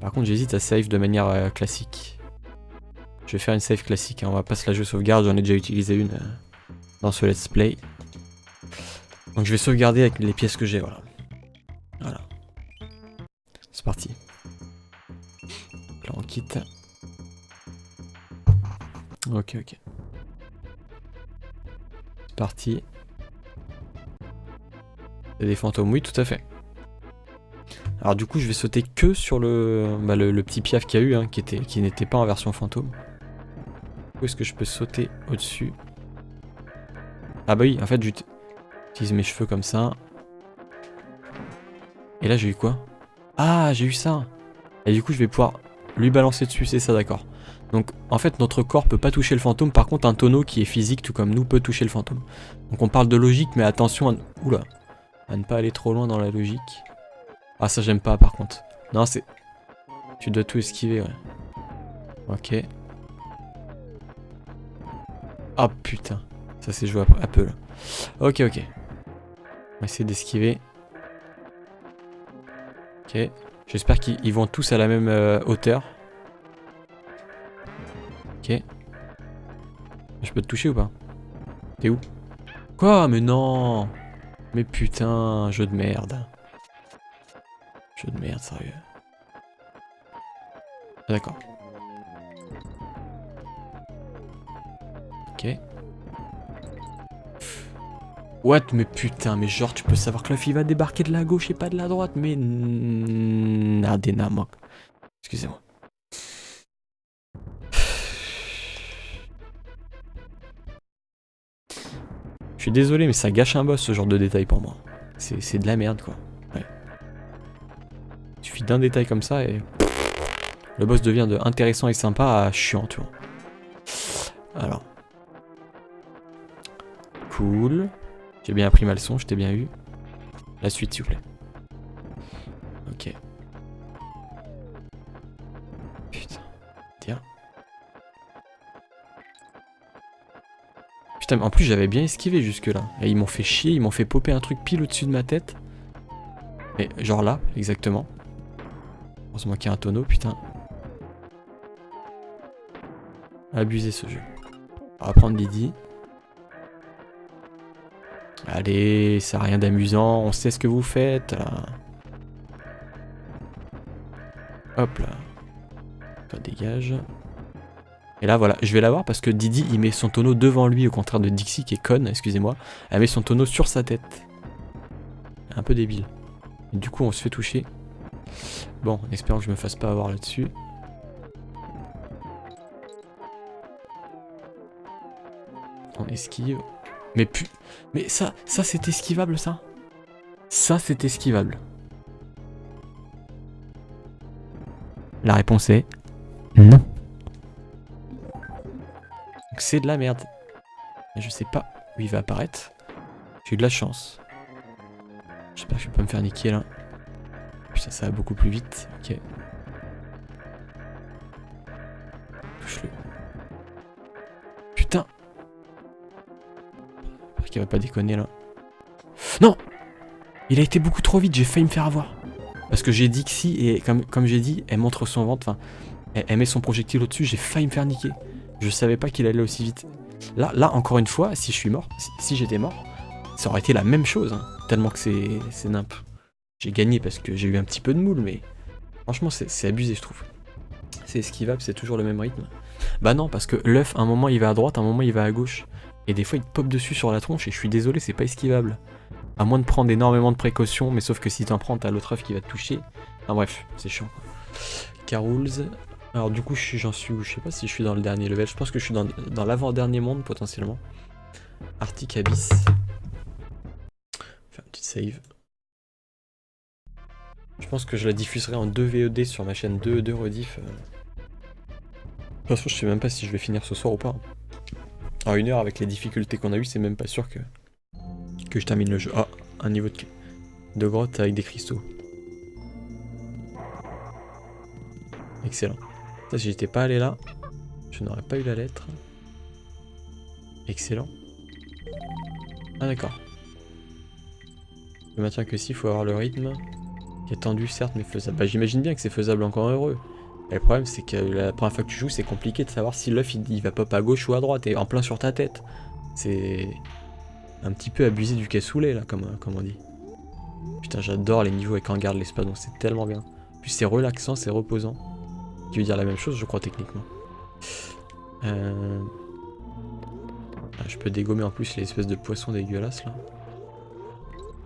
Par contre, j'hésite à save de manière classique. Je vais faire une save classique. Hein. On va pas se la jouer sauvegarde. J'en ai déjà utilisé une dans ce let's play. Donc je vais sauvegarder avec les pièces que j'ai. Voilà. Voilà. C'est parti. Donc là, on quitte. Ok. C'est parti. Il y a des fantômes, oui, tout à fait. Alors du coup, je vais sauter que sur le petit piaf qu'il y a eu, hein, qui n'était pas en version fantôme. Où est-ce que je peux sauter au-dessus? Ah bah oui, en fait, j'utilise mes cheveux comme ça. Et là, j'ai eu quoi? Ah, j'ai eu ça. Et du coup, je vais pouvoir lui balancer dessus, c'est ça, d'accord. Donc, en fait, notre corps peut pas toucher le fantôme. Par contre, un tonneau qui est physique, tout comme nous, peut toucher le fantôme. Donc, on parle de logique, mais attention à... Oula. À ne pas aller trop loin dans la logique. Ah ça j'aime pas par contre. Non c'est... Tu dois tout esquiver ouais. Ok. Ah putain. Ça c'est joué à peu là. Ok ok. On va essayer d'esquiver. Ok. J'espère qu'ils vont tous à la même hauteur. Ok. Je peux te toucher ou pas? T'es où? Quoi? Mais non! Mais putain, jeu de merde. Jeu de merde, sérieux. Ah, d'accord. Ok. What? Mais putain, mais genre tu peux savoir que l'œuf il va débarquer de la gauche et pas de la droite, mais... Nadena, moi. Excusez-moi. Je suis désolé, mais ça gâche un boss ce genre de détail pour moi. C'est de la merde quoi. Ouais. Il suffit d'un détail comme ça et... Le boss devient de intéressant et sympa à chiant, tu vois. Alors. Cool. J'ai bien appris ma leçon, je t'ai bien eu. La suite, s'il vous plaît. Ok. Putain. Tiens. Putain, mais en plus j'avais bien esquivé jusque là. Et ils m'ont fait chier, ils m'ont fait popper un truc pile au-dessus de ma tête. Et genre là, exactement. Heureusement qu'il y a un tonneau, putain. Abusé ce jeu. On va prendre Didi. Allez, ça n'a rien d'amusant, on sait ce que vous faites. Là. Hop là. Toi dégage. Et là voilà, je vais l'avoir parce que Didi il met son tonneau devant lui au contraire de Dixie qui est conne, excusez-moi. Elle met son tonneau sur sa tête. Un peu débile. Et du coup on se fait toucher. Bon, en espérant que je me fasse pas avoir là-dessus. On esquive. Mais ça c'est esquivable ça. Ça c'est esquivable. La réponse est non. Donc c'est de la merde. Mais je sais pas où il va apparaître. J'ai eu de la chance. J'espère que je vais pas me faire niquer là. Putain ça va beaucoup plus vite. Ok. Touche-le. Putain. J'espère qu'il va pas déconner là. Non! Il a été beaucoup trop vite, j'ai failli me faire avoir. Parce que j'ai Dixie et comme j'ai dit, elle montre son ventre, enfin, elle met son projectile au-dessus, j'ai failli me faire niquer. Je savais pas qu'il allait aussi vite. Là, encore une fois, si je suis mort, si j'étais mort, ça aurait été la même chose, hein, tellement que c'est nimp. J'ai gagné parce que j'ai eu un petit peu de moule, mais franchement, c'est abusé, je trouve. C'est esquivable, c'est toujours le même rythme. Bah non, parce que l'œuf, à un moment, il va à droite, à un moment, il va à gauche. Et des fois, il te pop dessus sur la tronche, et je suis désolé, c'est pas esquivable. À moins de prendre énormément de précautions, mais sauf que si t'en prends, t'as l'autre œuf qui va te toucher. Enfin bref, c'est chiant. Carouls. Alors du coup, j'en suis où? Je sais pas si je suis dans le dernier level. Je pense que je suis dans l'avant-dernier monde, potentiellement. Arctic Abyss. Faire une petite save. Je pense que je la diffuserai en 2 VOD sur ma chaîne 2 rediff. De toute façon, je sais même pas si je vais finir ce soir ou pas. En 1 heure, avec les difficultés qu'on a eues, c'est même pas sûr que je termine le jeu. Ah, un niveau de grotte avec des cristaux. Excellent. Ça, si j'étais pas allé là, je n'aurais pas eu la lettre. Excellent. Ah d'accord. Le maintien que si, il faut avoir le rythme. Qui est tendu certes, mais faisable. Bah j'imagine bien que c'est faisable encore heureux. Et le problème c'est que la première fois que tu joues, c'est compliqué de savoir si l'œuf il va pop à gauche ou à droite, et en plein sur ta tête. C'est un petit peu abusé du cassoulet là, comme on dit. Putain, j'adore les niveaux avec Hangar de l'espace, donc c'est tellement bien. En plus c'est relaxant, c'est reposant. Qui veut dire la même chose, je crois, techniquement. Ah, je peux dégommer en plus les espèces de poissons dégueulasses là.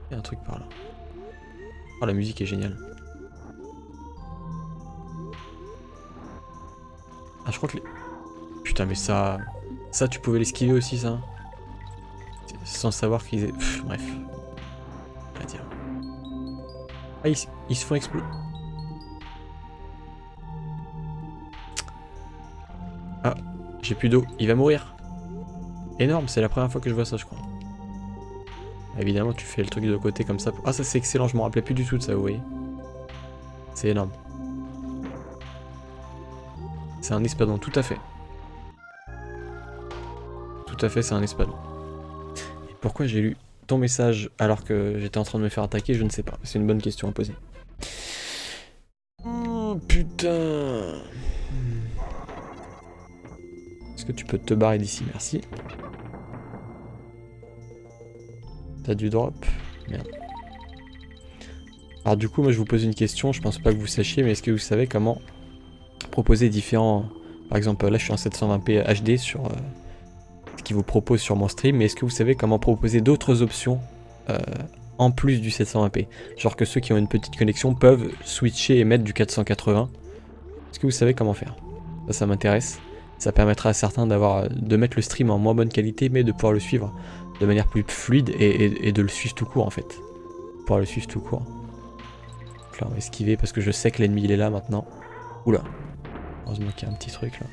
Il y a un truc par là. Oh, la musique est géniale. Ah, je crois que les... Putain, mais ça tu pouvais l'esquiver aussi, ça. Sans savoir qu'ils aient... bref. On va dire. Ah, ils se font exploser. Ah, j'ai plus d'eau. Il va mourir. Énorme, c'est la première fois que je vois ça, je crois. Évidemment, tu fais le truc de côté comme ça. Ah, ça c'est excellent, je me rappelais plus du tout de ça, vous voyez. C'est énorme. C'est un espadon, tout à fait. Tout à fait, c'est un espadon. Et pourquoi j'ai lu ton message alors que j'étais en train de me faire attaquer, je ne sais pas. C'est une bonne question à poser. Oh putain. Est-ce que tu peux te barrer d'ici? Merci. T'as du drop? Merde. Alors du coup, moi je vous pose une question, je pense pas que vous sachiez, mais est-ce que vous savez comment proposer différents... Par exemple, là je suis en 720p HD sur ce qu'il vous propose sur mon stream, mais est-ce que vous savez comment proposer d'autres options en plus du 720p? Genre que ceux qui ont une petite connexion peuvent switcher et mettre du 480. Est-ce que vous savez comment faire? Ça m'intéresse. Ça permettra à certains de mettre le stream en moins bonne qualité, mais de pouvoir le suivre de manière plus fluide et de le suivre tout court en fait. Pouvoir le suivre tout court. Donc là on va esquiver parce que je sais que l'ennemi il est là maintenant. Oula. Heureusement qu'il y a un petit truc là.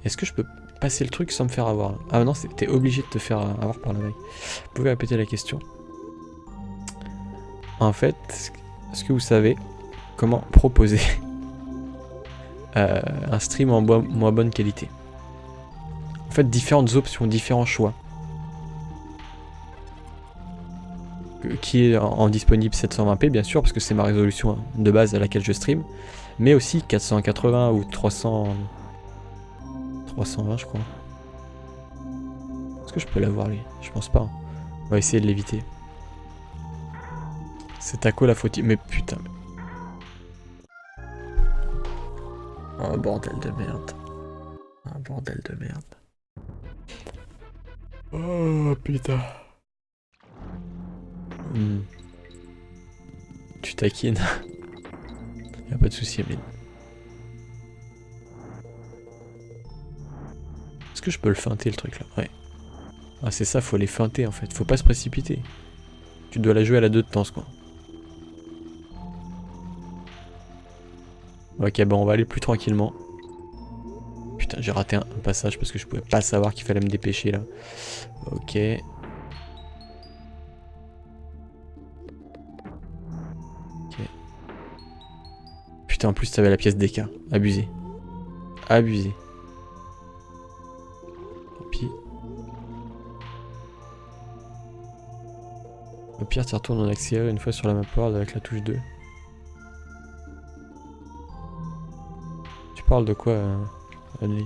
Est-ce que je peux passer le truc sans me faire avoir là? Ah non, t'es obligé de te faire avoir par la veille. Vous pouvez répéter la question. En fait, est-ce que vous savez comment proposer un stream en moins bonne qualité? En fait, différentes options, différents choix. Qui est en disponible 720p bien sûr, parce que c'est ma résolution de base à laquelle je stream. Mais aussi 480 ou 320 je crois. Est-ce que je peux l'avoir lui? Je pense pas. On va essayer de l'éviter. C'est Taco la faute. Mais putain. Oh bordel de merde. Un bordel de merde. Oh putain. Tu taquines. Y'a pas de souci, Emeline. Est-ce que je peux le feinter le truc là? Ouais. Ah c'est ça, faut les feinter en fait. Faut pas se précipiter. Tu dois la jouer à la 2 de temps quoi. Ok, bon on va aller plus tranquillement. Putain, j'ai raté un passage parce que je pouvais pas savoir qu'il fallait me dépêcher là. Ok. Putain, en plus t'avais la pièce DK. Abusé. Abusé. Tant pis. Au pire, tu retournes en accéléré une fois sur la map world avec la touche 2. Tu parles de quoi, Only?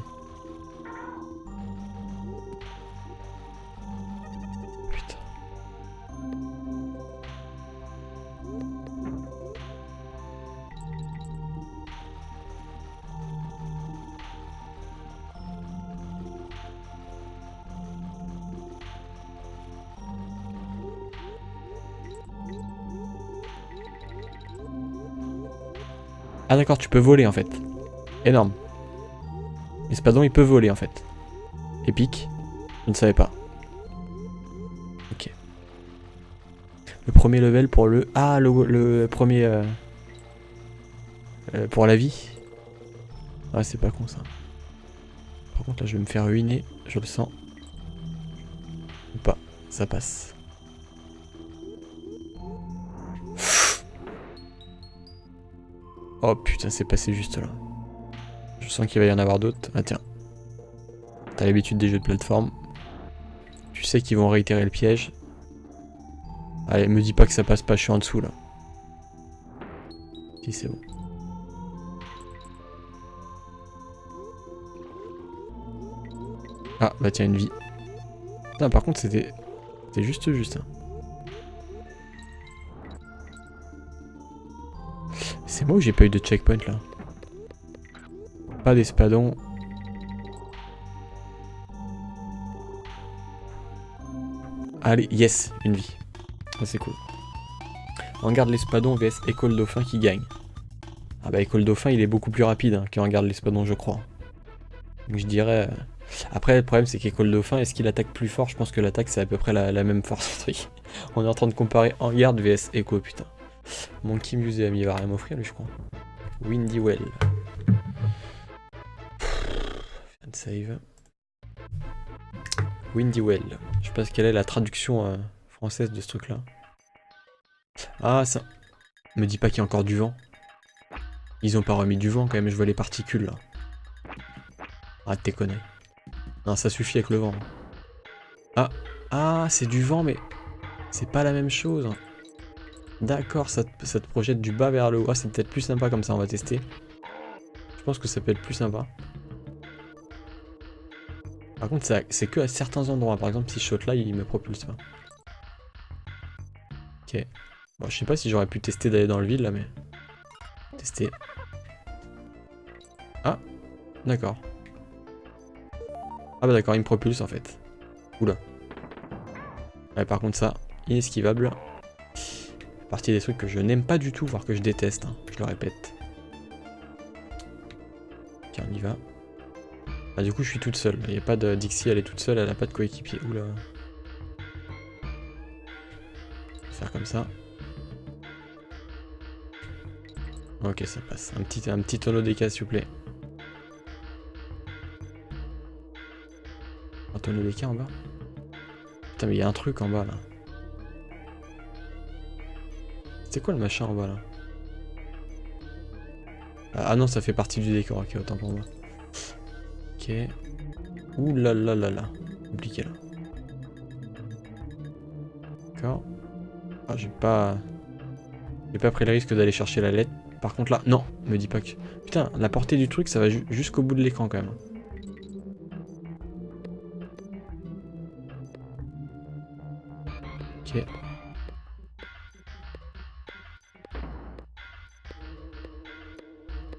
Putain. Ah d'accord, tu peux voler en fait. Énorme. L'espadon il peut voler en fait. Épique. Je ne savais pas. Ok. Le premier level pour le... Ah, le premier... pour la vie. Ah, c'est pas con ça. Par contre là je vais me faire ruiner, je le sens. Ou pas, ça passe. Oh putain, c'est passé juste là. Je sens qu'il va y en avoir d'autres. Ah tiens. T'as l'habitude des jeux de plateforme. Tu sais qu'ils vont réitérer le piège. Allez, me dis pas que ça passe pas, je suis en dessous là. Si c'est bon. Ah bah tiens, une vie. Putain, par contre c'était juste. Hein. C'est moi ou j'ai pas eu de checkpoint là? Pas d'espadon. Allez, yes, une vie. Ça c'est cool. On garde l'espadon vs École Dauphin qui gagne. Ah bah École Dauphin il est beaucoup plus rapide hein, qu'en garde l'espadon je crois. Donc je dirais... Après le problème c'est qu'École Dauphin, est-ce qu'il attaque plus fort? Je pense que l'attaque c'est à peu près la même force. On est en train de comparer en garde vs Echo putain. Monkey Museum il va rien m'offrir lui je crois. Windy Well. Fin de save. Windy Well. Je sais pas quelle est la traduction française de ce truc-là. Ah, ça... Me dis pas qu'il y a encore du vent. Ils ont pas remis du vent quand même, je vois les particules là. Arrête tes conneries. Non, ça suffit avec le vent. Ah, ah, c'est du vent, mais c'est pas la même chose. D'accord, ça te projette du bas vers le haut. Ah, c'est peut-être plus sympa comme ça, on va tester. Je pense que ça peut être plus sympa. Par contre, c'est que à certains endroits. Par exemple, si je saute là, il me propulse pas. Ok. Bon, je sais pas si j'aurais pu tester d'aller dans le vide là, mais... Tester. Ah, d'accord. Ah bah d'accord, il me propulse en fait. Oula. Ouais, par contre ça, inesquivable. Partie des trucs que je n'aime pas du tout, voire que je déteste, hein, je le répète. Ok, on y va. Ah, du coup, je suis toute seule. Il n'y a pas de Dixie, elle est toute seule, elle n'a pas de coéquipier. Oula. Faire comme ça. Ok, ça passe. Un petit tonneau d'éca, s'il vous plaît. Un tonneau d'éca en bas. Putain, mais il y a un truc en bas là. C'est quoi le machin en bas là? Ah non, ça fait partie du décor, ok, autant pour moi. Ok. Ouh là là là là. Compliqué là. D'accord. Ah, j'ai pas pris le risque d'aller chercher la lettre. Par contre là, non, me dis pas que... Putain, la portée du truc, ça va jusqu'au bout de l'écran quand même. Ok.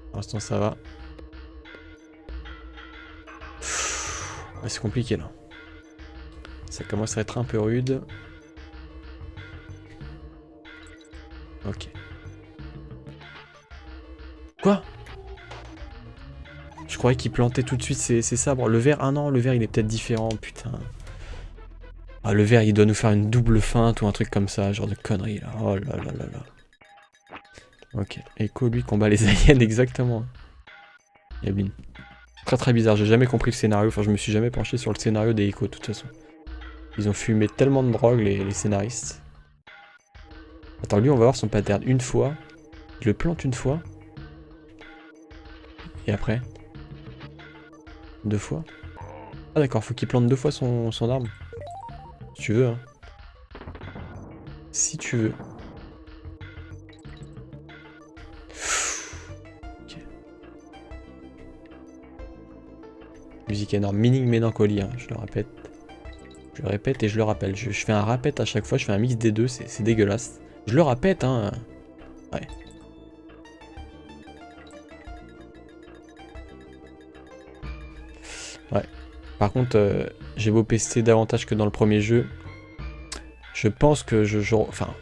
Pour l'instant ça va. Ah, c'est compliqué là. Ça commence à être un peu rude. Ok. Quoi? Je croyais qu'il plantait tout de suite ses sabres. Le verre, ah non, le verre il est peut-être différent, putain. Ah, le verre il doit nous faire une double feinte ou un truc comme ça, genre de conneries là. Oh là là là là. Ok, Echo lui combat les aliens exactement. Yabine. Très très bizarre, j'ai jamais compris le scénario, enfin je me suis jamais penché sur le scénario des Echo de toute façon. Ils ont fumé tellement de drogue les scénaristes. Attends, lui on va voir son pattern une fois. Il le plante une fois. Et après 2 fois. Ah d'accord, faut qu'il plante 2 fois son arme. Si tu veux, hein. Si tu veux. Ok. Musique énorme. Mining Mélancolie, hein, je le répète. Je le répète et je le rappelle. Je fais un répète à chaque fois, je fais un mix des deux, c'est dégueulasse. Je le répète, hein. Ouais. Ouais. Par contre, j'ai beau pester davantage que dans le premier jeu. Je pense que enfin...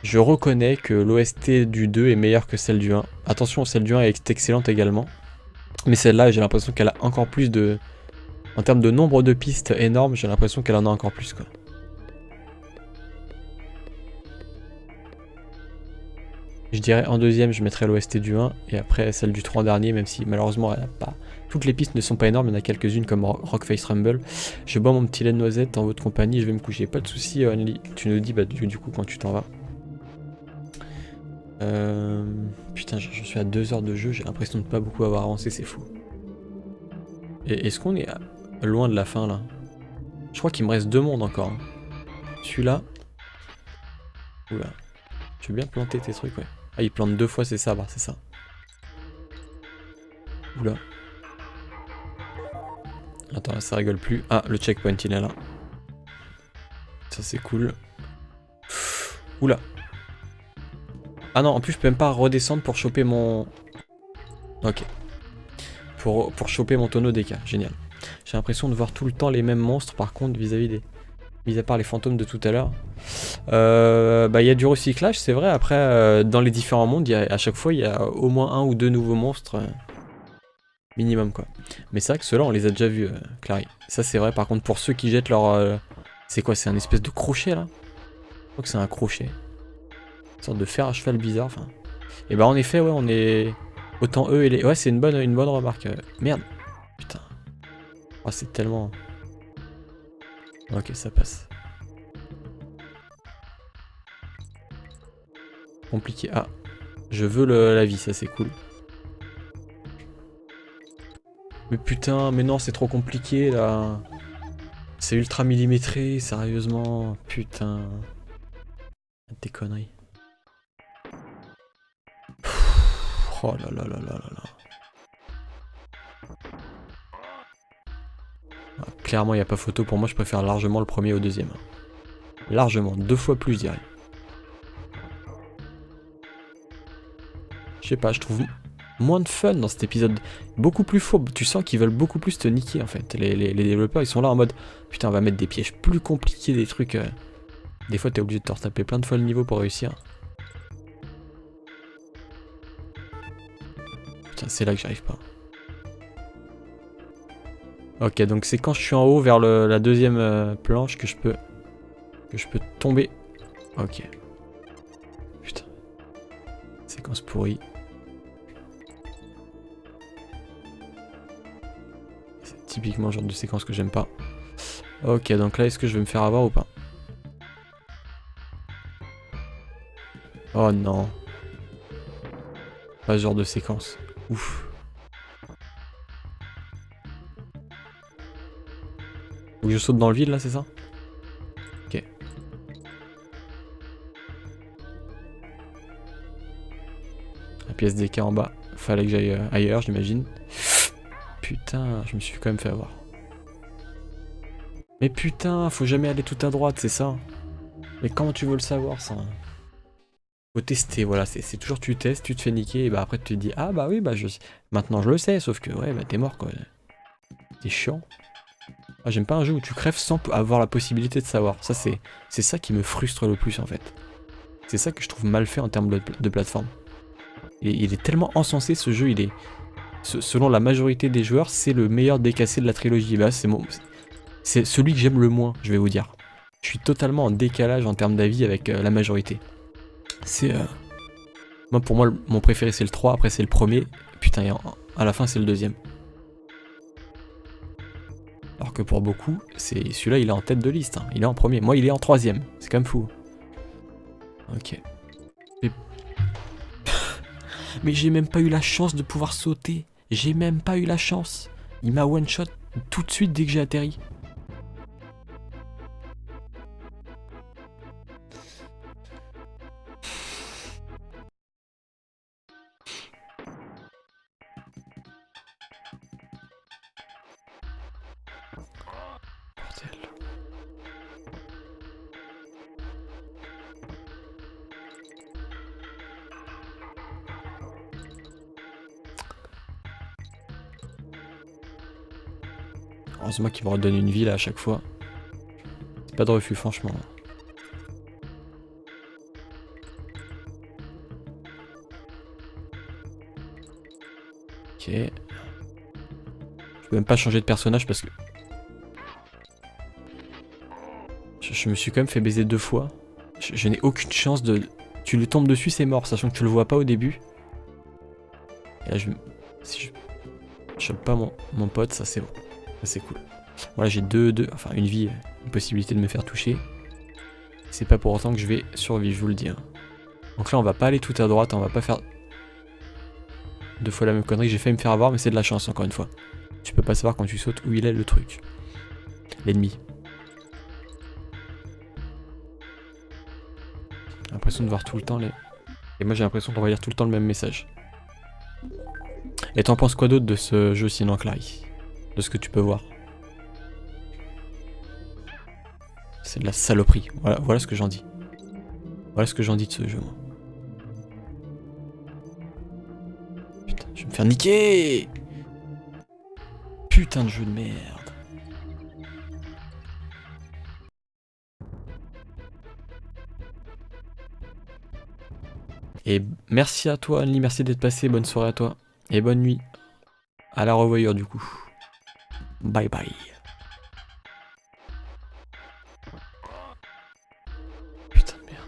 Je reconnais que l'OST du 2 est meilleure que celle du 1. Attention, celle du 1 est excellente également. Mais celle-là, j'ai l'impression qu'elle a encore plus de... En termes de nombre de pistes énormes, j'ai l'impression qu'elle en a encore plus, quoi. Je dirais en deuxième, je mettrais l'OST du 1, et après celle du 3 dernier, même si malheureusement, elle a pas... toutes les pistes ne sont pas énormes, il y en a quelques-unes comme Rockface Rumble. Je bois mon petit lait de noisette en votre compagnie, je vais me coucher. Pas de soucis, Only. Tu nous dis bah, du coup quand tu t'en vas. Putain, je suis à 2 heures de jeu, j'ai l'impression de pas beaucoup avoir avancé, c'est fou. Et est-ce qu'on est loin de la fin là? Je crois qu'il me reste 2 mondes encore. Hein. Celui-là. Oula. Tu veux bien planter tes trucs, ouais. Ah, il plante 2 fois ses sabres, c'est ça. Oula. Attends, ça rigole plus. Ah, le checkpoint, il est là. Ça, c'est cool. Oula. Ah non, en plus, je peux même pas redescendre pour choper mon... Ok. Pour choper mon tonneau d'éca. Génial. J'ai l'impression de voir tout le temps les mêmes monstres, par contre, vis-à-vis des... Mis à part les fantômes de tout à l'heure. Bah, il y a du recyclage, c'est vrai. Après, dans les différents mondes, à chaque fois, il y a au moins 1 ou 2 nouveaux monstres. Minimum, quoi. Mais c'est vrai que ceux-là, on les a déjà vus, Clary. Ça, c'est vrai. Par contre, pour ceux qui jettent leur... C'est quoi? C'est un espèce de crochet, là? Je crois que c'est un crochet. Une sorte de fer à cheval bizarre, enfin. Et bah, en effet, ouais, on est... Autant eux et les... Ouais, c'est une bonne remarque. Merde. Putain. Oh, c'est tellement... Ok, ça passe. compliqué. Ah, je veux la vie, ça c'est cool. Mais putain, mais non, c'est trop compliqué là. C'est ultra millimétré, sérieusement. Putain. Des conneries. Oh là là là là là là. Ah, clairement, il n'y a pas photo. Pour moi, je préfère largement le premier au deuxième. Largement, 2 fois plus, je dirais. Je sais pas, je trouve moins de fun dans cet épisode. Beaucoup plus fourbe. Tu sens qu'ils veulent beaucoup plus te niquer en fait. Les développeurs, ils sont là en mode putain, on va mettre des pièges plus compliqués, des trucs. Des fois, t'es obligé de te retaper plein de fois le niveau pour réussir. Putain, c'est là que j'arrive pas. Ok, donc c'est quand je suis en haut vers la deuxième planche que je peux tomber. Ok. Putain. Séquence pourrie. C'est typiquement le genre de séquence que j'aime pas. Ok, donc là, est-ce que je vais me faire avoir ou pas? Oh non. Pas ce genre de séquence. Ouf. Faut que je saute dans le vide là, c'est ça? Ok. La pièce d'équerre en bas. Fallait que j'aille ailleurs, j'imagine. Putain, je me suis quand même fait avoir. Mais putain, faut jamais aller tout à droite, c'est ça. Mais comment tu veux le savoir ça? Faut tester, voilà, c'est toujours tu testes, tu te fais niquer, et bah après tu te dis ah bah oui, bah maintenant je le sais, sauf que ouais, bah t'es mort quoi. C'est chiant. Ah, j'aime pas un jeu où tu crèves sans avoir la possibilité de savoir. Ça c'est ça qui me frustre le plus en fait. C'est ça que je trouve mal fait en termes de plateforme. Il est tellement encensé ce jeu, il est... Selon la majorité des joueurs, c'est le meilleur décassé de la trilogie. Bah c'est celui que j'aime le moins, je vais vous dire. Je suis totalement en décalage en termes d'avis avec la majorité. C'est... Moi, pour moi, mon préféré c'est le 3, après c'est le premier. Putain, et à la fin c'est le deuxième. Alors que pour beaucoup, celui-là il est en tête de liste, hein. Il est en premier. Moi il est en troisième, c'est quand même fou. Ok. Mais j'ai même pas eu la chance de pouvoir sauter. J'ai même pas eu la chance. Il m'a one shot tout de suite dès que j'ai atterri. Bordel. Heureusement qu'il me redonne une vie là à chaque fois. C'est pas de refus franchement. Ok. Je peux même pas changer de personnage parce que... Je me suis quand même fait baiser 2 fois. Je n'ai aucune chance de... Tu lui tombes dessus, c'est mort, sachant que tu le vois pas au début. Et là, si je chope pas mon pote, ça c'est bon. Ça c'est cool. Voilà, j'ai enfin une vie, une possibilité de me faire toucher. C'est pas pour autant que je vais survivre, je vous le dis. Hein. Donc là, on va pas aller tout à droite, on va pas faire 2 fois la même connerie. J'ai failli me faire avoir, mais c'est de la chance, encore une fois. Tu peux pas savoir quand tu sautes où il est le truc. L'ennemi. J'ai l'impression de voir tout le temps les... Et moi j'ai l'impression qu'on va lire tout le temps le même message. Et t'en penses quoi d'autre de ce jeu sinon, Clary? De ce que tu peux voir? C'est de la saloperie. Voilà ce que j'en dis. Voilà ce que j'en dis de ce jeu, moi. Putain, je vais me faire niquer! Putain de jeu de merde. Et merci à toi, Annie, merci d'être passé, bonne soirée à toi. Et bonne nuit. À la revoyure du coup. Bye bye. Putain de merde.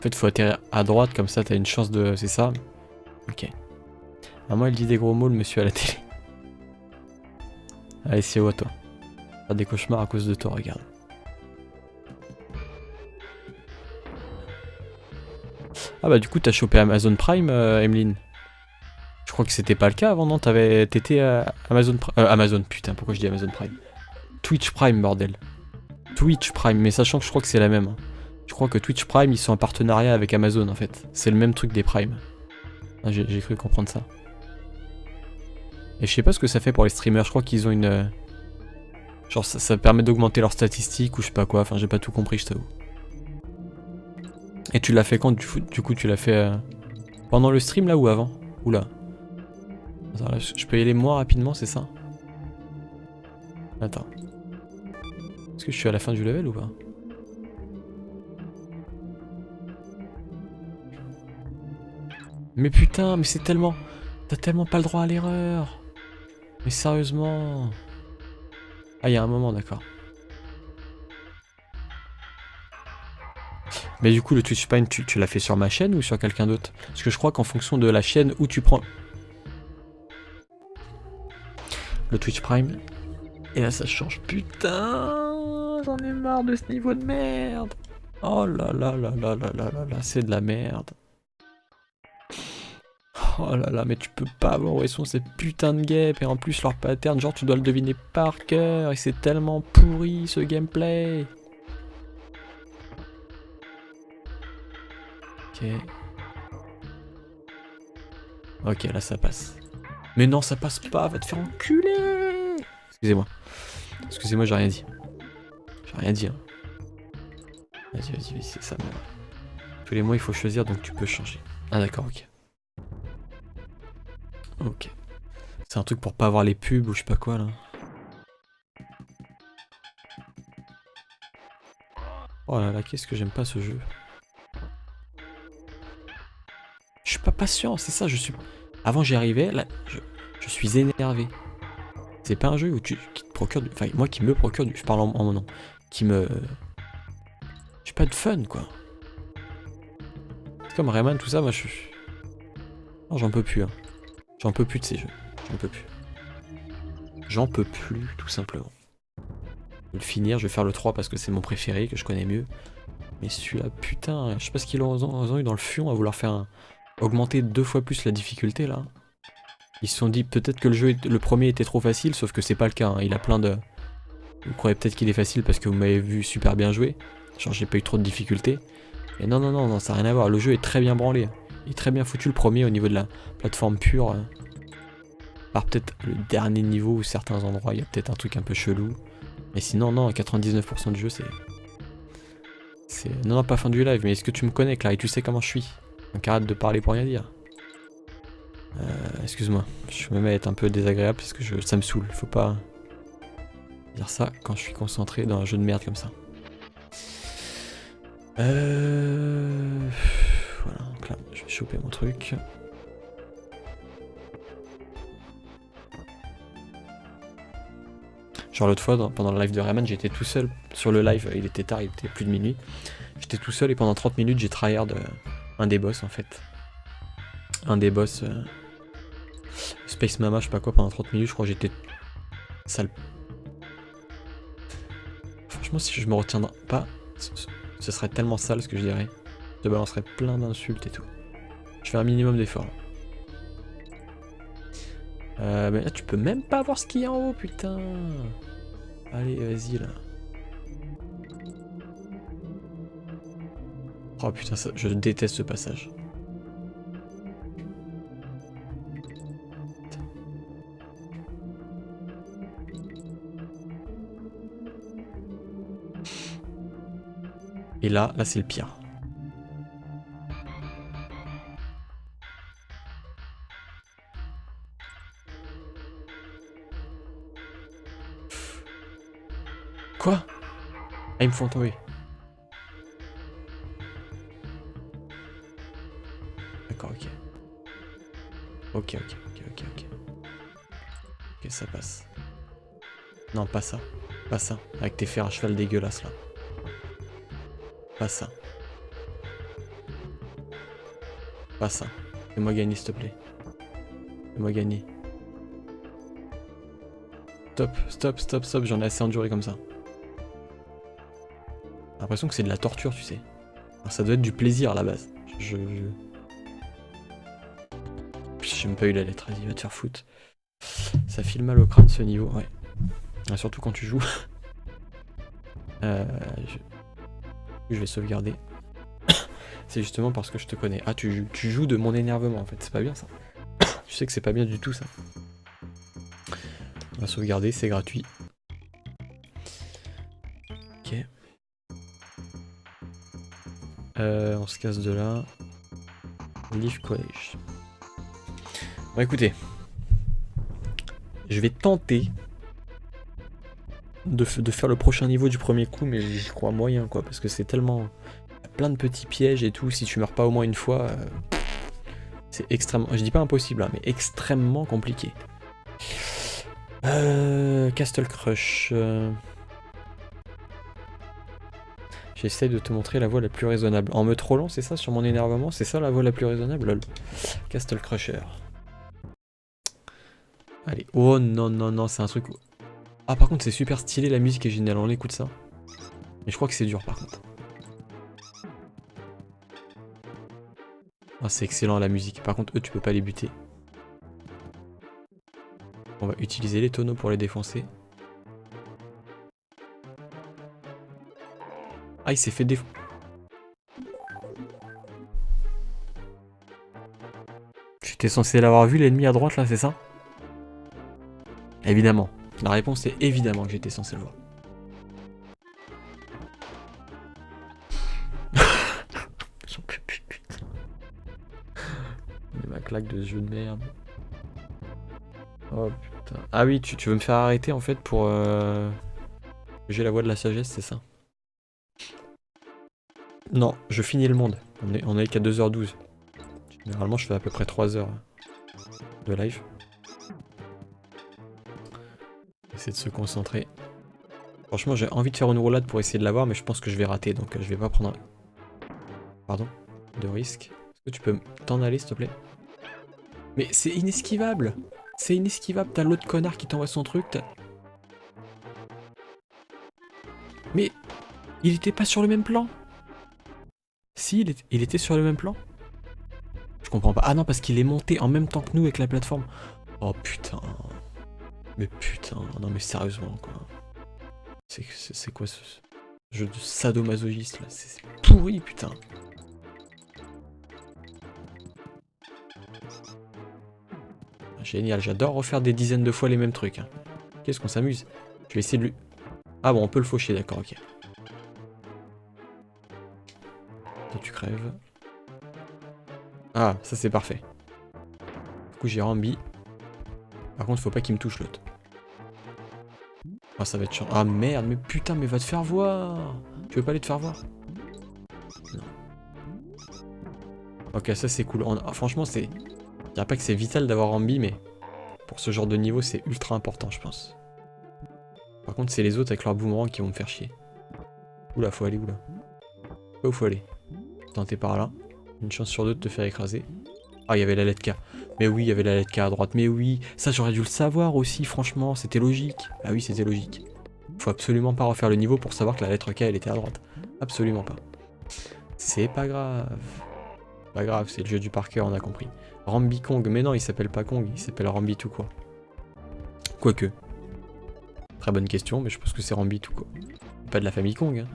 fait, faut atterrir à droite, comme ça, t'as une chance de... C'est ça? Ok. Ah, moi, il dit des gros mots, le monsieur à la télé. Allez, c'est où, toi? Pas des cauchemars à cause de toi, regarde. Ah bah du coup, t'as chopé Amazon Prime, Emeline. Je crois que c'était pas le cas avant, non? T'étais Amazon Prime... Amazon, putain, pourquoi je dis Amazon Prime? Twitch Prime, bordel. Twitch Prime, mais sachant que je crois que c'est la même. Hein. Je crois que Twitch Prime, ils sont en partenariat avec Amazon, en fait. C'est le même truc des Prime. Ah, j'ai cru comprendre ça. Et je sais pas ce que ça fait pour les streamers, je crois qu'ils ont une... Genre ça permet d'augmenter leurs statistiques ou je sais pas quoi, enfin j'ai pas tout compris, je t'avoue. Et tu l'as fait quand du coup tu l'as fait pendant le stream là ou avant? Oula. Attends, là, je peux y aller moi rapidement, c'est ça? Attends. Est-ce que je suis à la fin du level ou pas? Mais putain, mais c'est tellement... T'as tellement pas le droit à l'erreur. Mais sérieusement. Ah, il y a un moment, d'accord. Mais du coup, le Twitch Prime, tu l'as fait sur ma chaîne ou sur quelqu'un d'autre? Parce que je crois qu'en fonction de la chaîne où tu prends... Le Twitch Prime... Et là, ça change. Putain, j'en ai marre de ce niveau de merde. Oh là là là là là là là là, c'est de la merde. Oh là là, mais tu peux pas avoir où elles sont ces putains de guêpes. Et en plus, leur pattern, genre, tu dois le deviner par cœur. Et c'est tellement pourri, ce gameplay. Ok. Ok, là, ça passe. Mais non, ça passe pas, va te faire enculer. Excusez-moi. Excusez-moi, j'ai rien dit. J'ai rien dit, hein. Vas-y, c'est ça. Tous les mois, il faut choisir, donc tu peux changer. Ah d'accord, ok. Ok. C'est un truc pour pas avoir les pubs ou je sais pas quoi, là. Oh là là, qu'est-ce que j'aime pas ce jeu. Je suis pas patient, c'est ça, je suis... Avant, j'y arrivais, là, je suis énervé. C'est pas un jeu où qui te procure du... Enfin, moi qui me procure du... Je parle en mon nom. Qui me... J'ai pas de fun, quoi. C'est comme Rayman, tout ça, moi je... Non, j'en peux plus, hein. J'en peux plus de ces jeux. J'en peux plus. J'en peux plus, tout simplement. Je vais le finir, je vais faire le 3 parce que c'est mon préféré, que je connais mieux. Mais celui-là, putain, je sais pas ce qu'ils ont eu dans le fion à vouloir faire augmenter 2 fois plus la difficulté, là. Ils se sont dit peut-être que le premier était trop facile, sauf que c'est pas le cas, hein. Il a plein de... Vous croyez peut-être qu'il est facile parce que vous m'avez vu super bien jouer. Genre j'ai pas eu trop de difficultés. Mais non, ça n'a rien à voir. Le jeu est très bien branlé. Il est très bien foutu le premier au niveau de la plateforme pure. Par peut-être le dernier niveau ou certains endroits, il y a peut-être un truc un peu chelou. Mais sinon, non, 99% du jeu, c'est... Non, pas fin du live, mais est-ce que tu me connais, Claire, et tu sais comment je suis? Donc arrête de parler pour rien dire. Excuse-moi, je me mets à être un peu désagréable parce que ça me saoule. Faut pas dire ça quand je suis concentré dans un jeu de merde comme ça. Voilà, donc là, je vais choper mon truc. Genre l'autre fois, pendant le live de Rayman, j'étais tout seul sur le live, il était tard, il était plus de minuit. J'étais tout seul et pendant 30 minutes, j'ai tryhard un des boss en fait. Un des boss... Space Mama, je sais pas quoi, pendant 30 minutes, je crois que j'étais... sale. Franchement, si je me retiendrai pas, ce serait tellement sale ce que je dirais. Je te balancerais plein d'insultes et tout. Je fais un minimum d'efforts. Mais là, tu peux même pas voir ce qu'il y a en haut, putain. Allez, vas-y, là. Oh putain, je déteste ce passage. Et là c'est le pire. Quoi? Ah, ils me font tomber. D'accord, ok. Ok, ça passe. Non, pas ça. Pas ça. Avec tes fers à cheval dégueulasses, là. Pas ça. Pas ça. Fais-moi gagner, s'il te plaît. Fais-moi gagner. Stop, j'en ai assez enduré comme ça. J'ai l'impression que c'est de la torture, tu sais. Alors, ça doit être du plaisir à la base. J'ai même pas eu la lettre, vas-y, va te faire foutre. Ça file mal au crâne ce niveau, ouais. Ah, surtout quand tu joues. Je vais sauvegarder. C'est justement parce que je te connais. Ah, tu joues de mon énervement en fait, c'est pas bien ça. Tu sais que c'est pas bien du tout ça. On va sauvegarder, c'est gratuit. Ok. On se casse de là. Leaf College. Bon écoutez. Je vais tenter de faire le prochain niveau du premier coup, mais j'y crois moyen quoi, parce que c'est tellement... plein de petits pièges et tout, si tu meurs pas au moins une fois, c'est extrêmement... Je dis pas impossible, hein, mais extrêmement compliqué. Castle Crush. J'essaie de te montrer la voie la plus raisonnable. En me trollant, c'est ça, sur mon énervement, c'est ça la voie la plus raisonnable, lol. Castle Crusher. Allez, oh non, c'est un truc... Ah par contre c'est super stylé, la musique est géniale, on écoute ça. Mais je crois que c'est dur par contre. Ah, c'est excellent la musique, par contre eux tu peux pas les buter. On va utiliser les tonneaux pour les défoncer. Ah il s'est fait défoncer. J'étais censé l'avoir vu l'ennemi à droite là, c'est ça? Évidemment. La réponse est évidemment que j'étais censé le voir. J'en peux plus, putain. Mais ma claque de ce jeu de merde. Oh putain. Ah oui, tu veux me faire arrêter en fait pour... J'ai la voix de la sagesse, c'est ça? Non, je finis le monde. On est qu'à 2h12. Généralement, je fais à peu près 3 heures de live. Essayer de se concentrer. Franchement, j'ai envie de faire une roulade pour essayer de l'avoir, mais je pense que je vais rater, donc je vais pas prendre... Pardon, de risque. Est-ce que tu peux t'en aller, s'il te plaît? Mais c'est inesquivable! C'est inesquivable, t'as l'autre connard qui t'envoie son truc, Mais... Il était pas sur le même plan? Si, il était sur le même plan? Je comprends pas. Ah non, parce qu'il est monté en même temps que nous avec la plateforme. Oh putain. Mais putain, non mais sérieusement quoi. C'est quoi ce jeu de sadomasochiste là? C'est pourri putain. Génial, j'adore refaire des dizaines de fois les mêmes trucs. Hein. Qu'est-ce qu'on s'amuse. Je vais essayer de lui... Ah bon, on peut le faucher, d'accord, ok. Toi tu crèves. Ah, ça c'est parfait. Du coup j'ai Rambi. Par contre faut pas qu'il me touche l'autre. Ah ça va être chiant. Ah merde, mais putain, mais va te faire voir. Tu veux pas aller te faire voir? Non. Ok, ça c'est cool. Franchement c'est... Je dirais pas que c'est vital d'avoir Rambi, mais... Pour ce genre de niveau c'est ultra important je pense. Par contre c'est les autres avec leur boomerang qui vont me faire chier. Oula, faut aller où là? Où faut aller? Tenter par là. Une chance sur deux de te faire écraser. Ah, il y avait la lettre K. Mais oui, il y avait la lettre K à droite. Mais oui, ça j'aurais dû le savoir aussi, franchement, c'était logique. Ah oui, c'était logique. Faut absolument pas refaire le niveau pour savoir que la lettre K, elle était à droite. Absolument pas. C'est pas grave. Pas grave, c'est le jeu du par cœur, on a compris. Rambi Kong, mais non, il s'appelle pas Kong, il s'appelle Rambi tout quoi. Quoique. Très bonne question, mais je pense que c'est Rambi tout quoi. Pas de la famille Kong, hein.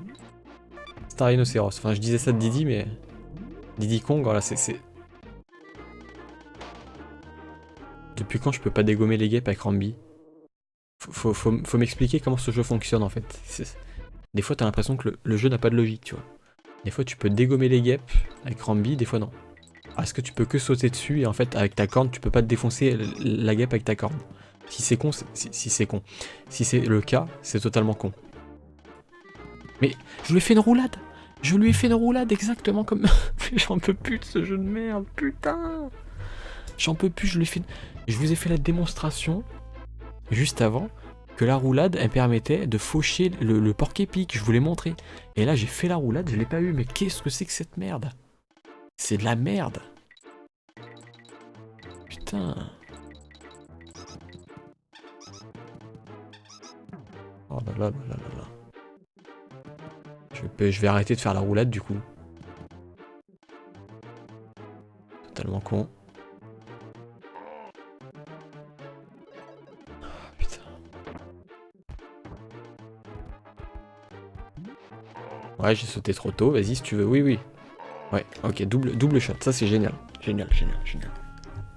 C'est un rhinocéros. Enfin, je disais ça de Didi, mais... Diddy Kong, voilà, c'est... Depuis quand je peux pas dégommer les guêpes avec Rambi? Faut m'expliquer comment ce jeu fonctionne en fait. Des fois t'as l'impression que le jeu n'a pas de logique, tu vois. Des fois tu peux dégommer les guêpes avec Rambi, des fois non. Ah, est-ce que tu peux que sauter dessus et en fait avec ta corne tu peux pas te défoncer la guêpe avec ta corne? Si c'est con, si c'est con. Si c'est le cas, c'est totalement con. Mais je lui ai fait une roulade! Je lui ai fait une roulade exactement comme... J'en peux plus de ce jeu de merde, putain! J'en peux plus, je vous ai fait la démonstration, juste avant, que la roulade, elle permettait de faucher le porc épic, je vous l'ai montré. Et là, j'ai fait la roulade, je l'ai pas eu, mais qu'est-ce que c'est que cette merde? C'est de la merde! putain. Oh là là là là là là. Je vais arrêter de faire la roulade du coup. Totalement con. Oh, putain. Ouais, j'ai sauté trop tôt. Vas-y si tu veux. Oui, oui. Ouais, ok, double shot. Ça c'est génial. Génial, génial, génial.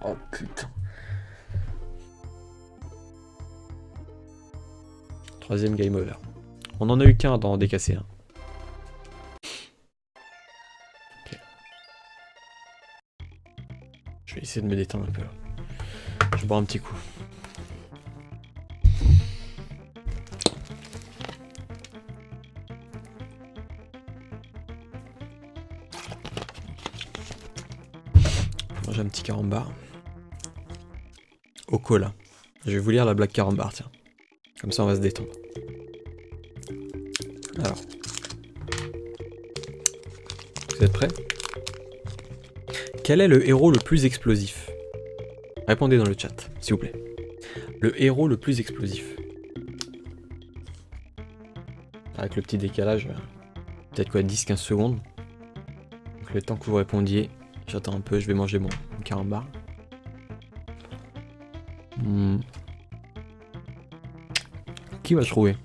Oh putain. Troisième game over. On en a eu qu'un dans décassé. Hein. Okay. Je vais essayer de me détendre un peu. Je bois un petit coup. Je mange un petit carambar. Au cola. Je vais vous lire la blague carambar, tiens. Comme ça on va se détendre. Alors. Vous êtes prêts? Quel est le héros le plus explosif? Répondez dans le chat, s'il vous plaît. Le héros le plus explosif. Avec le petit décalage, peut-être quoi, 10-15 secondes. Donc le temps que vous répondiez, j'attends un peu, je vais manger mon carambar. Qui va trouver?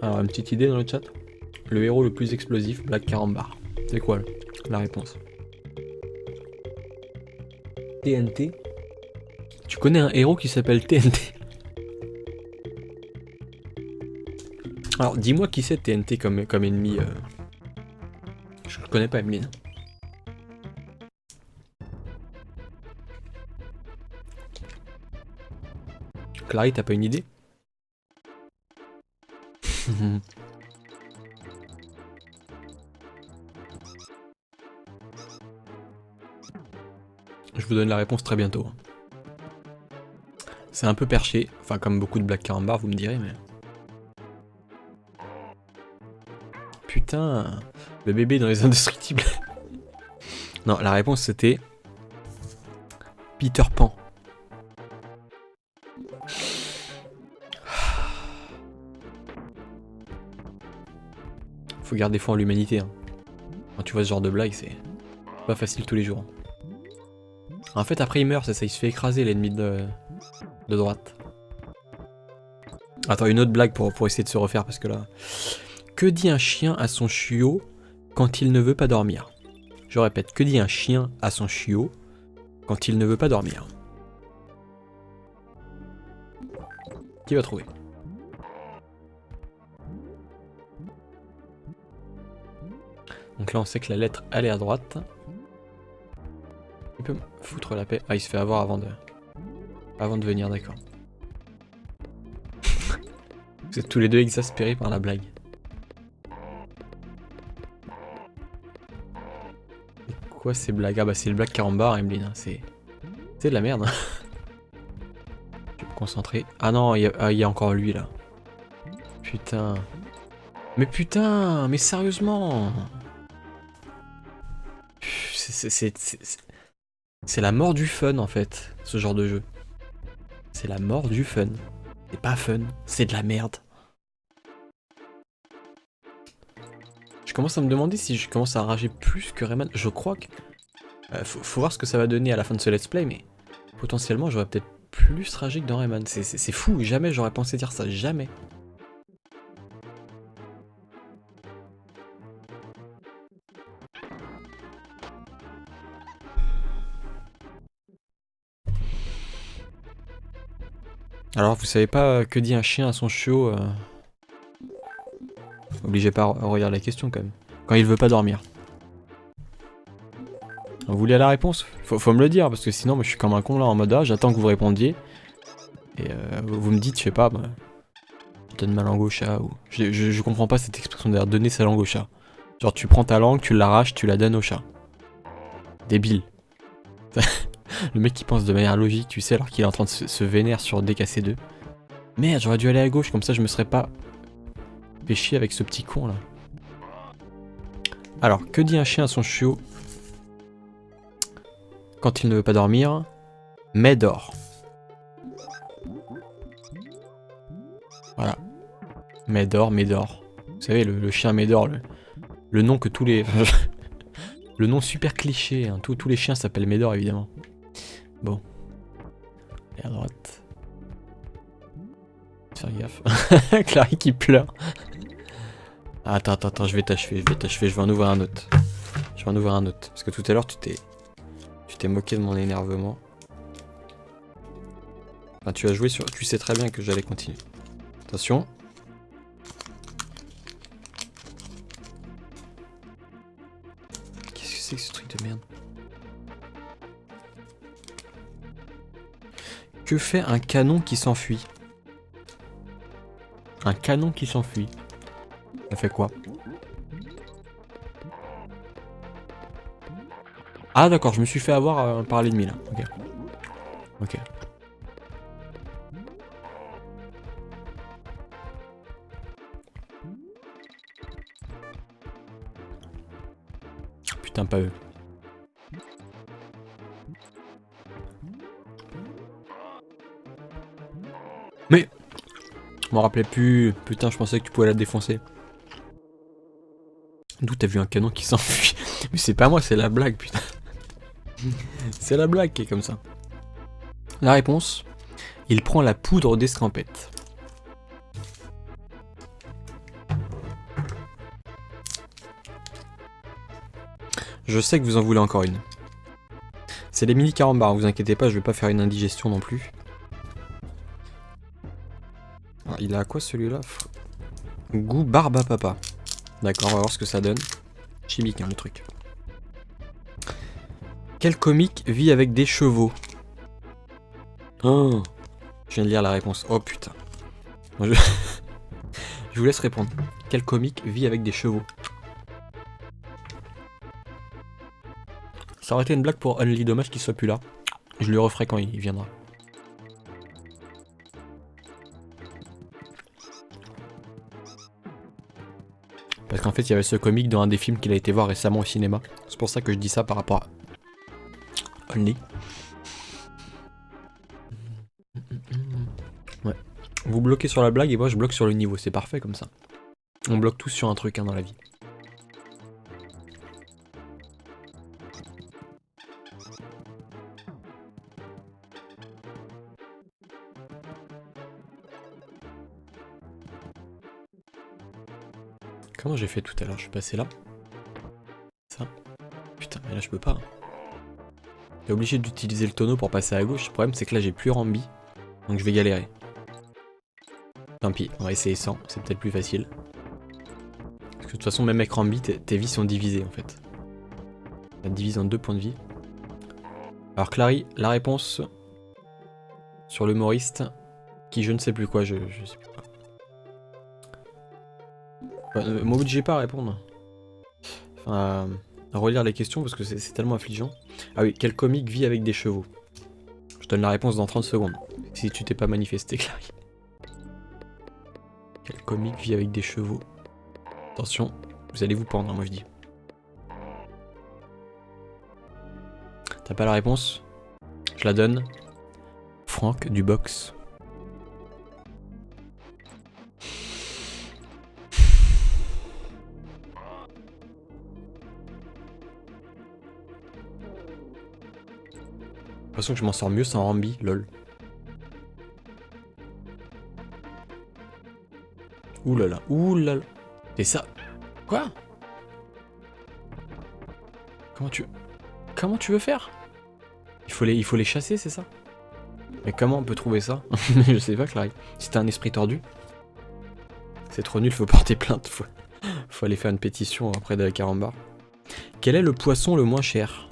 Alors, une petite idée dans le chat? Le héros le plus explosif, Black Carambar. C'est quoi la réponse? TNT? Tu connais un héros qui s'appelle TNT? Alors, dis-moi qui c'est TNT comme ennemi. Je connais pas Emeline. Clary, t'as pas une idée? Je vous donne la réponse très bientôt. C'est un peu perché, enfin comme beaucoup de Black Carambar, vous me direz, mais... Putain, le bébé dans les indestructibles. Non, la réponse c'était... Peter Pan. Faut garder foi en l'humanité. Hein. Quand tu vois ce genre de blague, c'est pas facile tous les jours. En fait, après il meurt, ça il se fait écraser l'ennemi de droite. Attends, une autre blague pour essayer de se refaire parce que là... Que dit un chien à son chiot quand il ne veut pas dormir? Je répète, que dit un chien à son chiot quand il ne veut pas dormir? Qui va trouver? Donc là on sait que la lettre elle est à droite. Il peut me foutre la paix. Ah, il se fait avoir avant de venir, d'accord. Vous êtes tous les deux exaspérés par la blague. Et quoi ces blagues? Ah bah c'est le Black Carambar, Emeline. C'est de la merde. Je vais me concentrer. Ah non, il y a encore lui là. Putain. Mais putain, mais sérieusement. C'est la mort du fun en fait, ce genre de jeu. C'est la mort du fun. C'est pas fun, c'est de la merde. Je commence à me demander si je commence à rager plus que Rayman. Je crois que... faut voir ce que ça va donner à la fin de ce let's play, mais potentiellement j'aurais peut-être plus ragé que dans Rayman. C'est fou, jamais j'aurais pensé dire ça, jamais. Alors vous savez pas que dit un chien à son chiot Obligez pas à regarder la question quand même. Quand il veut pas dormir. Vous voulez la réponse? Faut me le dire parce que sinon moi je suis comme un con là en mode j'attends que vous répondiez. Et vous me dites, je sais pas, bah, je donne ma langue au chat ou... Je comprends pas cette expression d'ailleurs, donner sa langue au chat. Genre tu prends ta langue, tu l'arraches, tu la donnes au chat. Débile. Le mec qui pense de manière logique, tu sais, alors qu'il est en train de se vénère sur DKC2. Merde, j'aurais dû aller à gauche, comme ça je me serais pas fait chier avec ce petit con là. Alors, que dit un chien à son chiot quand il ne veut pas dormir? Mais dort. Voilà. Mais dort, mais dort. Vous savez, le chien Médor, le nom que tous les... le nom super cliché, hein. Tous les chiens s'appellent Médor, évidemment. Bon. Et à droite. Faire gaffe. Clary qui pleure. Attends, je vais t'achever, je vais en ouvrir un autre. Parce que tout à l'heure, tu t'es moqué de mon énervement. Enfin, tu as joué sur... Tu sais très bien que j'allais continuer. Attention. Qu'est-ce que c'est que ce truc de merde? Que fait un canon qui s'enfuit? Un canon qui s'enfuit. Ça fait quoi? Ah d'accord, je me suis fait avoir par l'ennemi là. Ok. Ok. Putain, pas eux. Mais je m'en rappelais plus. Putain, je pensais que tu pouvais la défoncer. D'où t'as vu un canon qui s'enfuit? Mais c'est pas moi, c'est la blague, putain. C'est la blague qui est comme ça. La réponse, il prend la poudre d'escampette. Je sais que vous en voulez encore une. C'est les mini carambars, vous inquiétez pas, je vais pas faire une indigestion non plus. Ah, il a quoi celui-là? Goût barbe à papa. D'accord, on va voir ce que ça donne. Chimique, hein, le truc. Quel comique vit avec des chevaux? Oh, je viens de lire la réponse. Oh putain. Je vous laisse répondre. Quel comique vit avec des chevaux? Ça aurait été une blague pour Only, dommage qu'il soit plus là. Je le referai quand il viendra. Parce qu'en fait, il y avait ce comique dans un des films qu'il a été voir récemment au cinéma. C'est pour ça que je dis ça par rapport à Only. Ouais. Vous bloquez sur la blague et moi je bloque sur le niveau. C'est parfait comme ça. On bloque tous sur un truc hein, dans la vie. Comment j'ai fait tout à l'heure? Je suis passé là. Ça. Putain, mais là je peux pas. T'es obligé d'utiliser le tonneau pour passer à gauche. Le problème c'est que là j'ai plus Rambi. Donc je vais galérer. Tant pis, on va essayer sans. C'est peut-être plus facile. Parce que de toute façon, même avec Rambi, tes vies sont divisées en fait. Ça divise en 2 points de vie. Alors Clary, la réponse sur l'humoriste qui je ne sais plus quoi, je sais plus quoi. M'obligez pas à répondre. Enfin, à relire les questions parce que c'est tellement affligeant. Ah oui, quel comique vit avec des chevaux? Je donne la réponse dans 30 secondes. Si tu t'es pas manifesté, Clary. Quel comique vit avec des chevaux? Attention, vous allez vous pendre, moi je dis. T'as pas la réponse? Je la donne. Franck du box. J'ai l'impression que je m'en sors mieux sans Rambi, lol. Oulala, oulala. Et ça... Quoi? Comment tu veux faire? Il faut les chasser, c'est ça? Mais comment on peut trouver ça? Je sais pas, Clary. Si t'as un esprit tordu. C'est trop nul, faut porter plainte. Faut aller faire une pétition auprès de la Carambar. Quel est le poisson le moins cher?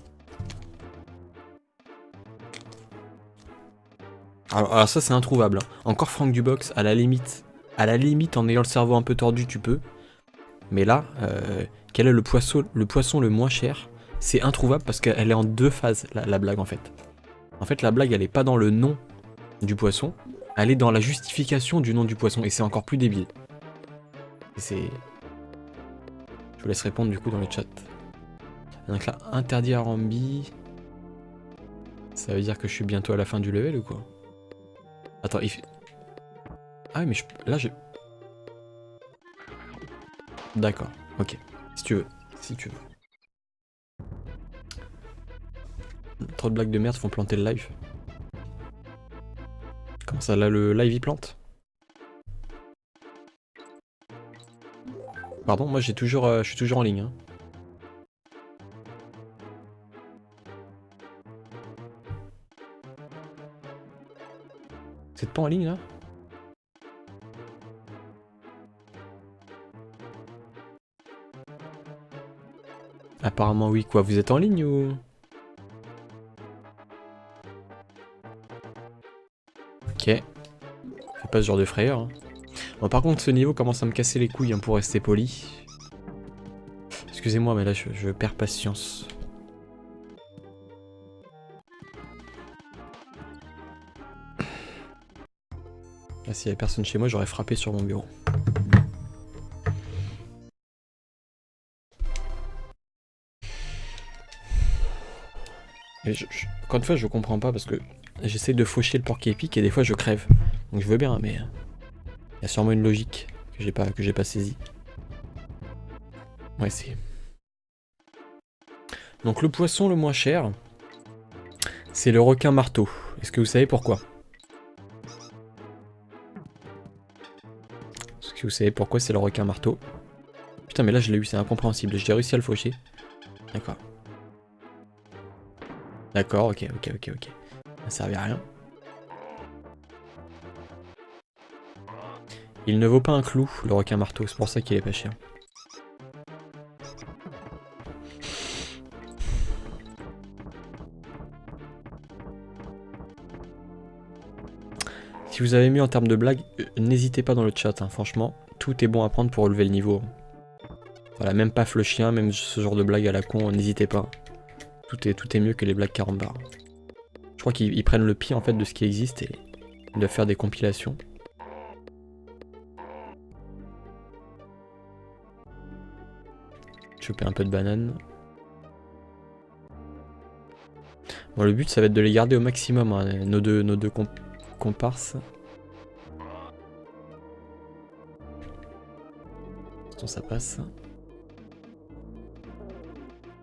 Alors ça c'est introuvable. Hein. Encore Franck Dubox, à la limite en ayant le cerveau un peu tordu tu peux. Mais là, quel est le poisson le moins cher? C'est introuvable parce qu'elle est en 2 phases la blague en fait. En fait la blague elle est pas dans le nom du poisson, elle est dans la justification du nom du poisson et c'est encore plus débile. Je vous laisse répondre du coup dans le chat. Donc là, interdit à Rambi. Ça veut dire que je suis bientôt à la fin du level ou quoi? Attends, il fait... Ah oui, mais là je... D'accord, ok. Si tu veux, si tu veux. Trop de blagues de merde font planter le live. Comment ça, là le live il plante? Pardon, moi j'ai toujours, je suis toujours en ligne. Hein. Vous êtes pas en ligne là? Apparemment oui, quoi, vous êtes en ligne ou... Ok. Fais pas ce genre de frayeur. Hein. Bon, par contre, ce niveau commence à me casser les couilles hein, pour rester poli. Excusez-moi, mais là je perds patience. Là, s'il y avait personne chez moi, j'aurais frappé sur mon bureau. Et encore une fois, je comprends pas parce que j'essaie de faucher le porc épique et des fois je crève. Donc je veux bien, mais il y a sûrement une logique que j'ai pas saisie. Ouais, c'est. Donc le poisson le moins cher, c'est le requin marteau. Est-ce que vous savez pourquoi? Est-ce que vous savez pourquoi c'est le requin marteau? Putain, mais là je l'ai eu, c'est incompréhensible. J'ai réussi à le faucher. D'accord. D'accord, ok. Ça servait à rien. Il ne vaut pas un clou, le requin marteau, c'est pour ça qu'il est pas cher. Si vous avez mieux en termes de blagues, n'hésitez pas dans le chat, hein, franchement, tout est bon à prendre pour relever le niveau. Voilà, même paf le chien, même ce genre de blague à la con, n'hésitez pas. Tout est mieux que les blagues carambar. Je crois qu'ils prennent le pire en fait de ce qui existe et ils doivent faire des compilations. Choper un peu de banane. Bon, le but ça va être de les garder au maximum, hein, nos deux comparses. Attends, ça passe.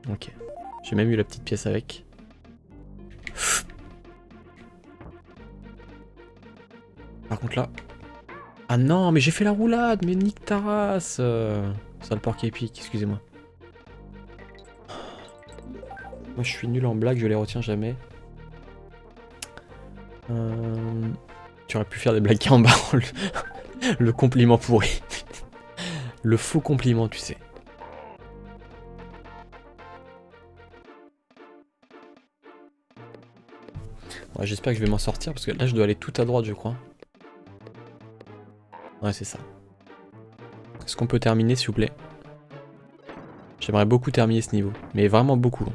Ok. J'ai même eu la petite pièce avec. Par contre là... Ah non, mais j'ai fait la roulade, mais nique ta race. Sale porc épique, excusez-moi. Moi je suis nul en blague, je les retiens jamais. Tu aurais pu faire des blagues qui en bas. Le compliment pourri. Le faux compliment, tu sais. Ouais, j'espère que je vais m'en sortir parce que là je dois aller tout à droite je crois. Ouais c'est ça. Est-ce qu'on peut terminer s'il vous plaît? J'aimerais beaucoup terminer ce niveau. Mais vraiment beaucoup.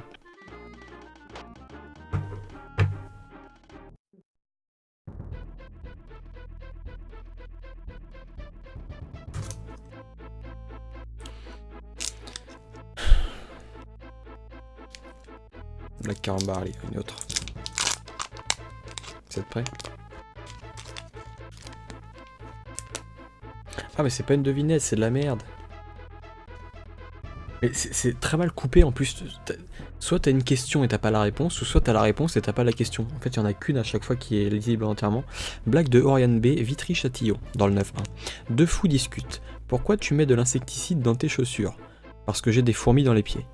Black carambar, allez, une autre. Vous êtes prêts? Ah mais c'est pas une devinette, c'est de la merde. Mais c'est très mal coupé en plus. Soit t'as une question et t'as pas la réponse, ou soit t'as la réponse et t'as pas la question. En fait, il y en a qu'une à chaque fois qui est lisible entièrement. Blague de Oriane B, Vitry-Châtillon, dans le 9-1. Deux fous discutent. Pourquoi tu mets de l'insecticide dans tes chaussures? Parce que j'ai des fourmis dans les pieds.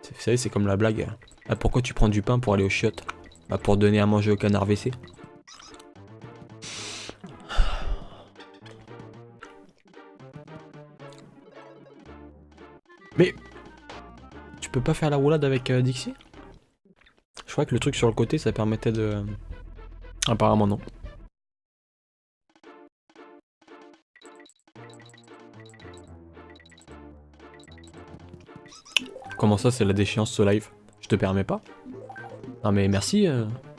Vous savez, c'est comme la blague. Ah, pourquoi tu prends du pain pour aller aux chiottes? Bah pour donner à manger au canard WC. Mais tu peux pas faire la roulade avec Dixie? Je crois que le truc sur le côté ça permettait de... Apparemment non. Comment ça c'est la déchéance ce live? Je te permets pas? Non mais merci,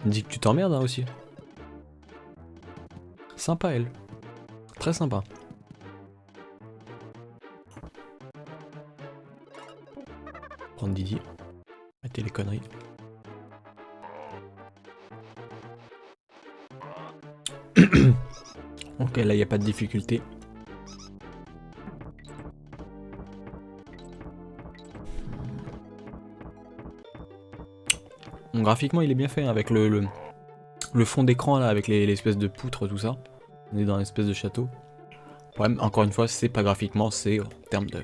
dis que tu t'emmerdes hein, aussi. Sympa elle. Très sympa. Prendre Didi. Arrêtez les conneries. Ok, là il n'y a pas de difficulté. Bon, graphiquement il est bien fait hein, avec le fond d'écran là, avec l'espèce de poutres, tout ça. On est dans une espèce de château. Le problème, encore une fois, c'est pas graphiquement, c'est en termes de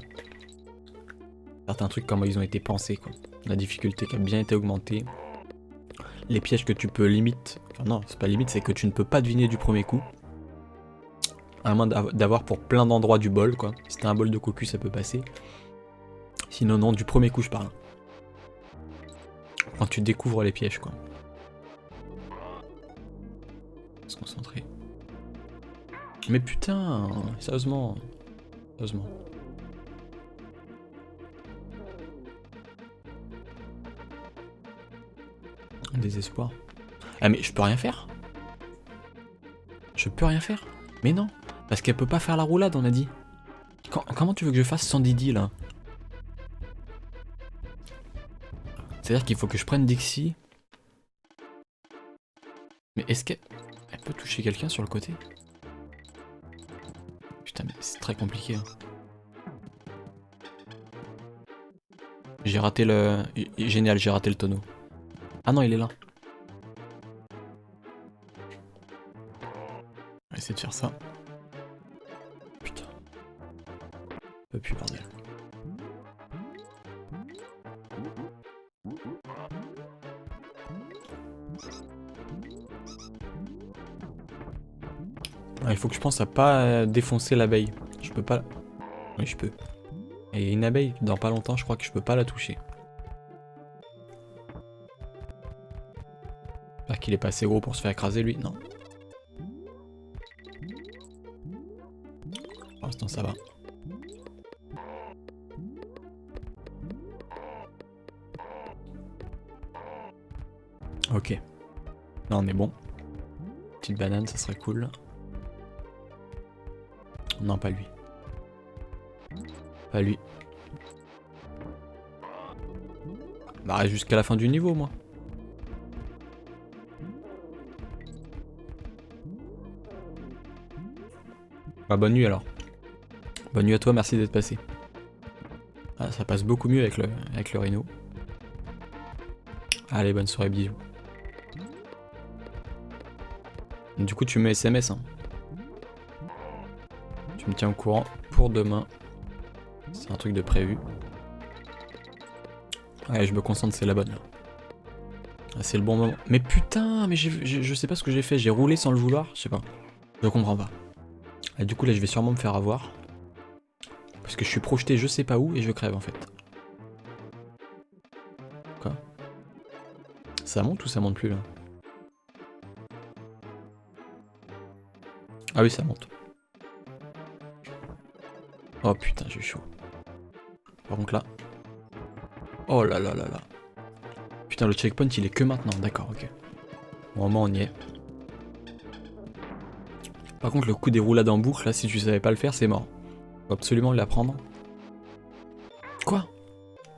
certains trucs, comment ils ont été pensés, quoi. La difficulté qui a bien été augmentée. Les pièges que tu peux limite... Enfin non, c'est pas limite, c'est que tu ne peux pas deviner du premier coup. À moins d'avoir pour plein d'endroits du bol, quoi. Si t'as un bol de cocu, ça peut passer. Sinon, non, du premier coup, je parle. Quand tu découvres les pièges, quoi. Se concentrer. Mais putain, sérieusement. Sérieusement. Désespoir. Ah mais je peux rien faire. Je peux rien faire. Mais non. Parce qu'elle peut pas faire la roulade, on a dit. Comment tu veux que je fasse sans Didi là? C'est-à-dire qu'il faut que je prenne Dixie. Mais est-ce qu'elle peut toucher quelqu'un sur le côté? Putain mais c'est très compliqué. Hein. J'ai raté le... Génial, j'ai raté le tonneau. Ah non, il est là. On va essayer de faire ça. Putain. Je peux plus, bordel. Ah, il faut que je pense à pas défoncer l'abeille. Je peux pas... Oui, je peux. Et une abeille, dans pas longtemps, je crois que je peux pas la toucher. J'espère qu'il est pas assez gros pour se faire écraser, lui. Non. Pour l'instant, ça va. Ok. Là, on est bon. Petite banane, ça serait cool. Non, pas lui. Pas lui. Bah, reste jusqu'à la fin du niveau, moi. Bah, bonne nuit alors. Bonne nuit à toi, merci d'être passé. Ah, ça passe beaucoup mieux avec le Rhino. Allez, bonne soirée, bisous. Du coup, tu me SMS. Hein. Tu me tiens au courant pour demain. C'est un truc de prévu. Ouais, je me concentre, c'est la bonne là. Ah, c'est le bon moment. Mais putain, mais je sais pas ce que j'ai fait. J'ai roulé sans le vouloir, je sais pas. Je comprends pas. Et du coup, là, je vais sûrement me faire avoir. Parce que je suis projeté je sais pas où et je crève en fait. Quoi? Ça monte ou ça monte plus là? Ah oui, ça monte. Oh putain, j'ai eu chaud. Par contre là... Oh là là là là. Putain, le checkpoint il est que maintenant, d'accord, ok. Au moment on y est. Par contre, le coup des roulades en boucle, là, si tu savais pas le faire, c'est mort. Faut absolument l'apprendre. Quoi?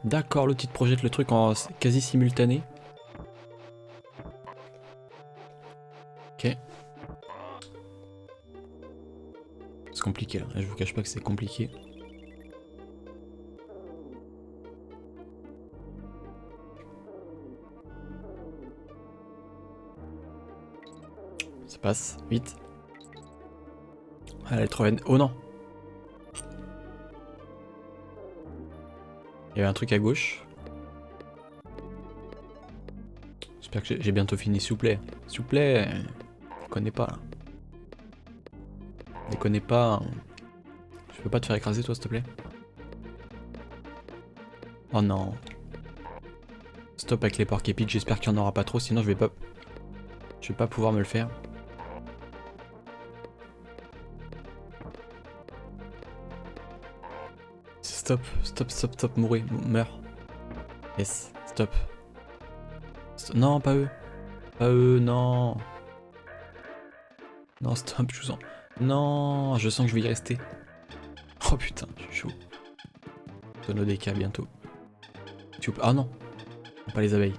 D'accord, l'autre il te projette le truc en quasi simultané. Ok. C'est compliqué là, je vous cache pas que c'est compliqué. Ça passe, vite. Elle est trop... Oh non! Il y avait un truc à gauche. J'espère que j'ai bientôt fini, s'il vous plaît. S'il vous plaît, déconnez pas là. Déconnez pas. Je peux pas te faire écraser toi, s'il te plaît? Oh non. Stop avec les porcs épiques, j'espère qu'il y en aura pas trop, sinon je vais pas pouvoir me le faire. Stop, stop, stop, stop, mourrez, meurs. Yes, stop. Non, pas eux. Pas eux, non. Non, stop, je vous en... Non, je sens que je vais y rester. Oh putain, je suis chaud. Tonneau des cas bientôt. Ah non, pas les abeilles.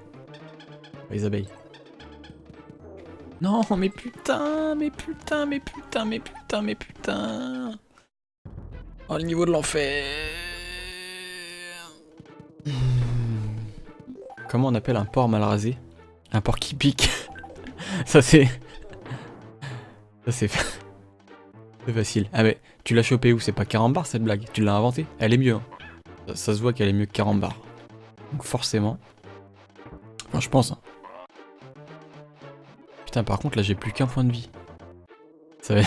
Pas les abeilles. Non, mais putain, mais putain, mais putain, mais putain, mais putain. Oh, le niveau de l'enfer. Comment on appelle un porc mal rasé? Un porc qui pique. Ça c'est... Ça c'est facile. Ah mais tu l'as chopé où? C'est pas Carambar cette blague? Tu l'as inventée? Elle est mieux. Hein. Ça se voit qu'elle est mieux que Carambar. Donc forcément... Enfin je pense. Hein. Putain par contre là j'ai plus qu'un point de vie. Ça va...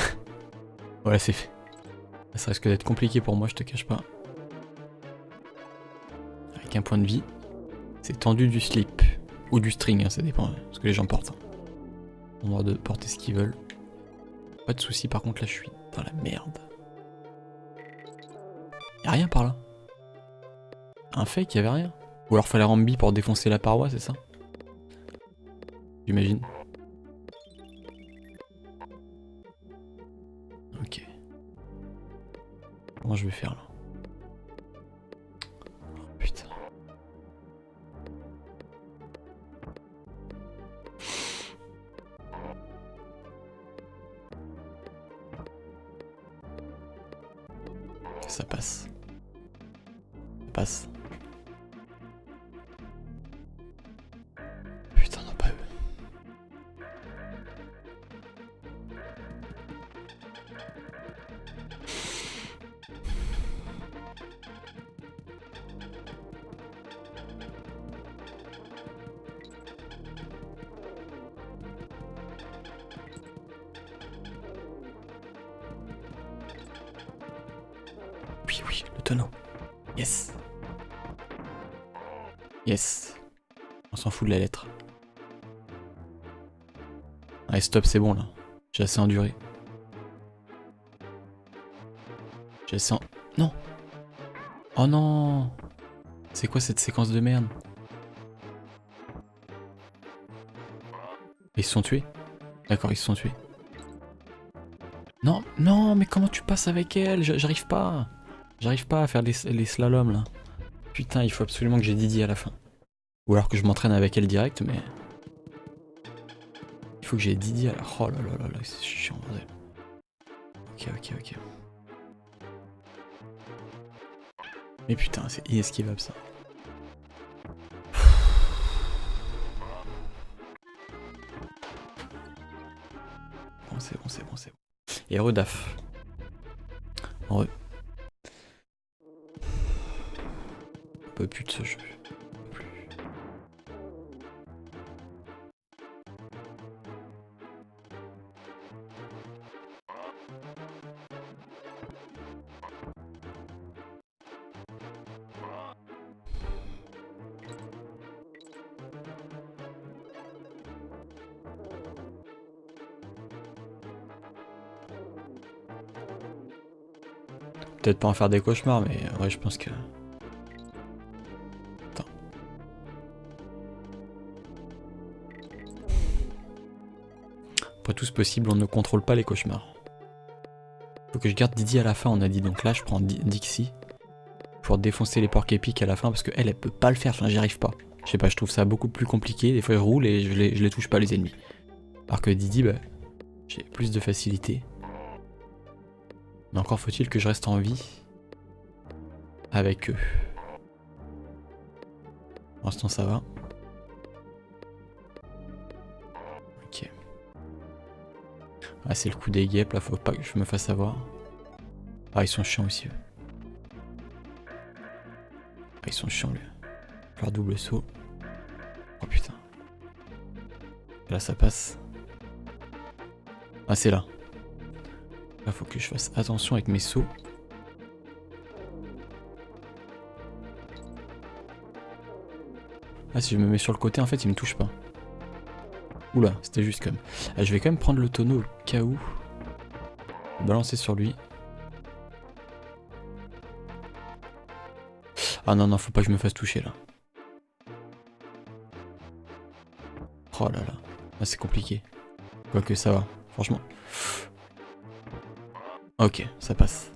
Voilà c'est fait. Ça risque d'être compliqué pour moi, je te cache pas. Avec un point de vie, c'est tendu du slip. Ou du string, hein, ça dépend de ce que les gens portent. Ils ont le droit de porter ce qu'ils veulent. Pas de soucis, par contre là je suis dans la merde. Y'a rien par là. Un fake, y'avait rien. Ou alors fallait Rambi pour défoncer la paroi, c'est ça? J'imagine. Ok. Comment je vais faire là? Oh, putain. Ça passe. Ça passe. Putain, non, pas eux. Oui, oui, le tonneau. Yes. Yes. On s'en fout de la lettre. Allez, stop, c'est bon là. J'ai assez enduré. J'ai assez en... Non. Oh non. C'est quoi cette séquence de merde? Ils se sont tués? D'accord, ils se sont tués. Non, non, mais comment tu passes avec elle? J'arrive pas. J'arrive pas à faire les slaloms là. Putain, il faut absolument que j'ai Didi à la fin. Ou alors que je m'entraîne avec elle direct, mais... Il faut que j'ai Didi à la... Oh là là là là, c'est chiant, bordel. Ok, ok, ok. Mais putain, c'est inesquivable ça. Bon, c'est bon, c'est bon, c'est bon. Et redaf. Re. On peut plus de ce jeu. Peut-être pas en faire des cauchemars, mais ouais, je pense que... Attends. Après tout, c'est possible, on ne contrôle pas les cauchemars. Faut que je garde Didi à la fin, on a dit. Donc là, je prends Dixie pour défoncer les porcs épiques à la fin, parce qu'elle, elle peut pas le faire, enfin, j'y arrive pas. Je sais pas, je trouve ça beaucoup plus compliqué. Des fois, je roule et je les touche pas, les ennemis. Alors que Didi, bah, j'ai plus de facilité. Mais encore faut-il que je reste en vie avec eux. Pour l'instant ça va. Ok. Ah c'est le coup des guêpes là, faut pas que je me fasse avoir. Ah ils sont chiants aussi eux. Ah ils sont chiants lui. Leur double saut. Oh putain. Là ça passe. Ah c'est là. Là faut que je fasse attention avec mes sauts. Ah si je me mets sur le côté en fait il me touche pas. Oula c'était juste comme... Ah, je vais quand même prendre le tonneau au cas où. Balancer sur lui. Ah non non faut pas que je me fasse toucher là. Oh là là. Là c'est compliqué. Quoique ça va. Franchement. Ok, ça passe.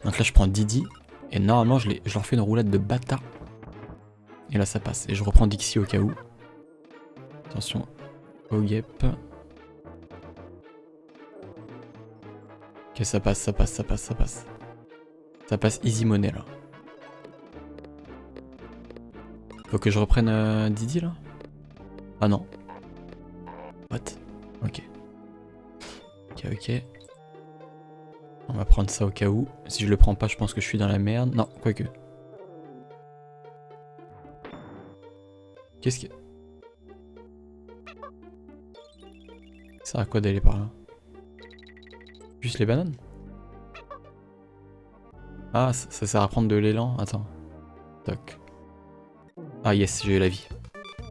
Donc là, je prends Didi. Et normalement, je leur fais une roulade de bâtard. Et là, ça passe. Et je reprends Dixie au cas où. Attention au guêpe. Ok, ça passe, ça passe, ça passe, ça passe. Ça passe easy money là. Faut que je reprenne Didi là? Ah non. What? Ok. Ok, ok. On va prendre ça au cas où. Si je le prends pas, je pense que je suis dans la merde. Non, quoique. Qu'est-ce que... Ça sert à quoi d'aller par là? Juste les bananes? Ah, ça sert à prendre de l'élan. Attends. Toc. Ah yes, j'ai eu la vie.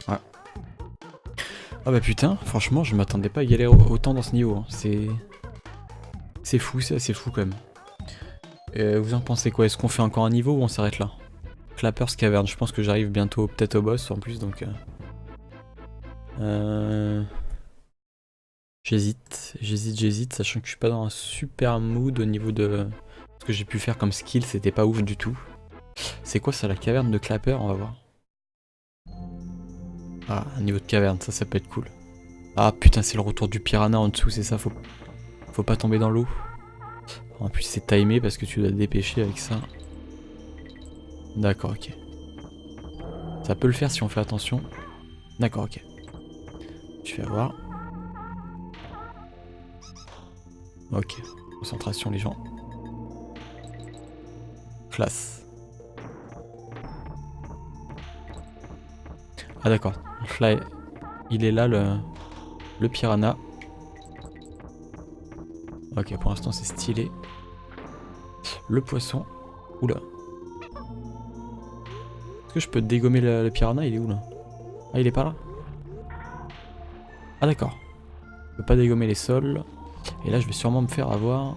Ouais. Ah bah putain, franchement, je m'attendais pas à y aller autant dans ce niveau. Hein. C'est fou, c'est assez fou quand même. Vous en pensez quoi? Est-ce qu'on fait encore un niveau ou on s'arrête là? Clapper's Cavern, je pense que j'arrive bientôt peut-être au boss en plus donc... J'hésite, sachant que je suis pas dans un super mood au niveau de ce que j'ai pu faire comme skill, c'était pas ouf du tout. C'est quoi ça, la caverne de Clapper? On va voir. Ah, un niveau de caverne, ça peut être cool. Ah putain, c'est le retour du piranha en dessous, c'est ça, faut pas tomber dans l'eau. En plus c'est timé parce que tu dois te dépêcher avec ça. D'accord, ok. Ça peut le faire si on fait attention. D'accord, ok. Je vais voir. Ok, concentration les gens. Classe. Ah d'accord, là il est là le piranha. Ok, pour l'instant c'est stylé. Le poisson. Oula. Est-ce que je peux dégommer le piranha? Il est où là? Ah, il est pas là? Ah d'accord. Je peux pas dégommer les sols. Et là je vais sûrement me faire avoir.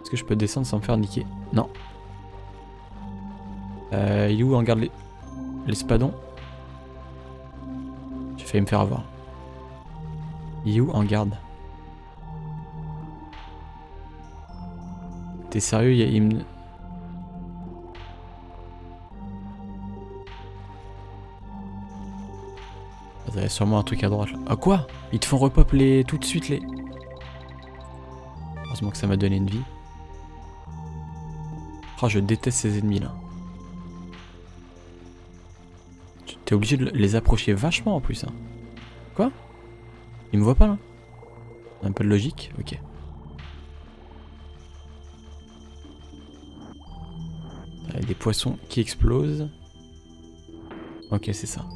Est-ce que je peux descendre sans me faire niquer? Non. Il est où en garde l'espadon? J'ai failli me faire avoir. Il est où en garde? T'es sérieux? Il me... Il y a sûrement un truc à droite là. Ah quoi? Ils te font repop tout de suite les... Heureusement que ça m'a donné une vie. Oh, je déteste ces ennemis là. T'es obligé de les approcher vachement en plus. Hein. Quoi? Il me voit pas là? Un peu de logique? Ok. Il y a des poissons qui explosent. Ok, c'est ça.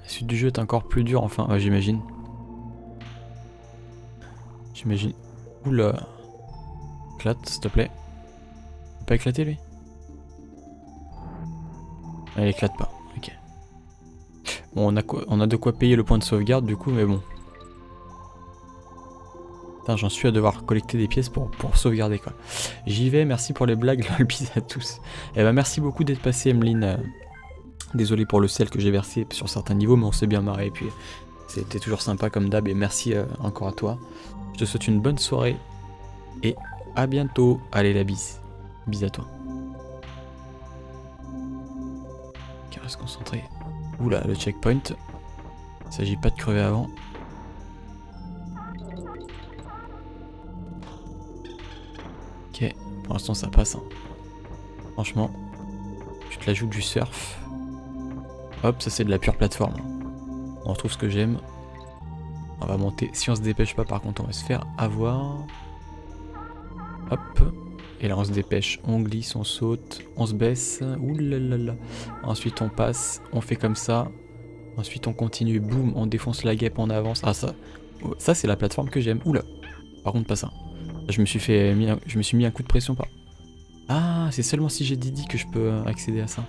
La suite du jeu est encore plus dure enfin, j'imagine. J'imagine. Oula. Éclate, s'il te plaît. Il peut pas éclater lui? Elle éclate pas, ok. Bon, on a de quoi payer le point de sauvegarde du coup, mais bon. Putain, j'en suis à devoir collecter des pièces pour sauvegarder quoi. J'y vais, merci pour les blagues, lol, bis à tous. Et bah merci beaucoup d'être passé Emeline. Désolé pour le sel que j'ai versé sur certains niveaux, mais on s'est bien marré et puis c'était toujours sympa comme d'hab et merci encore à toi. Je te souhaite une bonne soirée et à bientôt. Allez la bise. Bise à toi. Ok, on va se concentrer. Oula, le checkpoint. Il s'agit pas de crever avant. Ok, pour l'instant ça passe. Hein. Franchement, tu te la joues du surf. Hop, ça c'est de la pure plateforme. On retrouve ce que j'aime. On va monter. Si on se dépêche pas par contre, on va se faire avoir. Hop. Et là on se dépêche, on glisse, on saute, on se baisse. Ouh. Ensuite on passe, on fait comme ça. Ensuite on continue, boum, on défonce la guêpe, on avance. Ah ça c'est la plateforme que j'aime. Oula. Par contre pas ça. Je me suis mis un coup de pression par... Ah, c'est seulement si j'ai Didi que je peux accéder à ça.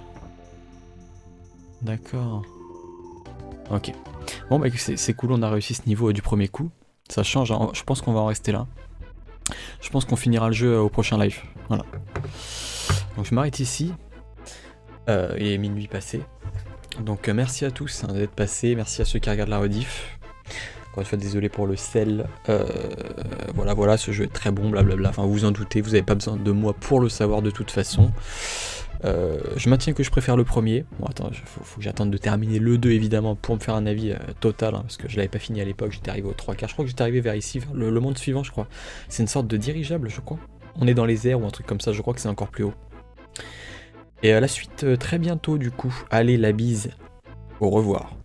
D'accord. Ok. Bon bah c'est cool, on a réussi ce niveau du premier coup. Ça change, hein. Je pense qu'on va en rester là. Je pense qu'on finira le jeu au prochain live. Voilà. Donc je m'arrête ici. Il est minuit passé. Donc merci à tous hein, d'être passés. Merci à ceux qui regardent la rediff. Encore une fois, désolé pour le sel. Voilà, ce jeu est très bon, blablabla. Enfin, vous vous en doutez, vous n'avez pas besoin de moi pour le savoir de toute façon. Je maintiens que je préfère le premier. Bon, attends, faut que j'attende de terminer le 2 évidemment pour me faire un avis total, hein, parce que je l'avais pas fini à l'époque, j'étais arrivé au 3/4. Je crois que j'étais arrivé vers ici, vers le monde suivant, je crois. C'est une sorte de dirigeable, je crois. On est dans les airs ou un truc comme ça, je crois que c'est encore plus haut. Et la suite très bientôt du coup. Allez, la bise. Au revoir.